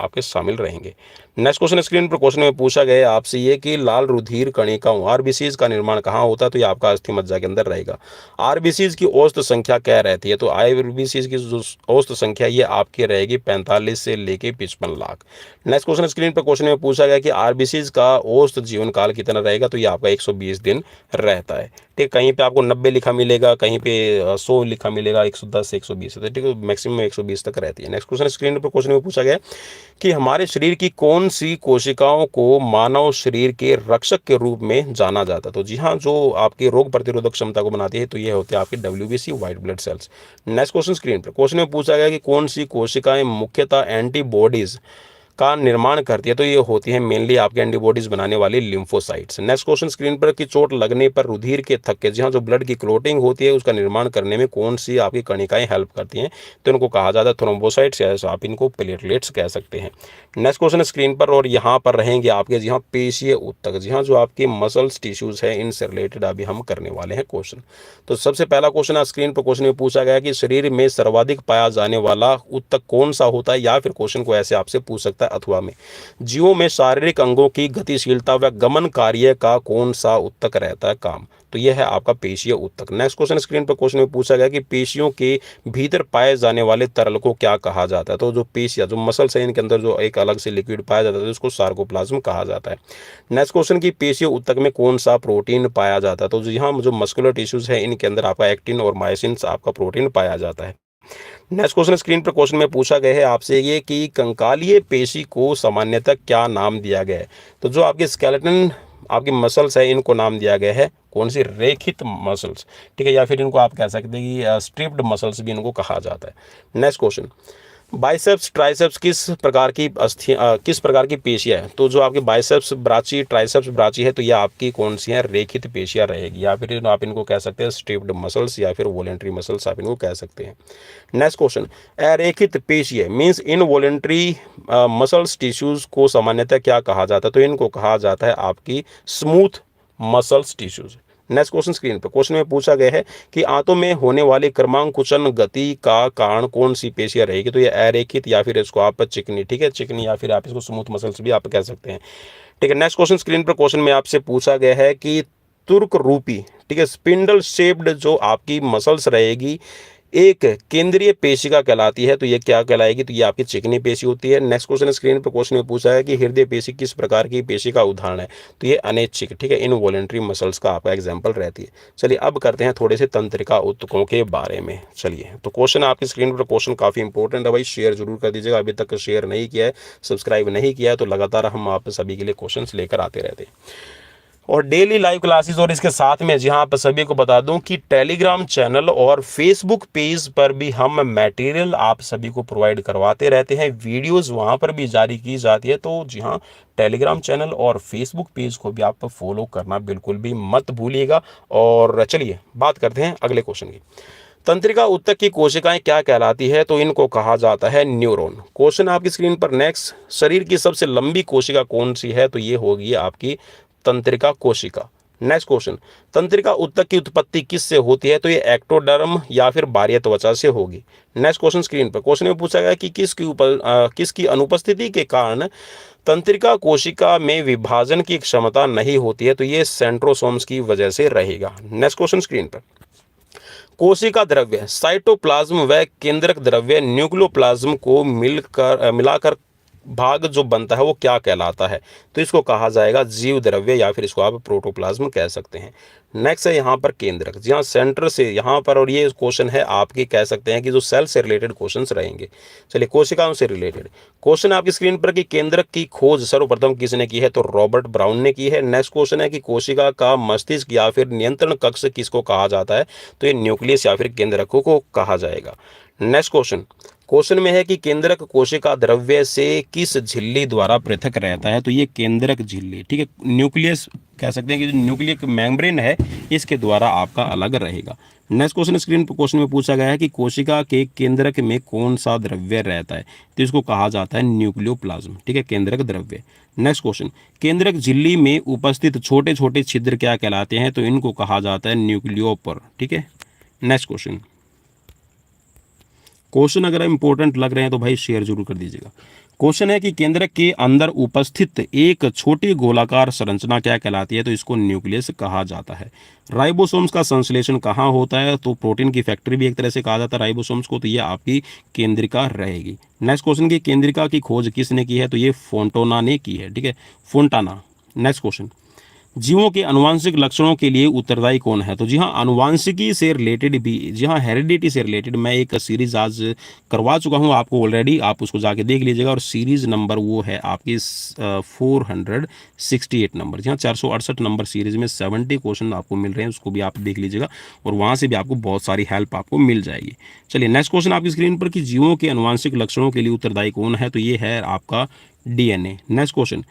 आपके शामिल रहेंगे। नेक्स्ट क्वेश्चन स्क्रीन पर क्वेश्चन में पूछा गया आपसे ये कि लाल रुधिर कणिकाओं आरबीसीज का निर्माण कहाँ होता है? तो ये आपका अस्थि मज्जा के अंदर रहेगा। आरबीसीज की औसत संख्या क्या रहती है? तो आरबीसीज की जो औसत संख्या ये आपकी रहेगी 45 से लेके 55 लाख। नेक्स्ट क्वेश्चन स्क्रीन पर क्वेश्चन में पूछा गया कि आरबीसीज का औसत जीवन काल कितना रहेगा? तो ये आपका 120 दिन रहता है। ठीक, कहीं पे आपको 90 लिखा मिलेगा, कहीं पे 100 लिखा मिलेगा, 110 120 है। ठीक है, मैक्सिमम 120 तक रहती है। नेक्स्ट क्वेश्चन स्क्रीन पर क्वेश्चन में पूछा गया कि हमारे शरीर की कौन सी कोशिकाओं को मानव शरीर के रक्षक के रूप में जाना जाता है? तो जी हाँ, जो आपकी रोग प्रतिरोधक क्षमता को बनाती है तो ये होते हैं आपके WBC white blood cells. Next question screen पर क्वेश्चन में पूछा गया कि कौन सी कोशिकाएं मुख्यतः एंटीबॉडीज का निर्माण करती है? तो ये होती है मेनली आपके एंटीबॉडीज बनाने वाली लिम्फोसाइट्स। नेक्स्ट क्वेश्चन स्क्रीन पर कि चोट लगने पर रुधिर के थक्के, जी हाँ, जो ब्लड की क्लोटिंग होती है उसका निर्माण करने में कौन सी आपकी कणिकाएं हेल्प करती हैं? तो इनको कहा जाता है थ्रोम्बोसाइट्स, या आप इनको प्लेटलेट्स कह सकते हैं। नेक्स्ट क्वेश्चन स्क्रीन पर, और यहाँ पर रहेंगे आपके जी हाँ पेशीय ऊतक, जी हाँ, जो आपकी मसल्स टिश्यूज है, इनसे रिलेटेड अभी हम करने वाले हैं क्वेश्चन। तो सबसे पहला क्वेश्चन स्क्रीन पर क्वेश्चन में पूछा गया कि शरीर में सर्वाधिक पाया जाने वाला ऊतक कौन सा होता है? या फिर क्वेश्चन को ऐसे आपसे पूछ सकता है अथवा में, जीवों में शारीरिक अंगों की गतिशीलता व गमन कार्य का कौन सा ऊतक रहता है काम? तो यह है आपका पेशीय ऊतक। नेक्स्ट क्वेश्चन स्क्रीन पर क्वेश्चन में पूछा गया कि पेशियों के भीतर पाए जाने वाले तरल को क्या कहा जाता है? तो जो पेशियां, जो मसल्स है, इनके अंदर जो एक अलग से लिक्विड पाया जाता है उसको सार्कोप्लाज्म कहा जाता है। नेक्स्ट क्वेश्चन की पेशीय ऊतक में कौन सा प्रोटीन पाया जाता है? तो जी हाँ, जो मस्कुलर टिश्यूज है इनके अंदर आपका एक्टिन और मायोसिन आपका प्रोटीन पाया जाता है। नेक्स्ट क्वेश्चन स्क्रीन पर क्वेश्चन में पूछा गया है आपसे ये कि कंकालीय पेशी को सामान्यतः क्या नाम दिया गया है? तो जो आपके स्केलेटन आपकी मसल्स है इनको नाम दिया गया है कौन सी? रेखित मसल्स। ठीक है, या फिर इनको आप कह सकते हैं कि स्ट्रिप्ड मसल्स भी इनको कहा जाता है। नेक्स्ट क्वेश्चन, बाइसेप्स ट्राइसेप्स किस प्रकार की पेशियां है? तो जो आपकी बाइसेप्स ब्राची, ट्राइसेप्स ब्राची है, तो ये आपकी कौन सी है? रेखित पेशियां रहेगी, या फिर आप इनको कह सकते हैं स्ट्रिप्ड मसल्स, या फिर वॉलेंट्री मसल्स आप इनको कह सकते हैं। नेक्स्ट क्वेश्चन, अरेखित पेशियां मीन्स इनवॉलेंट्री मसल्स टिश्यूज को सामान्यतः क्या कहा जाता है? तो इनको कहा जाता है आपकी smooth muscles tissues.
Next question screen पर, क्वेश्चन में पूछा गया है कि आंतों में होने वाली क्रमांकुचन गति का कारण कौन सी पेशियां रहेगी। तो ये अरेखित या फिर इसको आप चिकनी, ठीक है, चिकनी या फिर आप इसको स्मूथ मसल्स भी आप कह सकते हैं, ठीक है। नेक्स्ट क्वेश्चन स्क्रीन पर, क्वेश्चन में आपसे पूछा गया है कि तुर्क रूपी, ठीक है, स्पिंडल शेप्ड जो आपकी मसल्स रहेगी एक केंद्रीय पेशिका कहलाती है, तो ये क्या कहलाएगी, तो ये आपकी चिकनी पेशी होती है। नेक्स्ट क्वेश्चन स्क्रीन पर, क्वेश्चन में पूछा है कि हृदय पेशी किस प्रकार की पेशी का उदाहरण है, तो ये अनैच्छिक, ठीक है, इनवॉलेंट्री मसल्स का आपका एग्जांपल रहती है। चलिए अब करते हैं थोड़े से तंत्रिका ऊतकों के बारे में। चलिए तो क्वेश्चन आपकी स्क्रीन पर, क्वेश्चन काफ़ी इंपॉर्टेंट है भाई, शेयर जरूर कर दीजिएगा, अभी तक शेयर नहीं किया है, सब्सक्राइब नहीं किया है, तो लगातार हम आप सभी के लिए क्वेश्चन लेकर आते रहते हैं और डेली लाइव क्लासेस। और इसके साथ में जी हाँ, आप सभी को बता दूं कि टेलीग्राम चैनल और फेसबुक पेज पर भी हम मटेरियल आप सभी को प्रोवाइड करवाते रहते हैं, वीडियोस वहां पर भी जारी की जाती है। तो जी हाँ, टेलीग्राम चैनल और फेसबुक पेज को भी आप फॉलो करना बिल्कुल भी मत भूलिएगा। और चलिए बात करते हैं अगले क्वेश्चन की। तंत्रिका ऊतक की कोशिकाएं क्या कहलाती है, तो इनको कहा जाता है न्यूरॉन। क्वेश्चन आपकी स्क्रीन पर नेक्स्ट, शरीर की सबसे लंबी कोशिका कौन सी है, तो ये होगी आपकी तंत्रिका कोशिका। नेक्स्ट क्वेश्चन, तंत्रिका ऊतक की उत्पत्ति किससे होती है, तो ये एक्टोडर्म या फिर बाह्य त्वचा से होगी। नेक्स्ट क्वेश्चन स्क्रीन पर, क्वेश्चन में पूछा गया कि किसकी अनुपस्थिति के कारण तंत्रिका कोशिका में विभाजन की क्षमता नहीं होती है, तो ये सेंट्रोसोम्स की वजह से रहेगा। नेक्स्ट क्वेश्चन स्क्रीन पर, कोशिका द्रव्य साइटोप्लाज्म व केंद्रक द्रव्य न्यूक्लियोप्लाज्म को मिलाकर भाग जो बनता है वो क्या कहलाता है, तो इसको कहा जाएगा जीव द्रव्य या फिर इसको आप प्रोटोप्लाज्म कह सकते हैं। नेक्स्ट है यहाँ पर केंद्रक, जी हाँ, सेंटर से यहाँ पर, और ये क्वेश्चन है आपके कह सकते हैं कि जो सेल से रिलेटेड क्वेश्चंस रहेंगे। चलिए कोशिकाओं से रिलेटेड क्वेश्चन आपकी स्क्रीन पर कि केंद्रक की खोज सर्वप्रथम किसने की है, तो रॉबर्ट ब्राउन ने की है। नेक्स्ट क्वेश्चन है कि कोशिका का मस्तिष्क या फिर नियंत्रण कक्ष किसको कहा जाता है, तो ये न्यूक्लियस या फिर केंद्रकों को कहा जाएगा। नेक्स्ट क्वेश्चन में है कि केंद्रक कोशिका द्रव्य से किस झिल्ली द्वारा पृथक रहता है, तो ये केंद्रक झिल्ली, ठीक है, न्यूक्लियस कह सकते हैं कि जो न्यूक्लियक मेम्ब्रेन है इसके द्वारा आपका अलग रहेगा। नेक्स्ट क्वेश्चन स्क्रीन पर, क्वेश्चन में पूछा गया है कि कोशिका के केंद्रक में कौन सा द्रव्य रहता है, तो इसको कहा जाता है न्यूक्लियोप्लाज्म, ठीक है, केंद्रक द्रव्य। नेक्स्ट क्वेश्चन, केंद्रक झिल्ली में उपस्थित छोटे छोटे छिद्र क्या कहलाते हैं, तो इनको कहा जाता है न्यूक्लियोपर, ठीक है। नेक्स्ट क्वेश्चन अगर इंपॉर्टेंट लग रहे हैं तो भाई शेयर जरूर कर दीजिएगा। क्वेश्चन है कि केंद्रक के अंदर उपस्थित एक छोटी गोलाकार संरचना क्या कहलाती है, तो इसको न्यूक्लियस कहा जाता है। राइबोसोम्स का संश्लेषण कहाँ होता है, तो प्रोटीन की फैक्ट्री भी एक तरह से कहा जाता है राइबोसोम्स को, तो ये आपकी केंद्रिका रहेगी। नेक्स्ट क्वेश्चन की केंद्रिका की खोज किसने की है, तो ये फोंटाना ने की है, ठीक है, फोंटाना। नेक्स्ट क्वेश्चन, जीवों के अनुवांशिक लक्षणों के लिए उत्तरदायी कौन है, तो जी हाँ, अनुवांशिकी से रिलेटेड भी, जी हाँ, हेरिडिटी से रिलेटेड मैं एक सीरीज आज करवा चुका हूँ आपको ऑलरेडी, आप उसको जाके देख लीजिएगा। और सीरीज नंबर वो है आपकी 468 नंबर, जी हाँ, 468 नंबर सीरीज में 70 क्वेश्चन आपको मिल रहे हैं, उसको भी आप देख लीजिएगा और वहाँ से भी आपको बहुत सारी हेल्प आपको मिल जाएगी। चलिए नेक्स्ट क्वेश्चन आपकी स्क्रीन पर कि जीवों के अनुवांशिक लक्षणों के लिए उत्तरदायी कौन है, तो ये है आपका DNA। नेक्स्ट क्वेश्चन,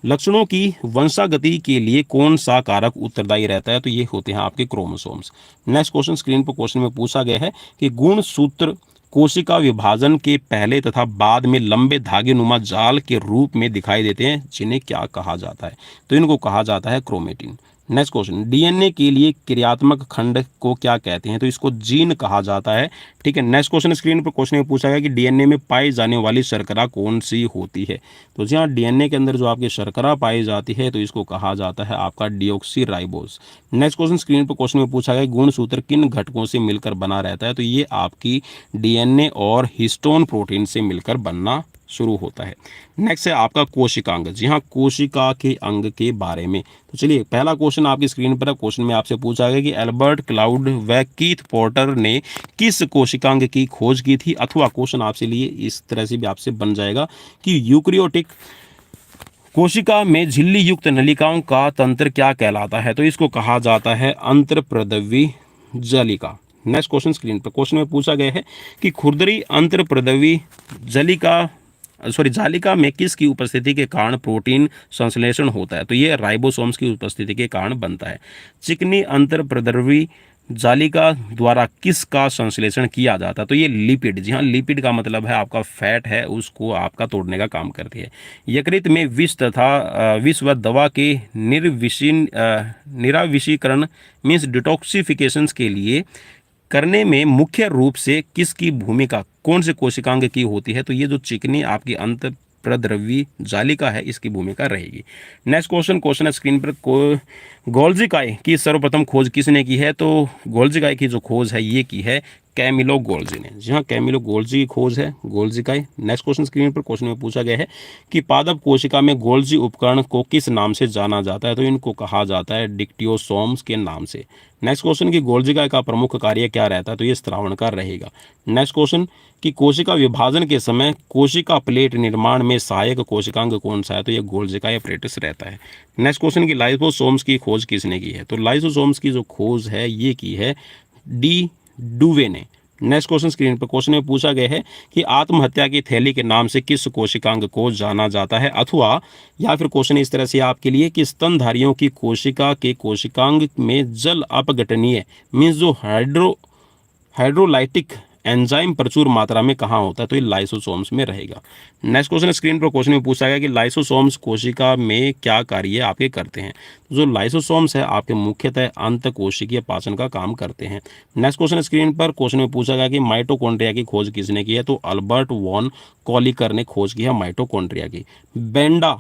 लक्षणों की वंशागति के लिए कौन सा कारक उत्तरदायी रहता है, तो ये होते हैं आपके क्रोमोसोम्स। नेक्स्ट क्वेश्चन स्क्रीन पर, क्वेश्चन में पूछा गया है कि गुणसूत्र कोशिका विभाजन के पहले तथा बाद में लंबे धागे नुमा जाल के रूप में दिखाई देते हैं, जिन्हें क्या कहा जाता है, तो इनको कहा जाता है क्रोमेटिन। नेक्स्ट क्वेश्चन, DNA के लिए क्रियात्मक खंड को क्या कहते हैं, तो इसको जीन कहा जाता है, ठीक है। नेक्स्ट क्वेश्चन स्क्रीन पर, क्वेश्चन में पूछा गया कि DNA में पाई जाने वाली शर्करा कौन सी होती है, तो जी हाँ, DNA के अंदर जो आपकी शर्करा पाई जाती है तो इसको कहा जाता है आपका डिऑक्सीराइबोस। नेक्स्ट क्वेश्चन स्क्रीन पर, क्वेश्चन में पूछा गया गुणसूत्र किन घटकों से मिलकर बना रहता है, तो ये आपकी DNA और हिस्टोन प्रोटीन से मिलकर बनना शुरू होता है। नेक्स्ट है आपका कोशिकांग, जी हाँ, कोशिका के अंग के बारे में। तो चलिए पहला क्वेश्चन आपकी स्क्रीन पर है। क्वेश्चन में आपसे पूछा गया कि एल्बर्ट क्लाउड व कीथ पोर्टर ने किस कोशिकांग की खोज की थी, अथवा क्वेश्चन आपसे लिए इस तरह से भी आपसे बन जाएगा कि यूकैरियोटिक कोशिका में झिल्ली युक्त नलिकाओं का तंत्र क्या कहलाता है, तो इसको कहा जाता है अंतरप्रदवी जालिका। नेक्स्ट क्वेश्चन स्क्रीन पर, क्वेश्चन में पूछा गया है कि खुरदरी अंतरप्रदवी जालिका में किसकी उपस्थिति के कारण प्रोटीन संश्लेषण होता है, तो ये राइबोसोम्स की उपस्थिति के कारण बनता है। चिकनी अंतरप्रद्रवी
जालिका द्वारा किसका संश्लेषण किया जाता है? तो ये लिपिड, जी हाँ, लिपिड का मतलब है आपका फैट है, उसको आपका तोड़ने का काम करती है। यकृत में विष तथा विष व दवा के निराविषीकरण मीन्स डिटॉक्सिफिकेशन के लिए करने में मुख्य रूप से किसकी भूमिका कौन से कोशिकांग की होती है? तो ये जो चिकनी आपकी अंत प्रद्रव्य जालिका है, इसकी भूमिका रहेगी। नेक्स्ट क्वेश्चन है स्क्रीन पर, गोल्जी काय की सर्वप्रथम खोज किसने की है? तो गोल्जी काय की जो खोज है ये की है कैमिलो गोल्जी ने। जी हाँ, कैमिलो गोल्जी की खोज है गोल्जी काय। नेक्स्ट क्वेश्चन स्क्रीन पर क्वेश्चन में पूछा गया है कि पादप कोशिका में गोल्जी उपकरण को किस नाम से जाना जाता है? तो इनको कहा जाता है डिक्टियोसोम्स के नाम से। नेक्स्ट क्वेश्चन की गोल्जी काय का प्रमुख कार्य क्या रहता है? तो ये स्त्रावणकार रहेगा। नेक्स्ट क्वेश्चन कि कोशिका विभाजन के समय कोशिका प्लेट निर्माण में सहायक कोशिकांग कौन सा है? तो ये गोल्जी काय apparatus रहता है। नेक्स्ट क्वेश्चन की लाइसोसोम्स की खोज किसने की है? तो लाइसोसोम्स की जो खोज है ये की है डी डुवे ने। नेक्स्ट क्वेश्चन स्क्रीन पर क्वेश्चन में पूछा गया है कि आत्महत्या की थैली के नाम से किस कोशिकांग को जाना जाता है? अथवा या फिर क्वेश्चन इस तरह से आपके लिए कि स्तनधारियों की कोशिका के कोशिकांग में जल अपघटनीय मीन्स जो हाइड्रोलाइटिक एंजाइम प्रचुर मात्रा में कहाँ होता है? तो ये लाइसोसोम्स में रहेगा। नेक्स्ट क्वेश्चन स्क्रीन पर क्वेश्चन में पूछा गया कि लाइसोसोम्स कोशिका में क्या कार्य आपके करते हैं? जो लाइसोसोम्स है आपके मुख्यतः अंतकोशिकीय पाचन का काम करते हैं। नेक्स्ट क्वेश्चन स्क्रीन पर क्वेश्चन में पूछा गया कि माइटोकॉन्ड्रिया की खोज किसने की है? तो अल्बर्ट वॉन कॉलिकर ने खोज की है माइटोकॉन्ड्रिया की। बेंडा,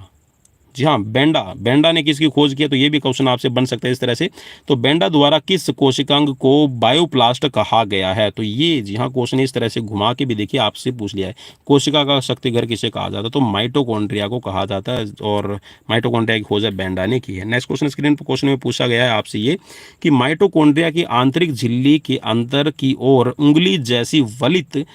जी हाँ, बेंडा ने किसकी खोज की है? तो ये भी क्वेश्चन आपसे बन सकता है इस तरह से। तो बेंडा द्वारा किस कोशिकांग को बायोप्लास्ट कहा गया है? तो ये, जी हाँ, क्वेश्चन इस तरह से घुमा के भी देखिए आपसे पूछ लिया है। कोशिका का शक्तिघर किसे कहा जाता है? तो माइटोकॉन्ड्रिया को कहा जाता है और माइटोकॉन्ड्रिया की खोज बेंडा ने की है। नेक्स्ट क्वेश्चन स्क्रीन पर क्वेश्चन में पूछा गया है आपसे ये कि माइटोकॉन्ड्रिया की आंतरिक झिल्ली के अंदर की ओर उंगली जैसी वलित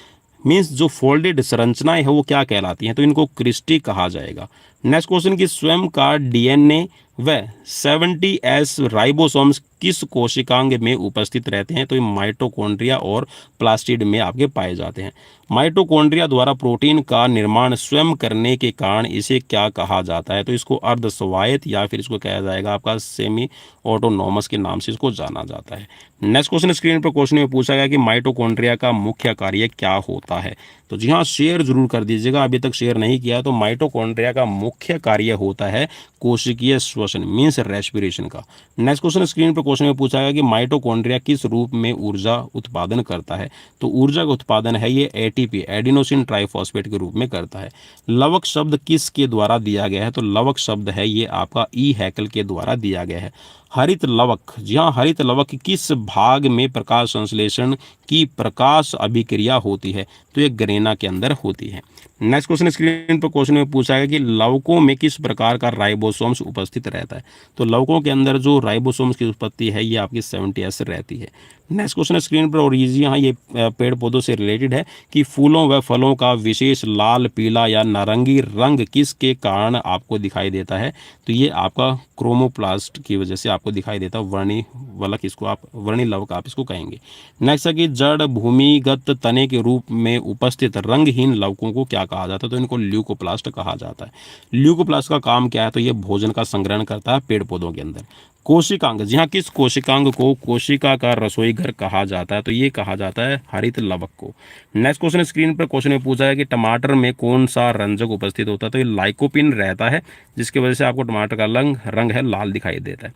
मीन्स जो फोल्डेड संरचनाएं है वो क्या कहलाती हैं? तो इनको क्रिस्टी कहा जाएगा। नेक्स्ट क्वेश्चन की स्वयं का डीएनए व 70S राइबोसोम्स किस कोशिकांग में उपस्थित रहते हैं? तो ये माइटोकॉन्ड्रिया और प्लास्टिड में आपके पाए जाते हैं। माइटोकॉन्ड्रिया द्वारा प्रोटीन का निर्माण स्वयं करने के कारण इसे क्या कहा जाता है? तो इसको अर्ध स्वायत्त या फिर इसको कहा जाएगा आपका सेमी ऑटोनॉमस के नाम से इसको जाना जाता है। नेक्स्ट क्वेश्चन स्क्रीन पर क्वेश्चन में पूछा गया कि माइटोकॉन्ड्रिया का मुख्य कार्य क्या होता है? तो जी हाँ, शेयर जरूर कर दीजिएगा, अभी तक शेयर नहीं किया। तो माइटोकॉन्ड्रिया का मुख्य कार्य होता है कोशिकीय श्वसन मीन्स रेस्पिरेशन का। नेक्स्ट क्वेश्चन स्क्रीन पर क्वेश्चन में पूछा गया कि माइटोकॉन्ड्रिया किस रूप में ऊर्जा उत्पादन करता है? तो ऊर्जा का उत्पादन है ये एटीपी एडिनोसिन ट्राइफॉस्फेट के रूप में करता है। लवक शब्द किसके द्वारा दिया गया है? तो लवक शब्द है ये आपका ई हैकल के द्वारा दिया गया है। हरित लवक, जी हाँ, हरित लवक किस भाग में प्रकाश संश्लेषण की प्रकाश अभिक्रिया होती है? तो ये ग्रेना के अंदर होती है। नेक्स्ट क्वेश्चन स्क्रीन पर क्वेश्चन में पूछा गया कि लवकों में किस प्रकार का राइबोसोम्स उपस्थित रहता है? तो लवकों के अंदर जो राइबोसोम्स की उत्पत्ति है ये आपकी 70S रहती है। नेक्स्ट क्वेश्चन स्क्रीन पर, और यहाँ ये पेड़ पौधों से रिलेटेड है कि फूलों व फलों का विशेष लाल, पीला या नारंगी रंग किसके कारण आपको दिखाई देता है? तो ये आपका क्रोमोप्लास्ट की वजह से आपको दिखाई देता है। वर्णी वलक, इसको आप वर्णी लवक आप इसको कहेंगे। नेक्स्ट है कि जड़ भूमिगत तने के रूप में उपस्थित रंगहीन लवकों को क्या कहा जाता है? तो इनको ल्यूकोप्लास्ट कहा जाता है। ल्यूकोप्लास्ट का काम क्या है? तो ये भोजन का संग्रहण करता है पेड़ पौधों के अंदर। कोशिकांग, जी हाँ, किस कोशिकांग को कोशिका का रसोई घर कहा जाता है? तो ये कहा जाता है हरित लवक को। नेक्स्ट क्वेश्चन स्क्रीन पर क्वेश्चन में पूछा है कि टमाटर में कौन सा रंजक उपस्थित होता है? तो ये लाइकोपिन रहता है, जिसकी वजह से आपको टमाटर का रंग है लाल दिखाई देता है।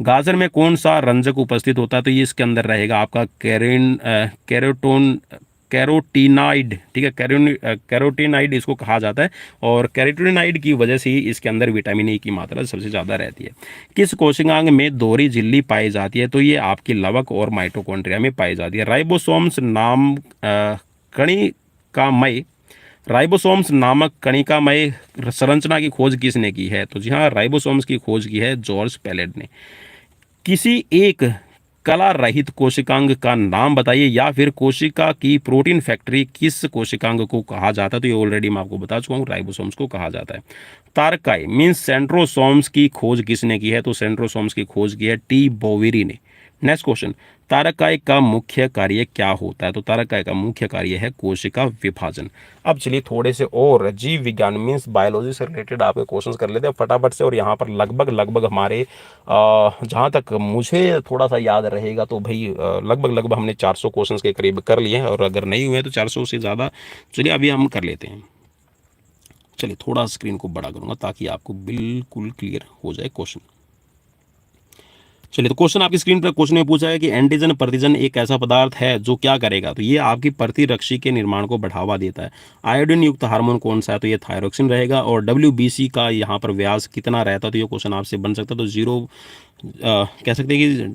गाजर में कौन सा रंजक उपस्थित होता है? तो ये इसके अंदर रहेगा आपका कैरोटीनाइड, ठीक है, कैरोटीनाइड इसको कहा जाता है। और कैरोटीनाइड की वजह से ही इसके अंदर विटामिन ई की मात्रा सबसे ज़्यादा रहती है। किस कोशिकांग में दोहरी झिल्ली पाई जाती है? तो ये आपकी लवक और माइटोकॉन्ड्रिया में पाई जाती है। राइबोसोम्स नामक कणिकामय संरचना की खोज किसने की है? तो जी हाँ, राइबोसोम्स की खोज की है जॉर्ज पैलेट ने। किसी एक कला रहित कोशिकांग का नाम बताइए, या फिर कोशिका की प्रोटीन फैक्ट्री किस कोशिकांग को कहा जाता है? तो ये ऑलरेडी मैं आपको बता चुका हूँ, राइबोसोम्स को कहा जाता है। तारकाई मीन्स सेंट्रोसोम्स की खोज किसने की है? तो सेंट्रोसोम्स की खोज की है टी बोवेरी ने। नेक्स्ट क्वेश्चन, तारकाय का मुख्य कार्य क्या होता है? तो तारकाय का मुख्य कार्य है कोशिका विभाजन। अब चलिए थोड़े से और जीव विज्ञान मीन्स बायोलॉजी से रिलेटेड आपके क्वेश्चंस कर लेते हैं फटाफट से। और यहाँ पर लगभग हमारे जहाँ तक मुझे थोड़ा सा याद रहेगा तो भाई लगभग हमने 400 क्वेश्चंस के करीब कर लिए हैं, और अगर नहीं हुए तो 400 से ज़्यादा। चलिए अभी हम कर लेते हैं। चलिए थोड़ा स्क्रीन को बड़ा करूँगा ताकि आपको बिल्कुल क्लियर हो जाए क्वेश्चन। चलिए तो क्वेश्चन आपकी स्क्रीन पर, क्वेश्चन में पूछा है कि एंटीजन प्रतिजन एक ऐसा पदार्थ है जो क्या करेगा? तो ये आपकी प्रतिरक्षी के निर्माण को बढ़ावा देता है। आयोडीन युक्त हार्मोन कौन सा है? तो ये थायरोक्सिन रहेगा। और WBC का यहाँ पर व्यास कितना रहता है? तो ये क्वेश्चन आपसे बन सकता है। तो कह सकते हैं कि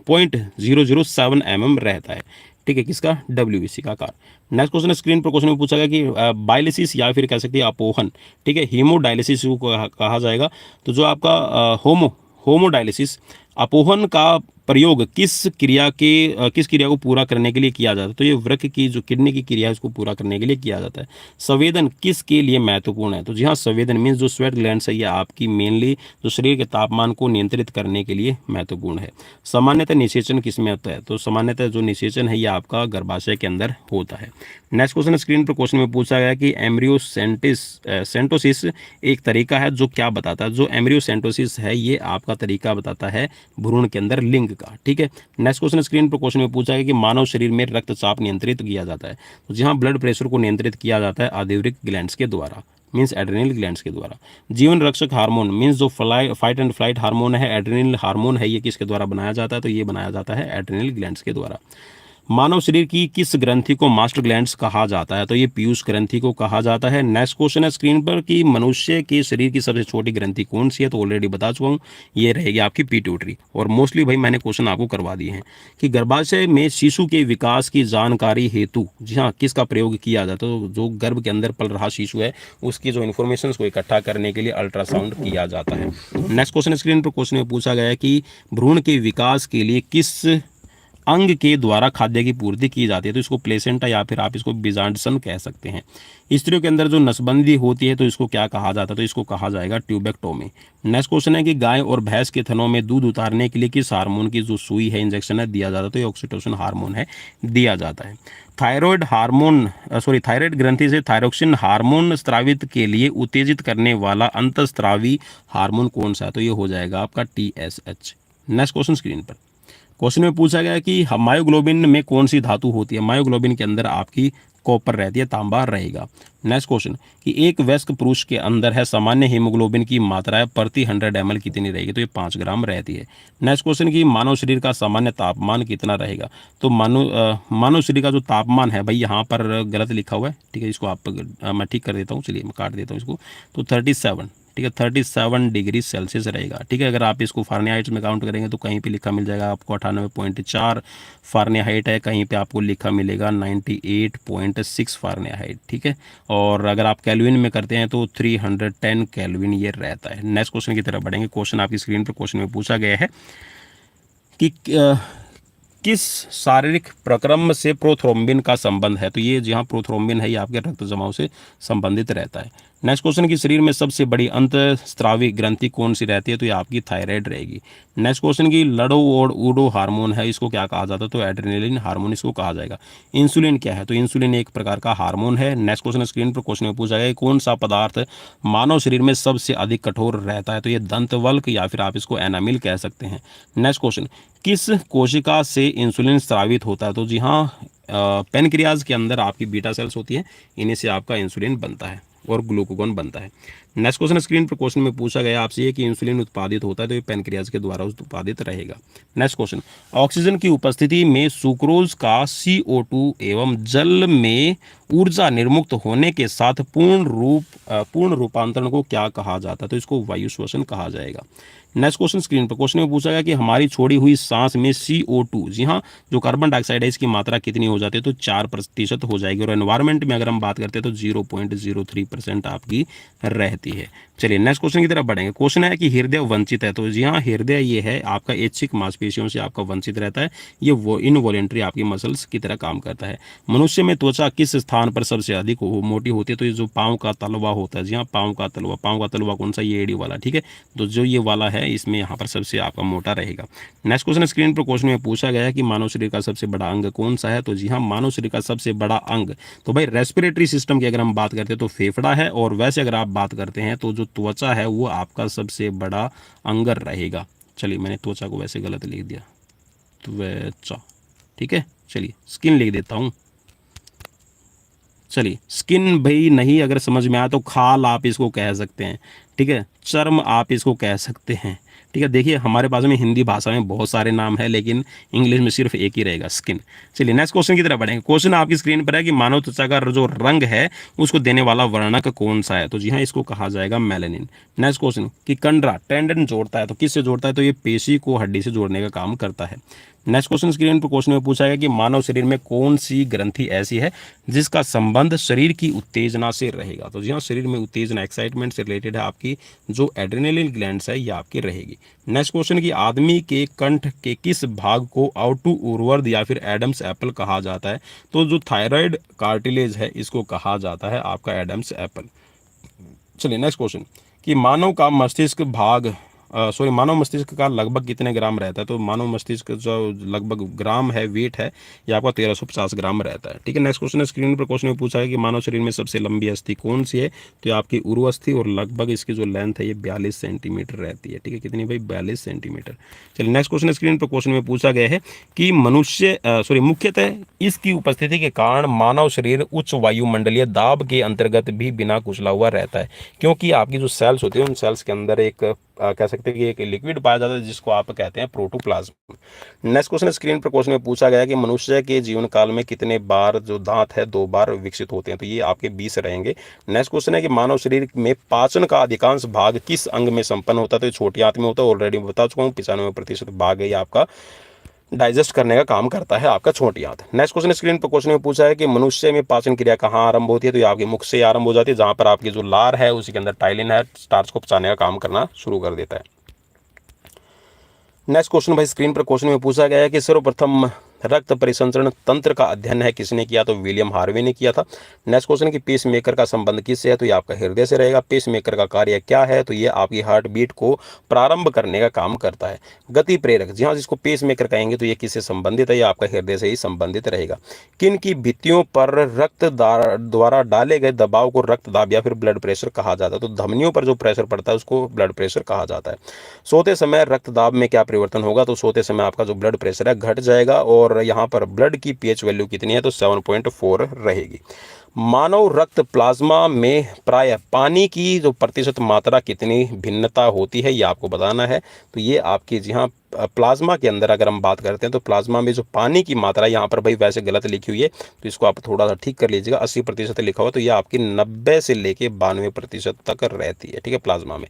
0.007 mm रहता है। ठीक है, किसका? WBC का आकार। नेक्स्ट क्वेश्चन स्क्रीन पर, क्वेश्चन में पूछा गया कि बायलिसिस या फिर कह सकते हैं अपोहन, ठीक है, हीमोडायलिसिस को कहा जाएगा। तो जो आपका होमोडायलिसिस अपोहन का प्रयोग किस क्रिया को पूरा करने के लिए किया जाता है? तो ये वृक्क की जो किडनी की क्रिया है उसको पूरा करने के लिए किया जाता है। संवेदन किसके लिए महत्वपूर्ण है? तो जी हाँ, संवेदन मीन्स जो स्वेट ग्लैंड्स है ये आपकी मेनली जो शरीर के तापमान को नियंत्रित करने के लिए महत्वपूर्ण है। सामान्यतः निषेचन किसमें होता है? तो सामान्यतः जो निषेचन है ये आपका गर्भाशय के अंदर होता है। नेक्स्ट क्वेश्चन स्क्रीन पर, क्वेश्चन में पूछा गया कि एम्ब्रियोसेंटोसिस एक तरीका है जो क्या बताता है? जो एम्ब्रियोसेंटोसिस है ये आपका तरीका बताता है भ्रूण के अंदर लिंग का। ठीक है, नेक्स्ट क्वेश्चन स्क्रीन पर, क्वेश्चन में पूछा है कि मानव शरीर में रक्तचाप नियंत्रित किया जाता है। तो जहां ब्लड प्रेशर को नियंत्रित किया जाता है आदिवृक्क ग्लैंड्स के द्वारा, मीन्स एड्रेनल ग्लैंड्स के द्वारा। जीवन रक्षक हार्मोन मीन्स जो फाइट एंड फ्लाइट हार्मोन है, एड्रेनल हार्मोन है, ये किसके द्वारा बनाया जाता है? तो ये बनाया जाता है एड्रेनल ग्लैंड्स के द्वारा। मानव शरीर की किस ग्रंथि को मास्टर ग्लैंड्स कहा जाता है? तो ये पीयूष ग्रंथि को कहा जाता है। नेक्स्ट क्वेश्चन है स्क्रीन पर कि मनुष्य के शरीर की सबसे छोटी ग्रंथि कौन सी है? तो ऑलरेडी बता चुका हूँ, ये रहेगी आपकी पिट्यूटरी। और मोस्टली भाई मैंने क्वेश्चन आपको करवा दिए हैं कि गर्भाशय में शिशु के विकास की जानकारी हेतु जी हाँ किसका प्रयोग किया जाता है? तो जो गर्भ के अंदर पल रहा शिशु है उसकी जो इन्फॉर्मेशन को इकट्ठा करने के लिए अल्ट्रासाउंड किया जाता है। नेक्स्ट क्वेश्चन स्क्रीन पर, क्वेश्चन में पूछा गया है कि भ्रूण के विकास के लिए किस अंग के द्वारा खाद्य की पूर्ति की जाती है? तो इसको प्लेसेंटा या फिर आप इसको बीजांडसन कह सकते हैं। स्त्रियों के अंदर जो नसबंदी होती है तो इसको क्या कहा जाता है? तो इसको कहा जाएगा ट्यूबेक्टोमी। नेक्स्ट क्वेश्चन है कि गाय और भैंस के थनों में दूध उतारने के लिए किस हार्मोन की जो सुई है, इंजेक्शन है, दिया जाता है? तो ये ऑक्सीटोसिन हार्मोन है, दिया जाता है। थायराइड ग्रंथि से थायरोक्सिन हार्मोन स्रावित के लिए उत्तेजित करने वाला अंतःस्रावी हार्मोन कौन सा है? तो ये हो जाएगा आपका TSH। नेक्स्ट क्वेश्चन स्क्रीन पर, क्वेश्चन में पूछा गया कि मायोग्लोबिन में कौन सी धातु होती है? मायोग्लोबिन के अंदर आपकी कॉपर रहती है, तांबा रहेगा। नेक्स्ट क्वेश्चन कि एक वयस्क पुरुष के अंदर है सामान्य हीमोग्लोबिन की मात्रा है प्रति 100 ml कितनी रहेगी? तो ये 5 ग्राम रहती है। नेक्स्ट क्वेश्चन कि मानव शरीर का सामान्य तापमान कितना रहेगा? तो मानव शरीर का जो तापमान है भाई यहाँ पर गलत लिखा हुआ है, ठीक है, इसको मैं ठीक कर देता हूँ, चलिए मैं काट देता हूँ इसको। तो 37, ठीक है, 37 डिग्री सेल्सियस रहेगा। ठीक है, अगर आप इसको फारेनहाइट में काउंट करेंगे तो कहीं पे लिखा मिल जाएगा आपको 98.4 फारेनहाइट है, कहीं पे आपको लिखा मिलेगा 98.6 फारेनहाइट। ठीक है, और अगर आप केल्विन में करते हैं तो 310 केल्विन ये रहता है। नेक्स्ट क्वेश्चन की तरफ बढ़ेंगे। क्वेश्चन आपकी स्क्रीन पर, क्वेश्चन में पूछा गया है कि किस शारीरिक प्रक्रम से प्रोथ्रोम्बिन का संबंध है? तो ये जहाँ प्रोथ्रोम्बिन है ये आपके रक्त जमाव से संबंधित रहता है। नेक्स्ट क्वेश्चन की शरीर में सबसे बड़ी अंतःस्रावी ग्रंथि कौन सी रहती है? तो ये आपकी थायराइड रहेगी। नेक्स्ट क्वेश्चन की लड़ो और ऊडो हार्मोन है, इसको क्या कहा जाता है? तो एड्रेनलिन हार्मोन इसको कहा जाएगा। इंसुलिन क्या है? तो इंसुलिन एक प्रकार का हार्मोन है। नेक्स्ट क्वेश्चन स्क्रीन पर, क्वेश्चन में पूछा गया कौन सा पदार्थ मानव शरीर में सबसे अधिक कठोर रहता है? तो ये दंतवल्क या फिर आप इसको एनामिल कह सकते हैं। नेक्स्ट क्वेश्चन, किस कोशिका से इंसुलिन स्रावित होता है? तो जी हाँ, पेनक्रियाज के अंदर आपकी बीटा सेल्स होती है, इन्हीं से आपका इंसुलिन बनता है और ग्लूकागॉन बनता है। नेक्स्ट क्वेश्चन स्क्रीन पर, क्वेश्चन में पूछा गया आपसे ये कि इंसुलिन उत्पादित होता है तो ये पेनक्रियाज के द्वारा उत्पादित रहेगा। नेक्स्ट क्वेश्चन, ऑक्सीजन की उपस्थिति में सुक्रोज का CO2 एवं जल में ऊर्जा निर्मुक्त होने के साथ पूर्ण रूपांतरण को क्या कहा जाता है? तो इसको वायु श्वसन कहा जाएगा। नेक्स्ट क्वेश्चन स्क्रीन पर, क्वेश्चन में पूछा गया कि हमारी छोड़ी हुई सांस में CO2 जी हाँ जो कार्बन डाइऑक्साइड है इसकी मात्रा कितनी हो जाती है? तो 4% हो जाएगी। और एनवायरनमेंट में अगर हम बात करते हैं तो 0.03% आपकी रहती है। चलिए नेक्स्ट क्वेश्चन की तरफ बढ़ेंगे। क्वेश्चन है कि हृदय वंचित है, तो जी हाँ हृदय ये है आपका ऐच्छिक मांसपेशियों से आपका वंचित रहता है, ये वो इनवॉलेंट्री आपकी मसल्स की तरह काम करता है। मनुष्य में त्वचा किस स्थान स्थान पर सबसे अधिक मोटी होती है, तो ये जो पाँव का तलवा होता है, जी हाँ पाँव का तलवा कौन सा, ये एड़ी वाला, ठीक है। तो जो ये वाला है इसमें यहाँ पर सबसे आपका मोटा रहेगा। नेक्स्ट क्वेश्चन स्क्रीन पर क्वेश्चन में पूछा गया है कि मानव शरीर का सबसे बड़ा अंग कौन सा है, तो जी हाँ मानव शरीर का सबसे बड़ा अंग तो भाई रेस्पिरेटरी सिस्टम की अगर हम बात करते हैं तो फेफड़ा है, और वैसे अगर आप बात करते हैं तो जो त्वचा है वो आपका सबसे बड़ा अंग रहेगा। चलिए मैंने त्वचा को वैसे गलत लिख दिया, त्वचा, ठीक है। चलिए स्किन लिख देता हूँ। चलिए स्किन भाई नहीं अगर समझ में आया तो खाल आप इसको कह सकते हैं, ठीक है। चर्म आप इसको कह सकते हैं, ठीक है। देखिए हमारे पास में हिंदी भाषा में बहुत सारे नाम है, लेकिन इंग्लिश में सिर्फ एक ही रहेगा, स्किन। चलिए नेक्स्ट क्वेश्चन की तरफ बढ़ेंगे। क्वेश्चन आपकी स्क्रीन पर है कि मानव त्वचा का जो रंग है उसको देने वाला वर्णक कौन सा है, तो जी हाँ इसको कहा जाएगा मेलानिन। नेक्स्ट क्वेश्चन कि कंडरा टेंडन जोड़ता है, तो किससे जोड़ता है, तो ये पेशी को हड्डी से जोड़ने का काम करता है। नेक्स्ट क्वेश्चन स्क्रीन पर क्वेश्चन में पूछा गया कि मानव शरीर में कौन सी ग्रंथि ऐसी है जिसका संबंध शरीर की उत्तेजना से रहेगा, तो जी हाँ शरीर में उत्तेजना एक्साइटमेंट से रिलेटेड है आपकी जो एड्रेनलिन ग्लैंड्स है ये आपकी रहेगी। नेक्स्ट क्वेश्चन कि आदमी के कंठ के किस भाग को आउटू उर्वर्द या फिर एडम्स एप्पल कहा जाता है, तो जो थायराइड कार्टिलेज है इसको कहा जाता है आपका एडम्स एप्पल। चलिए नेक्स्ट क्वेश्चन कि मानव मस्तिष्क का लगभग कितने ग्राम रहता है, तो मानव मस्तिष्क जो लगभग ग्राम है वेट है ये आपका 1350 ग्राम रहता है, ठीक है। नेक्स्ट क्वेश्चन स्क्रीन पर क्वेश्चन में पूछा है कि मानव शरीर में सबसे लंबी अस्थि कौन सी है, तो ये आपकी उर्व अस्थि, और लगभग इसकी जो लेंथ है ये 42 सेंटीमीटर रहती है, ठीक है। कितनी भाई, 42 सेंटीमीटर। चलिए नेक्स्ट क्वेश्चन स्क्रीन पर क्वेश्चन में पूछा गया है कि मुख्यतः इसकी उपस्थिति के कारण मानव शरीर उच्च वायुमंडलीय दाब के अंतर्गत भी बिना कुचला हुआ रहता है, क्योंकि आपकी जो सेल्स होती है उन सेल्स के अंदर एक कह सकते हैं कि एक लिक्विड पाया जाता है जिसको आप कहते हैं प्रोटोप्लाज्म। नेक्स्ट क्वेश्चन स्क्रीन पर क्वेश्चन में पूछा गया कि मनुष्य के जीवन काल में कितने बार जो दांत है 2 बार विकसित होते हैं, तो ये आपके 20 रहेंगे। नेक्स्ट क्वेश्चन है कि मानव शरीर में पाचन का अधिकांश भाग किस अंग में संपन्न होता है, तो छोटी आंत में होता है, ऑलरेडी बता चुका हूँ 95% भाग है ये आपका डाइजेस्ट करने का काम करता है आपका छोटी आंत। नेक्स्ट क्वेश्चन स्क्रीन पर क्वेश्चन में पूछा है कि मनुष्य में पाचन क्रिया कहाँ आरंभ होती है, तो ये आपके मुख से आरंभ हो जाती है, जहां पर आपकी जो लार है उसी के अंदर टाइलिन है, स्टार्च को पचाने का काम करना शुरू कर देता है। नेक्स्ट क्वेश्चन भाई स्क्रीन पर क्वेश्चन में पूछा गया है कि सर्वप्रथम रक्त परिसंचरण तंत्र का अध्ययन है किसने किया, तो विलियम हार्वे ने किया था। नेक्स्ट क्वेश्चन कि पेस मेकर का संबंध किससे है, तो ये आपका हृदय से रहेगा। पेस मेकर का कार्य क्या है, तो ये आपकी हार्ट बीट को प्रारंभ करने का काम करता है। गति प्रेरक, जी हाँ जिसको पेस मेकर कहेंगे तो ये किससे संबंधित है, ये आपका हृदय से ही संबंधित रहेगा। किन की भित्तियों पर रक्त द्वारा डाले गए दबाव को रक्तदाब या फिर ब्लड प्रेशर कहा जाता है, तो धमनियों पर जो प्रेशर पड़ता है उसको ब्लड प्रेशर कहा जाता है। सोते समय रक्तदाब में क्या परिवर्तन होगा, तो सोते समय आपका जो ब्लड प्रेशर है घट जाएगा, और यहाँ पर ब्लड की पीएच वैल्यू कितनी है, तो 7.4 रहेगी। मानव रक्त प्लाज्मा में प्राय पानी की जो प्रतिशत मात्रा कितनी भिन्नता होती है ये आपको बताना है, तो ये आपकी जी हाँ प्लाज्मा के अंदर अगर हम बात करते हैं तो प्लाज्मा में जो पानी की मात्रा यहाँ पर भाई वैसे गलत लिखी हुई है तो इसको आप थोड़ा सा ठीक कर लीजिएगा। 80% लिखा हुआ तो ये आपकी 90 से लेके 92% तक रहती है, ठीक है, प्लाज्मा में।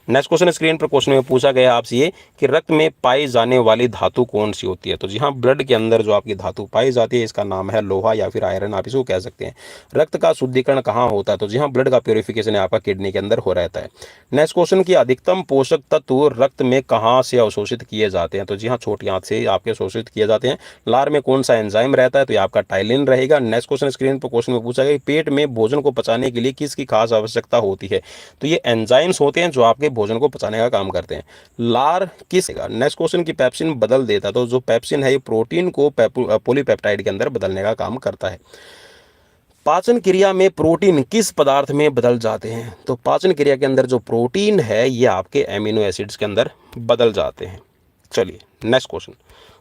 नेक्स्ट क्वेश्चन स्क्रीन पर क्वेश्चन में पूछा गया आपसे ये कि रक्त में पाई जाने वाली धातु कौन सी होती है, तो जी हाँ ब्लड के अंदर जो आपकी धातु पाई जाती है इसका नाम है लोहा या फिर आयरन, आप इसको कह सकते हैं। रक्त का शुद्धिकरण कहाँ होता है, तो जी हाँ ब्लड का प्योरिफिकेशन आपका किडनी के अंदर हो रहता है। नेक्स्ट क्वेश्चन की अधिकतम पोषक तत्व रक्त में कहाँ से अवशोषित किए जाते हैं, तो जी हाँ छोटी आंत से आपके अवशोषित किए जाते हैं। लार में कौन सा एंजाइम रहता है, तो ये आपका टाइलिन रहेगा। नेक्स्ट क्वेश्चन स्क्रीन पर क्वेश्चन में पूछा गया पेट में भोजन को पचाने के लिए किसकी खास आवश्यकता होती है, तो ये एंजाइम्स होते हैं जो आपके भोजन को पचाने का काम करते हैं। लार किस, नेक्स्ट क्वेश्चन की पेप्सिन बदल देता है, तो जो पेप्सिन है ये प्रोटीन को पॉलीपेप्टाइड के अंदर बदलने का काम करता है। पाचन क्रिया में प्रोटीन किस पदार्थ में बदल जाते हैं, तो पाचन क्रिया के अंदर जो प्रोटीन है ये आपके एमिनो एसिड्स के अंदर बदल जाते हैं। चलिए नेक्स्ट क्वेश्चन,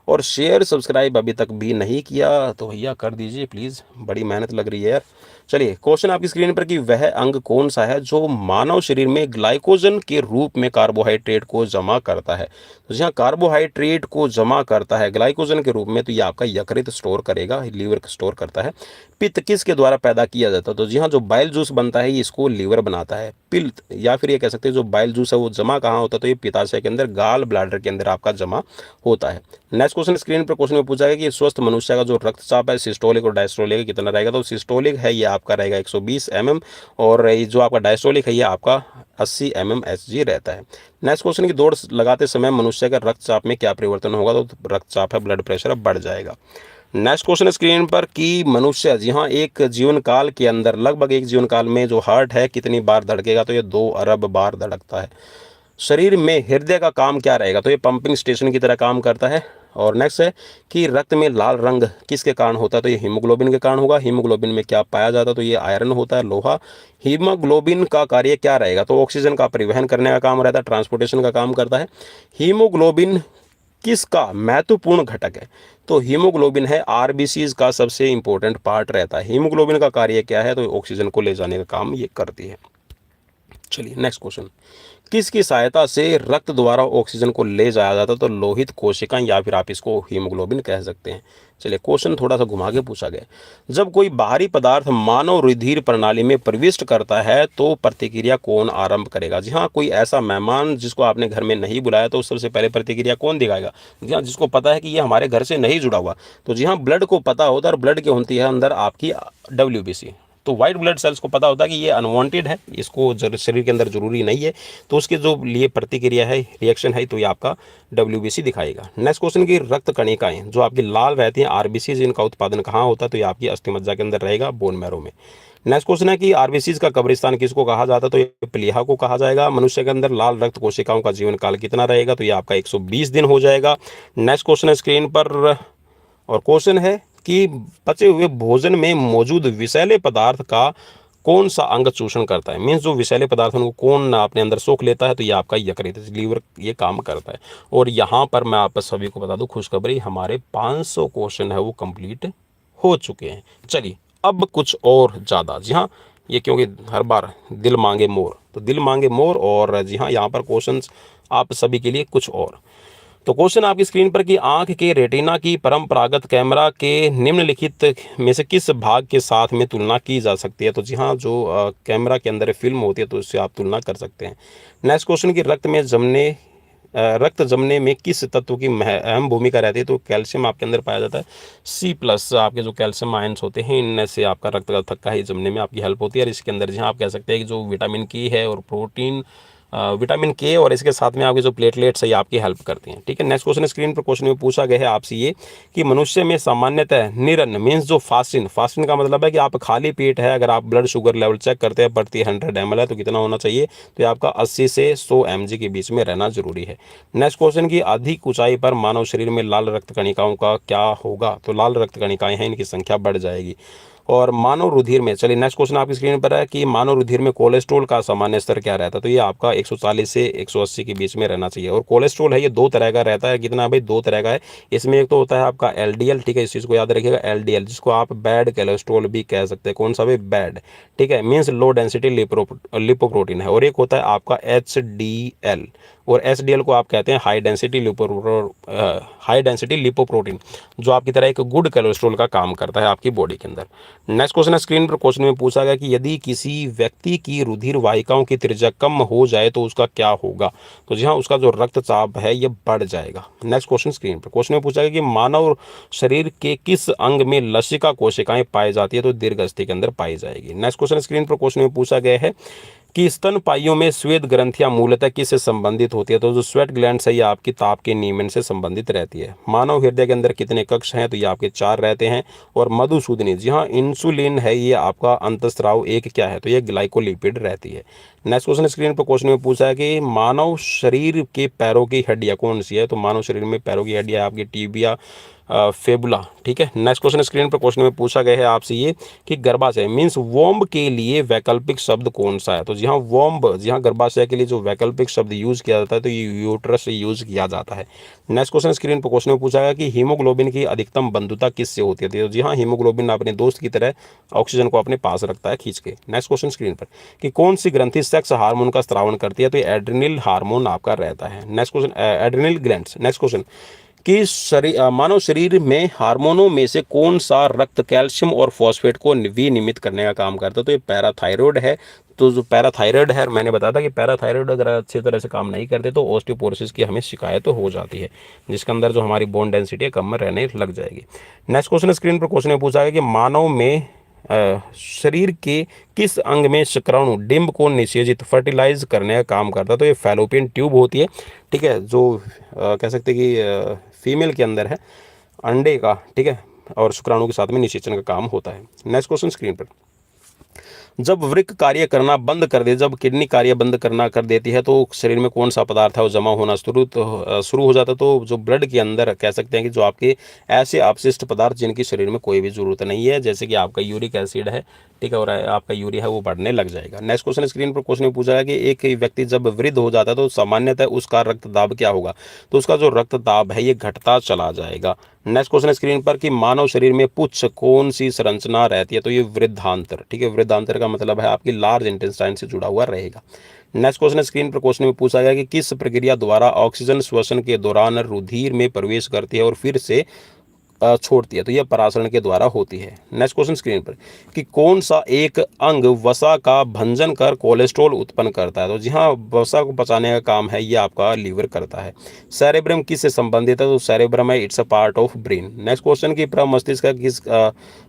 और शेयर सब्सक्राइब अभी तक भी नहीं किया तो भैया कर दीजिए प्लीज़, बड़ी मेहनत लग रही है यार। चलिए क्वेश्चन आपकी स्क्रीन पर कि वह अंग कौन सा है जो मानव शरीर में ग्लाइकोजन के रूप में कार्बोहाइड्रेट को जमा करता है, तो यहाँ कार्बोहाइड्रेट को जमा करता है ग्लाइकोजन के रूप में, तो ये आपका यकृत स्टोर करेगा, लीवर स्टोर करता है। पित्त किसके द्वारा पैदा किया जाता है, तो जी हाँ जो बाइल जूस बनता है ये इसको लीवर बनाता है। पित्त या फिर ये कह सकते हैं जो बाइल जूस है वो जमा कहाँ होता है, तो ये पित्ताशय के अंदर गाल ब्लैडर के अंदर आपका जमा होता है। नेक्स्ट क्वेश्चन स्क्रीन पर क्वेश्चन में पूछा गया कि स्वस्थ मनुष्य का जो रक्तचाप है सिस्टोलिक और डायस्टोलिक कितना रहेगा, तो सिस्टोलिक है ये आपका रहेगा 120 mm और जो आपका डायस्टोलिक है ये आपका 80 mmHg रहता है। नेक्स्ट क्वेश्चन की दौड़ लगाते समय मनुष्य का रक्तचाप में क्या परिवर्तन होगा, तो रक्तचाप है ब्लड प्रेशर बढ़ जाएगा। नेक्स्ट क्वेश्चन स्क्रीन पर कि मनुष्य, जी हाँ, एक जीवन काल के अंदर लगभग एक जीवन काल में जो हार्ट है कितनी बार धड़केगा, तो ये 2 अरब बार धड़कता है। शरीर में हृदय का काम क्या रहेगा, तो ये पंपिंग स्टेशन की तरह काम करता है। और नेक्स्ट है कि रक्त में लाल रंग किसके कारण होता है, तो ये हीमोग्लोबिन के कारण होगा। हीमोग्लोबिन में क्या पाया जाता है, तो ये आयरन होता है, लोहा। हीमोग्लोबिन का कार्य क्या रहेगा, तो ऑक्सीजन का परिवहन करने का काम रहता है, ट्रांसपोर्टेशन का काम करता है। हीमोग्लोबिन किसका महत्वपूर्ण घटक है, तो हीमोग्लोबिन है आरबीसीज का सबसे इंपॉर्टेंट पार्ट रहता है। हीमोग्लोबिन का कार्य क्या है, तो ऑक्सीजन को ले जाने का काम ये करती है। चलिए नेक्स्ट क्वेश्चन, किसकी सहायता से रक्त द्वारा ऑक्सीजन को ले जाया जाता है, तो लोहित कोशिकाएं, या फिर आप इसको हीमोग्लोबिन कह सकते हैं। चलिए क्वेश्चन थोड़ा सा घुमा के पूछा गया, जब कोई बाहरी पदार्थ मानव रुधिर प्रणाली में प्रविष्ट करता है तो प्रतिक्रिया कौन आरंभ करेगा। जी हाँ, कोई ऐसा मेहमान जिसको आपने घर में नहीं बुलाया तो सबसे पहले प्रतिक्रिया कौन दिखाएगा। जी हाँ, जिसको पता है कि ये हमारे घर से नहीं जुड़ा हुआ, तो जी हाँ, ब्लड को पता होता है, और ब्लड की होती है अंदर आपकी WBC। तो वाइट ब्लड सेल्स को पता होता है कि ये अनवांटेड है, इसको शरीर के अंदर जरूरी नहीं है, तो उसके जो लिए प्रतिक्रिया है, रिएक्शन है, तो ये आपका WBC दिखाएगा। नेक्स्ट क्वेश्चन की रक्त कणिकाएं जो आपकी लाल रहती हैं, RBCs, इनका उत्पादन कहाँ होता है, तो ये आपकी अस्थिमज्जा के अंदर रहेगा, बोन मैरो में। नेक्स्ट क्वेश्चन है कि RBCs का कब्रिस्तान किसको कहा जाता है, तो ये प्लीहा को कहा जाएगा। मनुष्य के अंदर लाल रक्त कोशिकाओं का जीवन काल कितना रहेगा, तो ये आपका 120 दिन हो जाएगा। नेक्स्ट क्वेश्चन है स्क्रीन पर, और क्वेश्चन है कि बचे हुए भोजन में मौजूद विषैले पदार्थ का कौन सा अंग चूषण करता है, मीन्स जो विषैले पदार्थ हैं उनको कौन अपने अंदर सोख लेता है, तो ये आपका यकृत, लीवर ये काम करता है। और यहाँ पर मैं आप सभी को बता दूं खुशखबरी, हमारे 500 क्वेश्चन है वो कंप्लीट हो चुके हैं। चलिए अब कुछ और ज़्यादा, जी हाँ, ये क्योंकि हर बार दिल मांगे मोर, तो दिल मांगे मोर, और जी हाँ, यहाँ पर क्वेश्चन आप सभी के लिए कुछ और। तो क्वेश्चन आपकी स्क्रीन पर कि आंख के रेटिना की परंपरागत कैमरा के निम्नलिखित में से किस भाग के साथ में तुलना की जा सकती है, तो जी हाँ, जो कैमरा के अंदर फिल्म होती है तो उससे आप तुलना कर सकते हैं। नेक्स्ट क्वेश्चन की रक्त जमने में किस तत्व की अहम भूमिका रहती है, तो कैल्शियम आपके अंदर पाया जाता है। C+ आपके जो कैल्शियम आयंस होते हैं, इनमें से आपका रक्त का थक्का ही जमने में आपकी हेल्प होती है। और इसके अंदर जहाँ आप कह सकते हैं कि जो विटामिन के है और प्रोटीन, विटामिन के, और इसके साथ में आपके जो प्लेटलेट्स है ये आपकी हेल्प करती हैं। ठीक है, नेक्स्ट क्वेश्चन स्क्रीन पर क्वेश्चन में पूछा गया है आपसे ये कि मनुष्य में सामान्यतः निरन मीन्स जो फास्टिन का मतलब है कि आप खाली पेट है, अगर आप ब्लड शुगर लेवल चेक करते हैं प्रति 100 ml है तो कितना होना चाहिए, तो ये आपका 80 से 100 mg के बीच में रहना जरूरी है। नेक्स्ट क्वेश्चन की अधिक ऊंचाई पर मानव शरीर में लाल रक्त कणिकाओं का क्या होगा, तो लाल रक्त कणिकाएं हैं, इनकी संख्या बढ़ जाएगी। और मानव रुधिर में, चलिए नेक्स्ट क्वेश्चन आपकी स्क्रीन पर है कि मानव रुधिर में कोलेस्ट्रॉल का सामान्य स्तर क्या रहता है, तो ये आपका 140 से 180 के बीच में रहना चाहिए। और कोलेस्ट्रॉल है ये 2 तरह का रहता है, कितना भाई, 2 तरह का है। इसमें एक तो होता है आपका LDL, ठीक है, इस चीज़ को याद रखिएगा, LDL जिसको आप बैड कोलेस्ट्रॉल भी कह सकते हैं। कौन सा भाई, बैड, ठीक है, मीन्स लो डेंसिटी लिपोप्रोटीन है। और एक होता है आपका HDL, और SDL को आप कहते हैं हाई डेंसिटी लिपोप्रोटीन, जो आपकी तरह एक गुड कोलेस्ट्रॉल का काम करता है आपकी बॉडी के अंदर। नेक्स्ट क्वेश्चन है स्क्रीन पर, क्वेश्चन में पूछा गया कि यदि किसी व्यक्ति की रुधिर वाहिकाओं की त्रिज्या कम हो जाए तो उसका क्या होगा, तो जी हाँ, उसका जो रक्तचाप है ये बढ़ जाएगा। नेक्स्ट क्वेश्चन स्क्रीन पर, क्वेश्चन में पूछा गया कि मानव शरीर के किस अंग में लसिका कोशिकाएं पाई जाती है, तो दीर्घस्थि के अंदर पाई जाएगी। नेक्स्ट क्वेश्चन स्क्रीन पर क्वेश्चन में पूछा गया है कि स्तनपाइयों में श्वेत ग्रंथियां मूलतः किससे संबंधित होती है, तो जो स्वेट ग्लैंड्स है ये आपकी ताप के नियमन से संबंधित रहती है। मानव हृदय के अंदर कितने कक्ष हैं, तो ये आपके 4 रहते हैं। और मधुसूदनी, जी हाँ, इंसुलिन है ये आपका अंतस्राव एक क्या है, तो ये ग्लाइकोलिपिड रहती है। नेक्स्ट क्वेश्चन स्क्रीन पर क्वेश्चन में पूछा है कि मानव शरीर के पैरों की हड्डियाँ कौन सी है, तो मानव शरीर में पैरों की हड्डियाँ आपकी टिबिया, फेबुला, ठीक है। नेक्स्ट क्वेश्चन स्क्रीन पर क्वेश्चन में पूछा गया है आपसे ये कि गर्भाशय मीन्स वोम्ब के लिए वैकल्पिक शब्द कौन सा है, तो जी हाँ, वोम्ब, जी हाँ, गर्भाशय के लिए जो वैकल्पिक शब्द यूज किया जाता है तो ये यूट्रस से यूज किया जाता है। नेक्स्ट क्वेश्चन स्क्रीन पर क्वेश्चन में पूछा गया कि हीमोग्लोबिन की अधिकतम बंधुता किससे होती है, तो जी हाँ, हीमोग्लोबिन अपने दोस्त की तरह ऑक्सीजन को अपने पास रखता है खींच के। नेक्स्ट क्वेश्चन स्क्रीन पर कि कौन सी ग्रंथि सेक्स हार्मोन का स्रावन करती है, तो एड्रिनल हार्मोन आपका रहता है। Next question adrenal glands. Next question कि मानव शरीर में हार्मोनों में से कौन सा रक्त कैल्शियम और फॉस्फेट को विनियमित करने का काम करता है, तो ये पैराथायरॉयड है। तो जो पैराथायरॉयड है, मैंने बताया था कि पैराथायरॉयड अगर अच्छी तरह से काम नहीं करते तो ऑस्टियोपोरोसिस की हमें शिकायत हो जाती है, जिसके अंदर जो हमारी बोन डेंसिटी है कम रहने लग जाएगी। नेक्स्ट क्वेश्चन स्क्रीन पर क्वेश्चन में पूछा गया कि मानव में शरीर के किस अंग में शुक्राणु डिंब को निषेचित फर्टिलाइज करने का काम करता है, तो ये फैलोपियन ट्यूब होती है, ठीक है, जो कह सकते हैं कि फीमेल के अंदर है अंडे का, ठीक है, और शुक्राणु के साथ में निषेचन का काम होता है। नेक्स्ट क्वेश्चन स्क्रीन पर, जब वृक्क कार्य करना बंद कर दे, जब किडनी कार्य बंद करना कर देती है तो शरीर में कौन सा पदार्थ है वो जमा होना शुरू हो जाता है। तो जो ब्लड के अंदर कह सकते हैं कि जो आपके ऐसे अपशिष्ट पदार्थ जिनकी शरीर में कोई भी जरूरत नहीं है, जैसे कि आपका यूरिक एसिड है, ठीक है, और आपका यूरिया है वो बढ़ने लग जाएगा। नेक्स्ट क्वेश्चन स्क्रीन पर क्वेश्चन पूछा है कि एक व्यक्ति जब वृद्ध हो जाता है तो सामान्यतः उसका रक्तदाब क्या होगा। तो उसका जो रक्तदाब है ये घटता चला जाएगा। नेक्स्ट क्वेश्चन स्क्रीन पर कि मानव शरीर में पुच्छ कौन सी संरचना रहती है। तो ये वृद्धांतर, ठीक है, वृद्धांतर का मतलब है आपकी लार्ज इंटेस्टाइन से जुड़ा हुआ रहेगा। नेक्स्ट क्वेश्चन स्क्रीन पर क्वेश्चन में पूछा गया कि किस प्रक्रिया द्वारा ऑक्सीजन श्वसन के दौरान रुधिर में प्रवेश करती है और फिर से छोड़ती है। तो यह परासरण के द्वारा होती है। नेक्स्ट क्वेश्चन स्क्रीन पर कि कौन सा एक अंग वसा का भंजन कर कोलेस्ट्रॉल उत्पन्न करता है। तो जी हाँ, वसा को पचाने का काम है ये आपका लीवर करता है। सेरेब्रम किससे संबंधित है। तो सेरेब्रम है it's a part of brain. Next question की प्रमस्तिष्क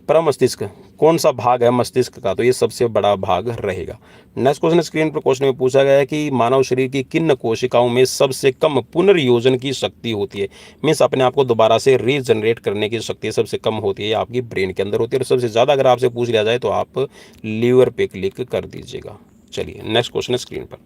प्रमस्तिष्क कौन सा भाग है मस्तिष्क का। तो ये सबसे बड़ा भाग रहेगा। नेक्स्ट क्वेश्चन स्क्रीन पर क्वेश्चन में पूछा गया है कि मानव शरीर की किन कोशिकाओं में सबसे कम पुनर्योजन की शक्ति होती है। मीन्स अपने आप को दोबारा से रीजनरेट करने की शक्ति सबसे कम होती है, आपकी ब्रेन के अंदर होती है। और सबसे ज़्यादा अगर आपसे पूछ लिया जाए तो आप लीवर पे क्लिक कर दीजिएगा। चलिए नेक्स्ट क्वेश्चन स्क्रीन पर,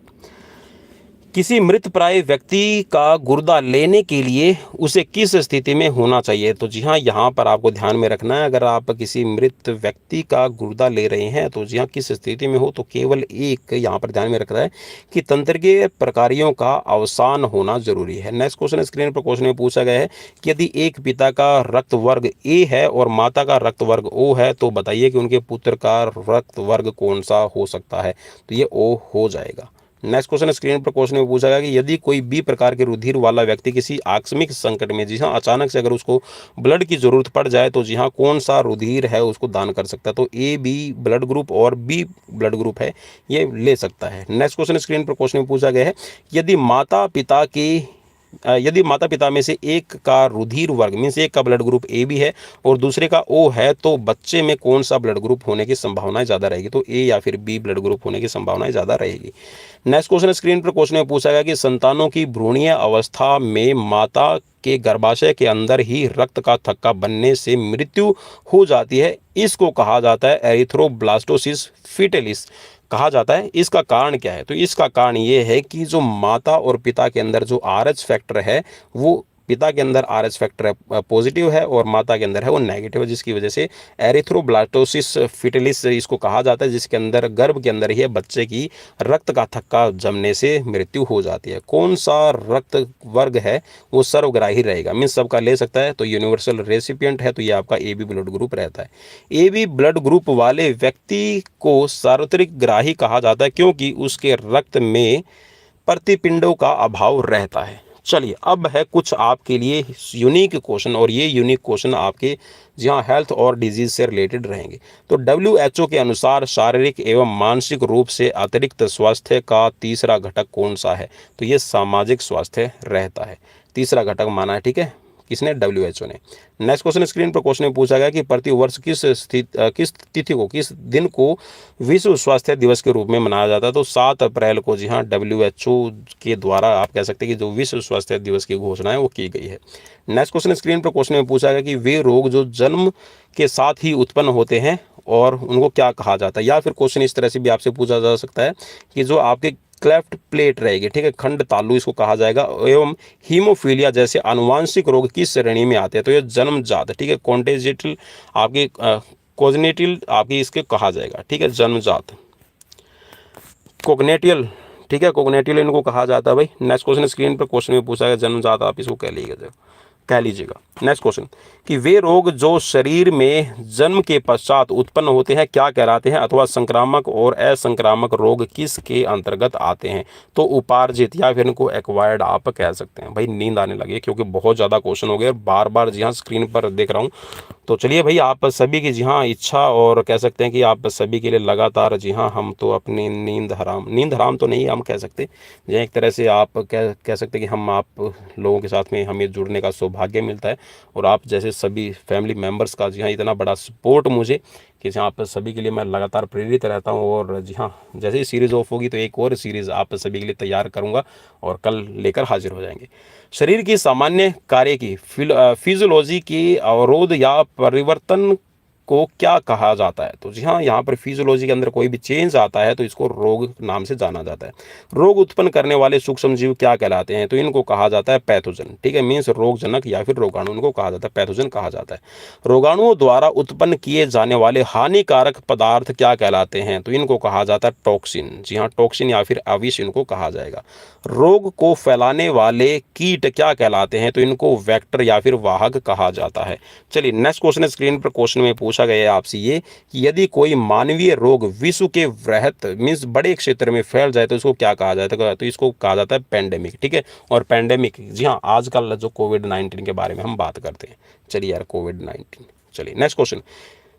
किसी मृत प्राय व्यक्ति का गुर्दा लेने के लिए उसे किस स्थिति में होना चाहिए। तो जी हाँ, यहाँ पर आपको ध्यान में रखना है, अगर आप किसी मृत व्यक्ति का गुर्दा ले रहे हैं तो जी हाँ किस स्थिति में हो। तो केवल एक यहाँ पर ध्यान में रखना है कि तंत्रिकीय प्रकारों का अवसान होना जरूरी है। नेक्स्ट क्वेश्चन स्क्रीन पर क्वेश्चन में पूछा गया है कि यदि एक पिता का रक्त वर्ग ए है और माता का रक्त वर्ग ओ है तो बताइए कि उनके पुत्र का रक्त वर्ग कौन सा हो सकता है। तो ये ओ हो जाएगा। नेक्स्ट क्वेश्चन स्क्रीन पर क्वेश्चन में पूछा गया कि यदि कोई बी प्रकार के रुधिर वाला व्यक्ति किसी आकस्मिक संकट में, जी हाँ अचानक से अगर उसको ब्लड की जरूरत पड़ जाए तो जी हाँ कौन सा रुधिर है उसको दान कर सकता है। तो ए बी ब्लड ग्रुप और बी ब्लड ग्रुप है ये ले सकता है। नेक्स्ट क्वेश्चन स्क्रीन पर क्वेश्चन में पूछा गया है यदि माता पिता में से एक का रुधिर वर्ग मीन्स एक का ब्लड ग्रुप ए बी है और दूसरे का ओ है तो बच्चे में कौन सा ब्लड ग्रुप होने की संभावनाएं ज़्यादा रहेगी। तो ए या फिर बी ब्लड ग्रुप होने की संभावनाएं ज़्यादा रहेगी। नेक्स्ट क्वेश्चन स्क्रीन पर क्वेश्चन में पूछा गया कि संतानों की भ्रूणीय अवस्था में माता के गर्भाशय के अंदर ही रक्त का थक्का बनने से मृत्यु हो जाती है, इसको कहा जाता है एरिथ्रोब्लास्टोसिस फीटलिस कहा जाता है। इसका कारण क्या है। तो इसका कारण ये है कि जो माता और पिता के अंदर जो RH फैक्टर है वो पिता के अंदर RH फैक्टर पॉजिटिव है और माता के अंदर है वो नेगेटिव है, जिसकी वजह से एरिथ्रोब्लास्टोसिस फीटलिस इसको कहा जाता है, जिसके अंदर गर्भ के अंदर ही बच्चे की रक्त का थक्का जमने से मृत्यु हो जाती है। कौन सा रक्त वर्ग है वो सर्वग्राही रहेगा, मीन्स सबका ले सकता है। तो यूनिवर्सल रेसिपिएंट है तो ये आपका AB ब्लड ग्रुप रहता है। AB ब्लड ग्रुप वाले व्यक्ति को सार्वत्रिक ग्राही कहा जाता है क्योंकि उसके रक्त में प्रतिपिंडों का अभाव रहता है। चलिए अब है कुछ आपके लिए यूनिक क्वेश्चन और ये यूनिक क्वेश्चन आपके जी हाँ हेल्थ और डिजीज से रिलेटेड रहेंगे। तो WHO के अनुसार शारीरिक एवं मानसिक रूप से अतिरिक्त स्वास्थ्य का तीसरा घटक कौन सा है। तो ये सामाजिक स्वास्थ्य रहता है, तीसरा घटक माना है, ठीक है, किसने, WHO ने। नेक्स्ट क्वेश्चन स्क्रीन पर क्वेश्चन में पूछा गया कि प्रति वर्ष किस तिथि को, किस दिन को विश्व स्वास्थ्य दिवस के रूप में मनाया जाता है। तो 7 अप्रैल को जी हाँ WHO के द्वारा आप कह सकते हैं कि जो विश्व स्वास्थ्य दिवस की घोषणा है वो की गई है। नेक्स्ट क्वेश्चन स्क्रीन पर क्वेश्चन में पूछा गया कि वे रोग जो जन्म के साथ ही उत्पन्न होते हैं और उनको क्या कहा जाता है। या फिर क्वेश्चन इस तरह से भी आपसे पूछा जा सकता है कि जो आपके क्लेफ्ट प्लेट रहेगी, ठीक है, खंड तालु इसको कहा जाएगा, एवं हीमोफीलिया जैसे आनुवांशिक रोग किस श्रेणी में आते हैं। तो ये जन्मजात, ठीक है, कॉन्टेजिटल आपकी कोजनेटिल आपकी इसके कहा जाएगा, ठीक है, जन्मजात कोग्नेटियल, ठीक है, कोग्नेटियल इनको कहा जाता है भाई। नेक्स्ट क्वेश्चन स्क्रीन पर क्वेश्चन में पूछा गया जन्मजात, आप इसको कह लीजिएगा। नेक्स्ट क्वेश्चन कि वे रोग जो शरीर में जन्म के पश्चात उत्पन्न होते हैं क्या कहलाते हैं, अथवा संक्रामक और असंक्रामक रोग किसके अंतर्गत आते हैं। तो उपार्जित या फिर इनको एक्वायर्ड आप कह सकते हैं। भाई नींद आने लगी क्योंकि बहुत ज़्यादा क्वेश्चन हो गए, बार बार जी हाँ स्क्रीन पर देख रहा हूँ। तो चलिए भाई आप सभी की जी हाँ इच्छा और कह सकते हैं कि आप सभी के लिए लगातार जी हाँ हम तो अपनी नींद हराम तो नहीं हम कह सकते, एक तरह से आप कह सकते हैं कि हम आप लोगों के साथ में हमें जुड़ने का सौभाग्य सौभाग्य मिलता है। और आप जैसे सभी फैमिली मेम्बर्स का जी हाँ इतना बड़ा सपोर्ट मुझे कि जहाँ आप सभी के लिए मैं लगातार प्रेरित रहता हूँ। और जी हाँ, जैसे ही सीरीज़ ऑफ होगी तो एक और सीरीज़ आप सभी के लिए तैयार करूँगा और कल लेकर हाजिर हो जाएंगे। शरीर की सामान्य कार्य की फिजियोलॉजी की अवरोध या परिवर्तन को क्या कहा जाता है? तो जी हाँ, यहाँ पर फिजियोलॉजी के अंदर कोई भी चेंज आता है तो इसको रोग नाम से जाना जाता है। रोग उत्पन्न करने वाले सूक्ष्म जीव क्या कहलाते हैं? तो इनको कहा जाता है पैथोजन। ठीक है, मीन्स रोगजनक या फिर रोगाणु, इनको कहा जाता है पैथोजन कहा जाता है। रोगाणुओं द्वारा उत्पन्न किए जाने वाले हानिकारक पदार्थ क्या कहलाते हैं? तो इनको कहा जाता है टॉक्सिन। जी हाँ, टॉक्सिन या फिर अविष इनको कहा जाएगा। रोग को फैलाने वाले कीट क्या कहलाते हैं? तो इनको वेक्टर या फिर वाहक कहा जाता है। चलिए नेक्स्ट क्वेश्चन है स्क्रीन पर। क्वेश्चन में पूछा गया है आपसे ये कि यदि कोई मानवीय रोग विश्व के वृहत मीन्स बड़े क्षेत्र में फैल जाए तो इसको क्या कहा जाता है? तो इसको कहा जाता है पेंडेमिक। ठीक है, और पेंडेमिक जी हाँ आजकल जो कोविड-19 के बारे में हम बात करते हैं। चलिए यार कोविड-19। चलिए नेक्स्ट क्वेश्चन,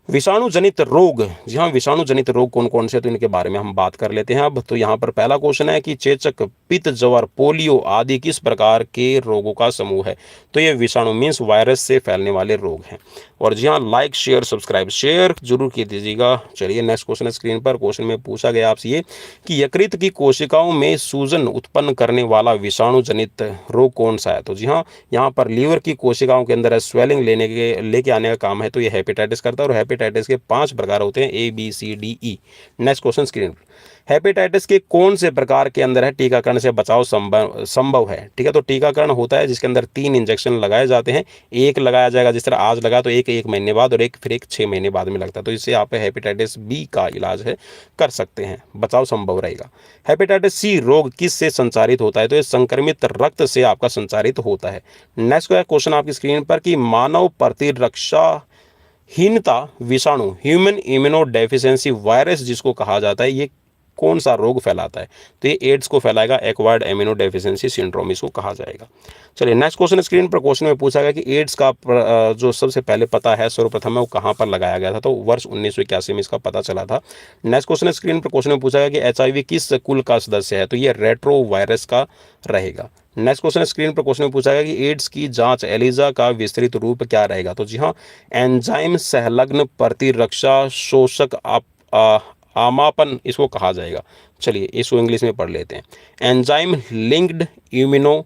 विषाणु जनित रोग। जी हाँ, विषाणु जनित रोग कौन कौन से, तो इनके बारे में हम बात कर लेते हैं अब। तो यहाँ पर पहला क्वेश्चन है कि चेचक, पित्त ज्वर, पोलियो आदि किस प्रकार के रोगों का समूह है? तो ये विषाणु मीन्स वायरस से फैलने वाले रोग हैं। और जी हाँ, लाइक शेयर सब्सक्राइब शेयर जरूर किए दीजिएगा। चलिए नेक्स्ट क्वेश्चन है स्क्रीन पर। क्वेश्चन में पूछा गया आपसे ये कि यकृत की कोशिकाओं में सूजन उत्पन्न करने वाला विषाणु जनित रोग कौन सा है? तो जी हाँ, यहाँ पर लीवर की कोशिकाओं के अंदर स्वेलिंग लेके आने का काम है, तो ये हेपेटाइटिस करता है। और हेपेटाइटिस के 5 प्रकार होते हैं, ABCDE। नेक्स्ट क्वेश्चन स्क्रीन पर, हेपेटाइटिस के कौन से प्रकार के अंदर है टीकाकरण से बचाव संभव है? ठीक है, तो टीकाकरण होता है जिसके अंदर 3 इंजेक्शन लगाए जाते हैं। एक लगाया जाएगा जिस तरह आज लगा तो एक महीने बाद, और एक फिर 6 महीने बाद में लगता है। तो इससे आप हेपेटाइटिस बी का इलाज है कर सकते हैं, बचाव संभव रहेगा। हेपेटाइटिस सी रोग किस से संचारित होता है? तो ये संक्रमित रक्त से आपका संचारित होता है। नेक्स्ट क्वेश्चन आपकी स्क्रीन पर कि मानव प्रतिरक्षा हीनता विषाणु, ह्यूमन इम्यूनो डेफिशिएंसी वायरस जिसको कहा जाता है, ये कौन सा रोग फैलाता है? तो ये एड्स को फैलाएगा, एक्वायर्ड इम्यूनो डेफिशिएंसी सिंड्रोम इसको कहा जाएगा। चलिए नेक्स्ट क्वेश्चन स्क्रीन पर। क्वेश्चन में पूछा गया कि एड्स का जो सबसे पहले पता है सर्वप्रथम है वो कहाँ पर लगाया गया था? तो वर्ष 1981 में इसका पता चला था। नेक्स्ट क्वेश्चन स्क्रीन पर। क्वेश्चन में पूछा गया कि HIV किस कुल का सदस्य है? तो ये रेट्रो वायरस का रहेगा। नेक्स्ट क्वेश्चन स्क्रीन पर। क्वेश्चन में पूछा गया कि एड्स की जांच एलिजा का विस्तृत रूप क्या रहेगा? तो जी हाँ, एंजाइम संलग्न प्रतिरक्षा शोषक आमापन इसको कहा जाएगा। चलिए इसको इंग्लिश में पढ़ लेते हैं, एंजाइम लिंक्ड इम्यूनो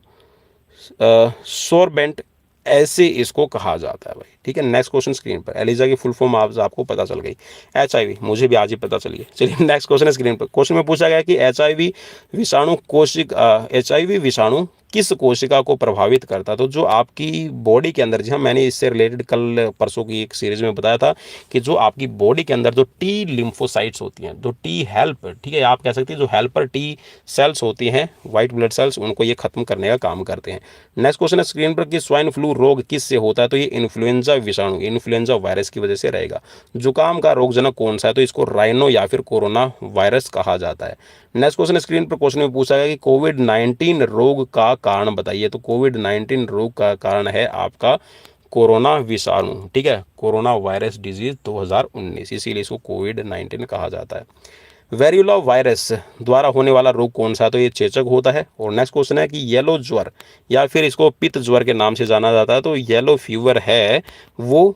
सोरबेंट, ऐसे इसको कहा जाता है भाई। ठीक है, नेक्स्ट क्वेश्चन स्क्रीन पर। एलिजा की फुल फॉर्म आपको पता चल गई। HIV मुझे भी आज ही पता चली है। चलिए नेक्स्ट क्वेश्चन स्क्रीन पर। क्वेश्चन में पूछा गया कि HIV विषाणु किस कोशिका को प्रभावित करता है? तो जो आपकी बॉडी के अंदर, जी हाँ मैंने इससे रिलेटेड कल परसों की एक सीरीज में बताया था कि जो आपकी बॉडी के अंदर जो T लिम्फोसाइट्स होती हैं, जो T हेल्प, ठीक है आप कह सकते हैं जो हेल्पर T सेल्स होती हैं, वाइट ब्लड सेल्स, उनको ये खत्म करने का काम करते हैं। नेक्स्ट क्वेश्चन है स्क्रीन पर कि स्वाइन फ्लू रोग किस से होता है? तो ये इन्फ्लुएंजा विषाणु, इन्फ्लुएंजा वायरस की वजह से रहेगा। जुकाम का रोगजनक कौन सा है? तो इसको राइनो या फिर कोरोना वायरस कहा जाता है। नेक्स्ट क्वेश्चन स्क्रीन पर। क्वेश्चन में पूछा गया कि कोविड-19 रोग का कारण बताइए? तो कोविड-19 रोग का कारण है आपका कोरोना विषाणु। ठीक है, कोरोना वायरस डिजीज 2019, इसीलिए इसको कोविड-19 कहा जाता है। वेरियोला वायरस द्वारा होने वाला रोग कौन सा है? तो ये चेचक होता है। और नेक्स्ट क्वेश्चन है कि येलो ज्वर या फिर इसको पित्त ज्वर के नाम से जाना जाता है, तो येलो फीवर है वो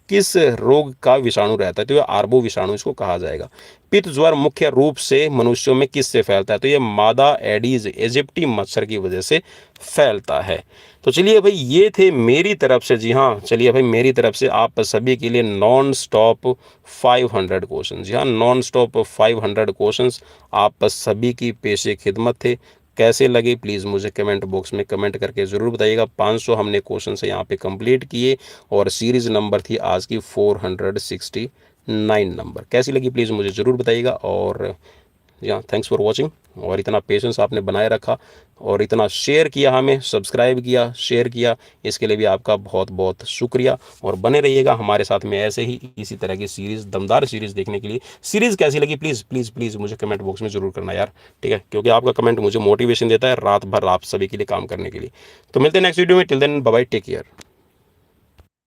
किस रोग का विषाणु रहता है? तो ये आर्बो विषाणु इसको कहा जाएगा। पित्त ज्वर मुख्य रूप से मनुष्यों में किस से फैलता है? तो ये मादा एडीज इजिप्टी मच्छर की वजह से फैलता है। तो चलिए भाई ये थे मेरी तरफ से, जी हाँ चलिए भाई मेरी तरफ से आप सभी के लिए नॉन स्टॉप 500 क्वेश्चन, जी हाँ नॉन स्टॉप 500 क्वेश्चंस आप सभी की पेशे खिदमत थे। कैसे लगे प्लीज़ मुझे कमेंट बॉक्स में कमेंट करके ज़रूर बताइएगा। 500 हमने क्वेश्चन से यहाँ पे कंप्लीट किए और सीरीज़ नंबर थी आज की 469 नंबर। कैसी लगी प्लीज़ मुझे ज़रूर बताइएगा। और यहाँ थैंक्स फॉर वॉचिंग, और इतना पेशेंस आपने बनाए रखा और इतना शेयर किया, हमें सब्सक्राइब किया, शेयर किया, इसके लिए भी आपका बहुत बहुत शुक्रिया। और बने रहिएगा हमारे साथ में ऐसे ही इसी तरह की सीरीज़, दमदार सीरीज़ देखने के लिए। सीरीज़ कैसी लगी प्लीज़ प्लीज़ प्लीज़ मुझे कमेंट बॉक्स में ज़रूर करना यार, ठीक है, क्योंकि आपका कमेंट मुझे मोटिवेशन देता है रात भर आप सभी के लिए काम करने के लिए। तो मिलते हैं नेक्स्ट वीडियो में, till then bye bye, take care.